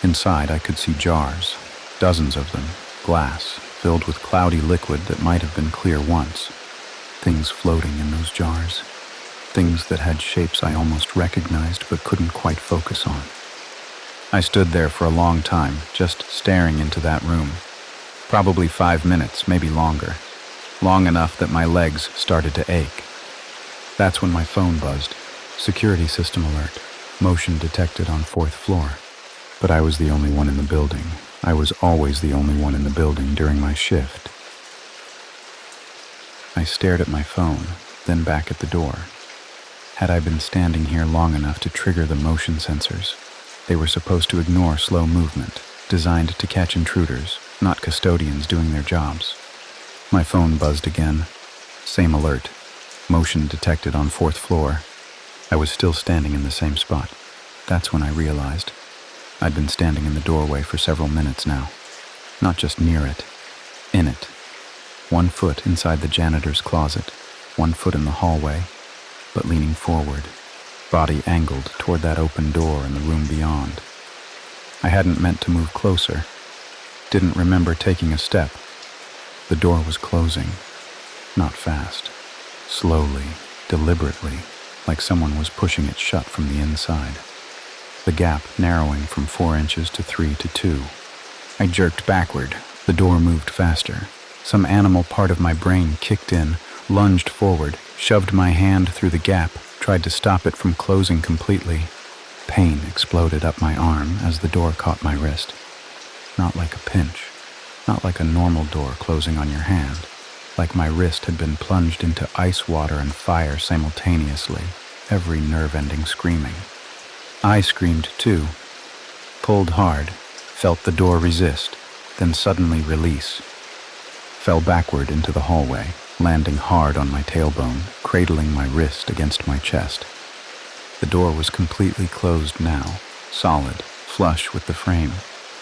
Inside I could see jars, dozens of them, glass, filled with cloudy liquid that might have been clear once. Things floating in those jars. Things that had shapes I almost recognized but couldn't quite focus on. I stood there for a long time, just staring into that room. Probably 5 minutes, maybe longer. Long enough that my legs started to ache. That's when my phone buzzed. Security system alert. Motion detected on 4th floor. But I was the only one in the building. I was always the only one in the building during my shift. I stared at my phone, then back at the door. Had I been standing here long enough to trigger the motion sensors? They were supposed to ignore slow movement, designed to catch intruders, not custodians doing their jobs. My phone buzzed again. Same alert. Motion detected on 4th floor. I was still standing in the same spot. That's when I realized. I'd been standing in the doorway for several minutes now. Not just near it, in it. 1 foot inside the janitor's closet, 1 foot in the hallway, but leaning forward, body angled toward that open door in the room beyond. I hadn't meant to move closer. Didn't remember taking a step. The door was closing. Not fast. Slowly, deliberately, like someone was pushing it shut from the inside. The gap narrowing from 4 inches to 3 to 2. I jerked backward. The door moved faster. Some animal part of my brain kicked in, lunged forward, shoved my hand through the gap, tried to stop it from closing completely. Pain exploded up my arm as the door caught my wrist. Not like a pinch, not like a normal door closing on your hand, like my wrist had been plunged into ice water and fire simultaneously, every nerve ending screaming. I screamed too, pulled hard, felt the door resist, then suddenly release. Fell backward into the hallway, landing hard on my tailbone, cradling my wrist against my chest. The door was completely closed now, solid, flush with the frame,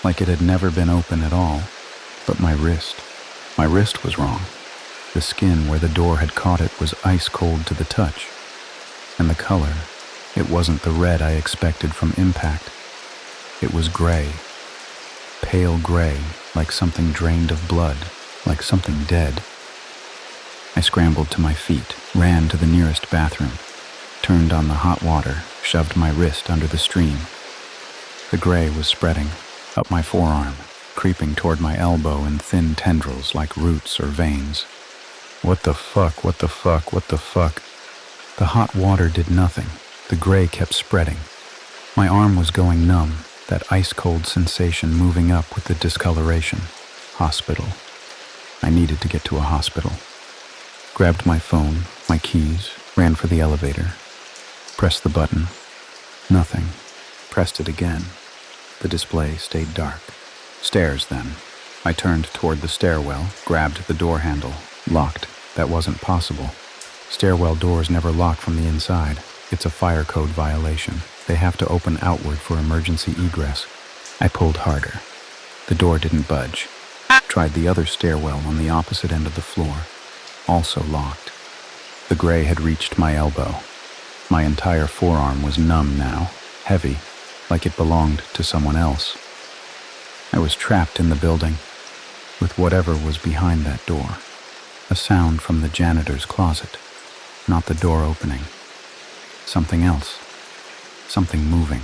like it had never been open at all. But my wrist was wrong. The skin where the door had caught it was ice cold to the touch. And the color, it wasn't the red I expected from impact. It was gray. Pale gray, like something drained of blood, like something dead. I scrambled to my feet, ran to the nearest bathroom, turned on the hot water, shoved my wrist under the stream. The gray was spreading, up my forearm, creeping toward my elbow in thin tendrils like roots or veins. What the fuck? The hot water did nothing. The gray kept spreading. My arm was going numb, that ice-cold sensation moving up with the discoloration. Hospital. I needed to get to a hospital. Grabbed my phone, my keys, ran for the elevator. Pressed the button. Nothing. Pressed it again. The display stayed dark. Stairs, then. I turned toward the stairwell, grabbed the door handle. Locked. That wasn't possible. Stairwell doors never lock from the inside. It's a fire code violation. They have to open outward for emergency egress. I pulled harder. The door didn't budge. Tried the other stairwell on the opposite end of the floor. Also locked. The gray had reached my elbow. My entire forearm was numb now, heavy, like it belonged to someone else. I was trapped in the building, with whatever was behind that door. A sound from the janitor's closet, not the door opening. Something else. Something moving.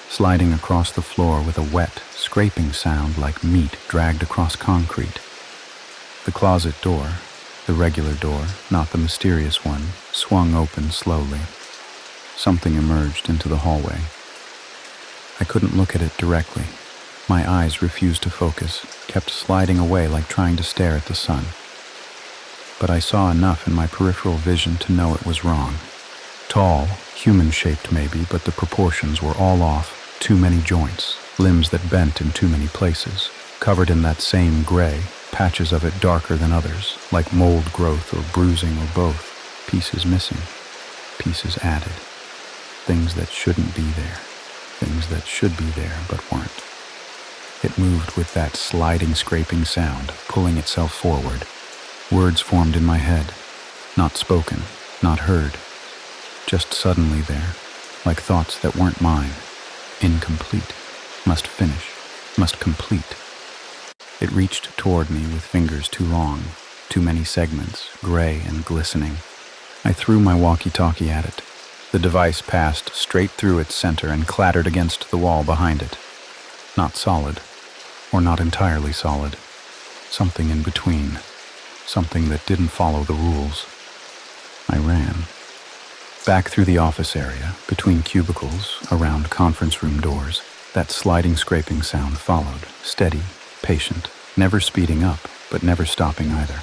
Sliding across the floor with a wet, scraping sound like meat dragged across concrete. The closet door, the regular door, not the mysterious one, swung open slowly. Something emerged into the hallway. I couldn't look at it directly. My eyes refused to focus, kept sliding away like trying to stare at the sun. But I saw enough in my peripheral vision to know it was wrong. Tall, human-shaped maybe, but the proportions were all off. Too many joints, limbs that bent in too many places, covered in that same gray, patches of it darker than others, like mold growth or bruising or both, pieces missing, pieces added, things that shouldn't be there, things that should be there but weren't. It moved with that sliding, scraping sound, pulling itself forward. Words formed in my head, not spoken, not heard, just suddenly there, like thoughts that weren't mine. Incomplete, must finish, must complete. It reached toward me with fingers too long, too many segments, gray and glistening. I threw my walkie-talkie at it. The device passed straight through its center and clattered against the wall behind it. Not solid, or not entirely solid. Something in between, something that didn't follow the rules. I ran. Back through the office area, between cubicles, around conference room doors, that sliding scraping sound followed, steady, patient, never speeding up, but never stopping either.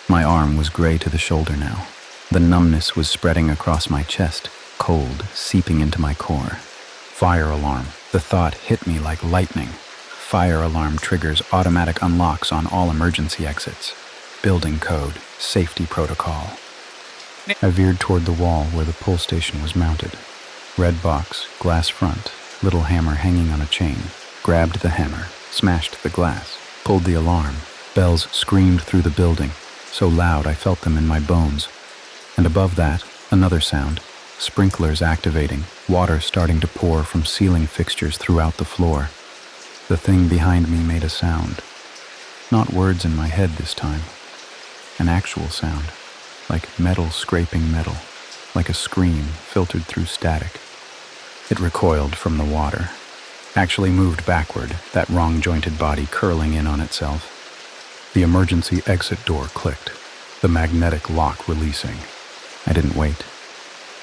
My arm was gray to the shoulder now. The numbness was spreading across my chest, cold, seeping into my core. Fire alarm. The thought hit me like lightning. Fire alarm triggers automatic unlocks on all emergency exits. Building code, safety protocol. I veered toward the wall where the pull station was mounted. Red box, glass front, little hammer hanging on a chain. Grabbed the hammer, smashed the glass, pulled the alarm. Bells screamed through the building, so loud I felt them in my bones. And above that, another sound. Sprinklers activating, water starting to pour from ceiling fixtures throughout the floor. The thing behind me made a sound. Not words in my head this time. An actual sound. Like metal scraping metal, like a scream filtered through static. It recoiled from the water, actually moved backward, that wrong-jointed body curling in on itself. The emergency exit door clicked, the magnetic lock releasing. I didn't wait,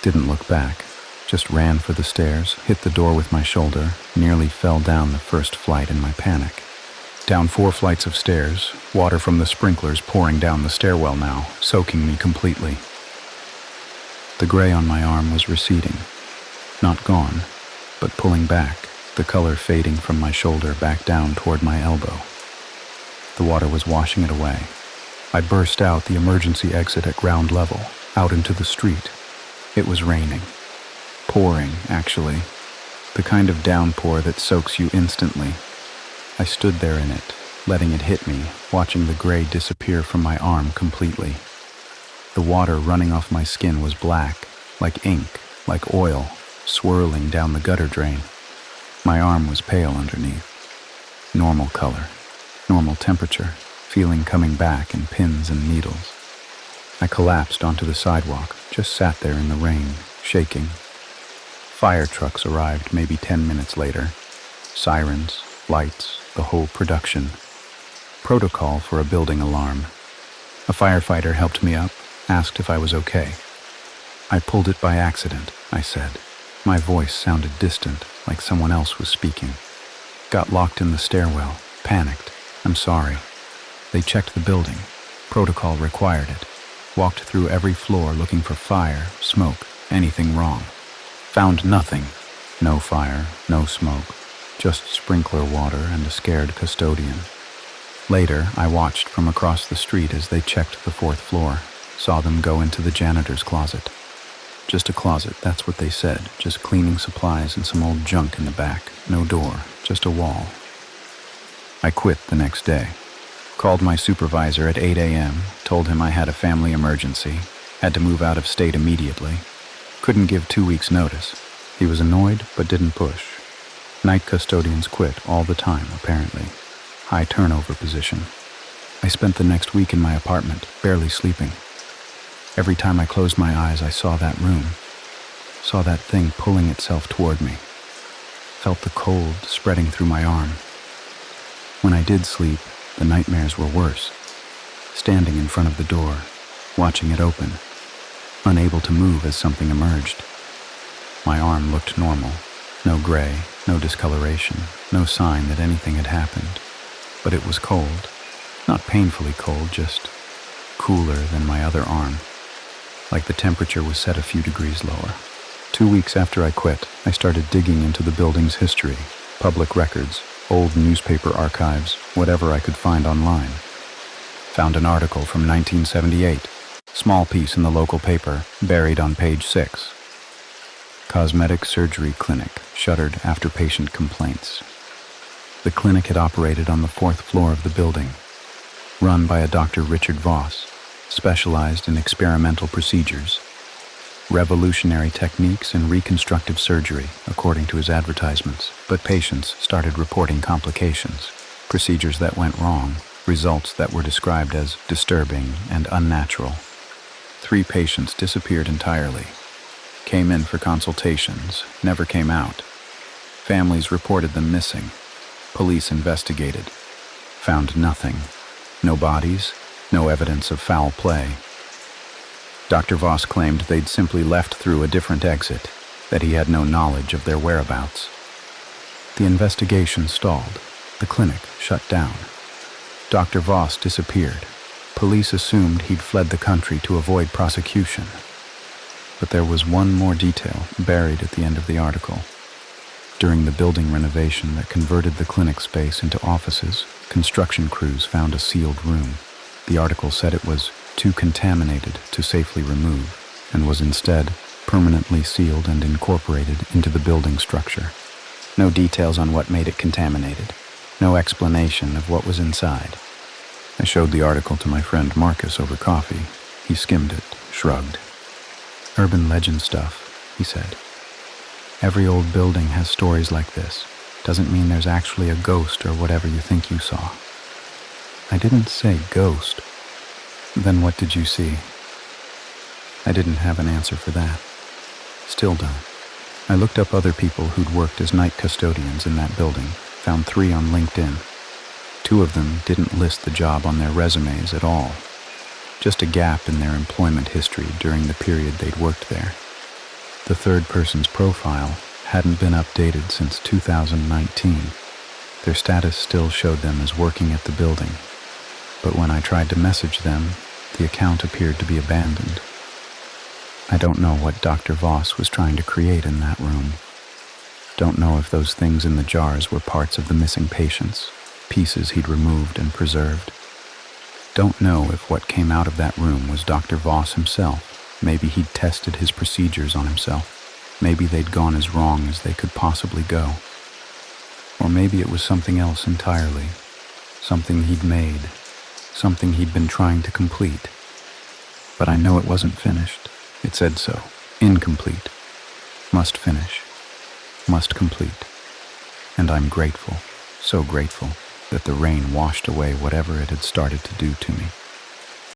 didn't look back, just ran for the stairs, hit the door with my shoulder, nearly fell down the first flight in my panic. Down 4 flights of stairs, water from the sprinklers pouring down the stairwell now, soaking me completely. The gray on my arm was receding. Not gone, but pulling back, the color fading from my shoulder back down toward my elbow. The water was washing it away. I burst out the emergency exit at ground level, out into the street. It was raining. Pouring, actually. The kind of downpour that soaks you instantly. I stood there in it, letting it hit me, watching the gray disappear from my arm completely. The water running off my skin was black, like ink, like oil, swirling down the gutter drain. My arm was pale underneath. Normal color, normal temperature, feeling coming back in pins and needles. I collapsed onto the sidewalk, just sat there in the rain, shaking. Fire trucks arrived maybe 10 minutes later. Sirens, lights, the whole production. Protocol for a building alarm. A firefighter helped me up, asked if I was okay. I pulled it by accident, I said. My voice sounded distant, like someone else was speaking. Got locked in the stairwell, panicked. I'm sorry. They checked the building. Protocol required it. Walked through every floor looking for fire, smoke, anything wrong. Found nothing. No fire, no smoke. Just sprinkler water and a scared custodian. Later, I watched from across the street as they checked the 4th floor, saw them go into the janitor's closet. Just a closet, that's what they said, just cleaning supplies and some old junk in the back, no door, just a wall. I quit the next day. Called my supervisor at 8 a.m., told him I had a family emergency, had to move out of state immediately. Couldn't give 2 weeks' notice. He was annoyed, but didn't push. Night custodians quit all the time, apparently. High turnover position. I spent the next week in my apartment, barely sleeping. Every time I closed my eyes, I saw that room. Saw that thing pulling itself toward me. Felt the cold spreading through my arm. When I did sleep, the nightmares were worse. Standing in front of the door, watching it open, unable to move as something emerged. My arm looked normal. No gray, no discoloration, no sign that anything had happened. But it was cold. Not painfully cold, just cooler than my other arm. Like the temperature was set a few degrees lower. 2 weeks after I quit, I started digging into the building's history, public records, old newspaper archives, whatever I could find online. Found an article from 1978, small piece in the local paper, buried on page 6. Cosmetic surgery clinic shuttered after patient complaints. The clinic had operated on the 4th floor of the building, run by a Dr. Richard Voss, specialized in experimental procedures, revolutionary techniques in reconstructive surgery, according to his advertisements, but patients started reporting complications, procedures that went wrong, results that were described as disturbing and unnatural. 3 patients disappeared entirely. Came in for consultations, never came out. Families reported them missing. Police investigated. Found nothing. No bodies, no evidence of foul play. Dr. Voss claimed they'd simply left through a different exit, that he had no knowledge of their whereabouts. The investigation stalled. The clinic shut down. Dr. Voss disappeared. Police assumed he'd fled the country to avoid prosecution. But there was one more detail buried at the end of the article. During the building renovation that converted the clinic space into offices, construction crews found a sealed room. The article said it was too contaminated to safely remove, and was instead permanently sealed and incorporated into the building structure. No details on what made it contaminated. No explanation of what was inside. I showed the article to my friend Marcus over coffee. He skimmed it, shrugged. Urban legend stuff, he said. Every old building has stories like this. Doesn't mean there's actually a ghost or whatever you think you saw. I didn't say ghost. Then what did you see? I didn't have an answer for that. Still don't. I looked up other people who'd worked as night custodians in that building, found 3 on LinkedIn. 2 of them didn't list the job on their resumes at all. Just a gap in their employment history during the period they'd worked there. The third person's profile hadn't been updated since 2019. Their status still showed them as working at the building, but when I tried to message them, the account appeared to be abandoned. I don't know what Dr. Voss was trying to create in that room. Don't know if those things in the jars were parts of the missing patients, pieces he'd removed and preserved. Don't know if what came out of that room was Dr. Voss himself. Maybe he'd tested his procedures on himself. Maybe they'd gone as wrong as they could possibly go. Or maybe it was something else entirely. Something he'd made. Something he'd been trying to complete. But I know it wasn't finished. It said so. Incomplete. Must finish. Must complete. And I'm grateful, so grateful, that the rain washed away whatever it had started to do to me.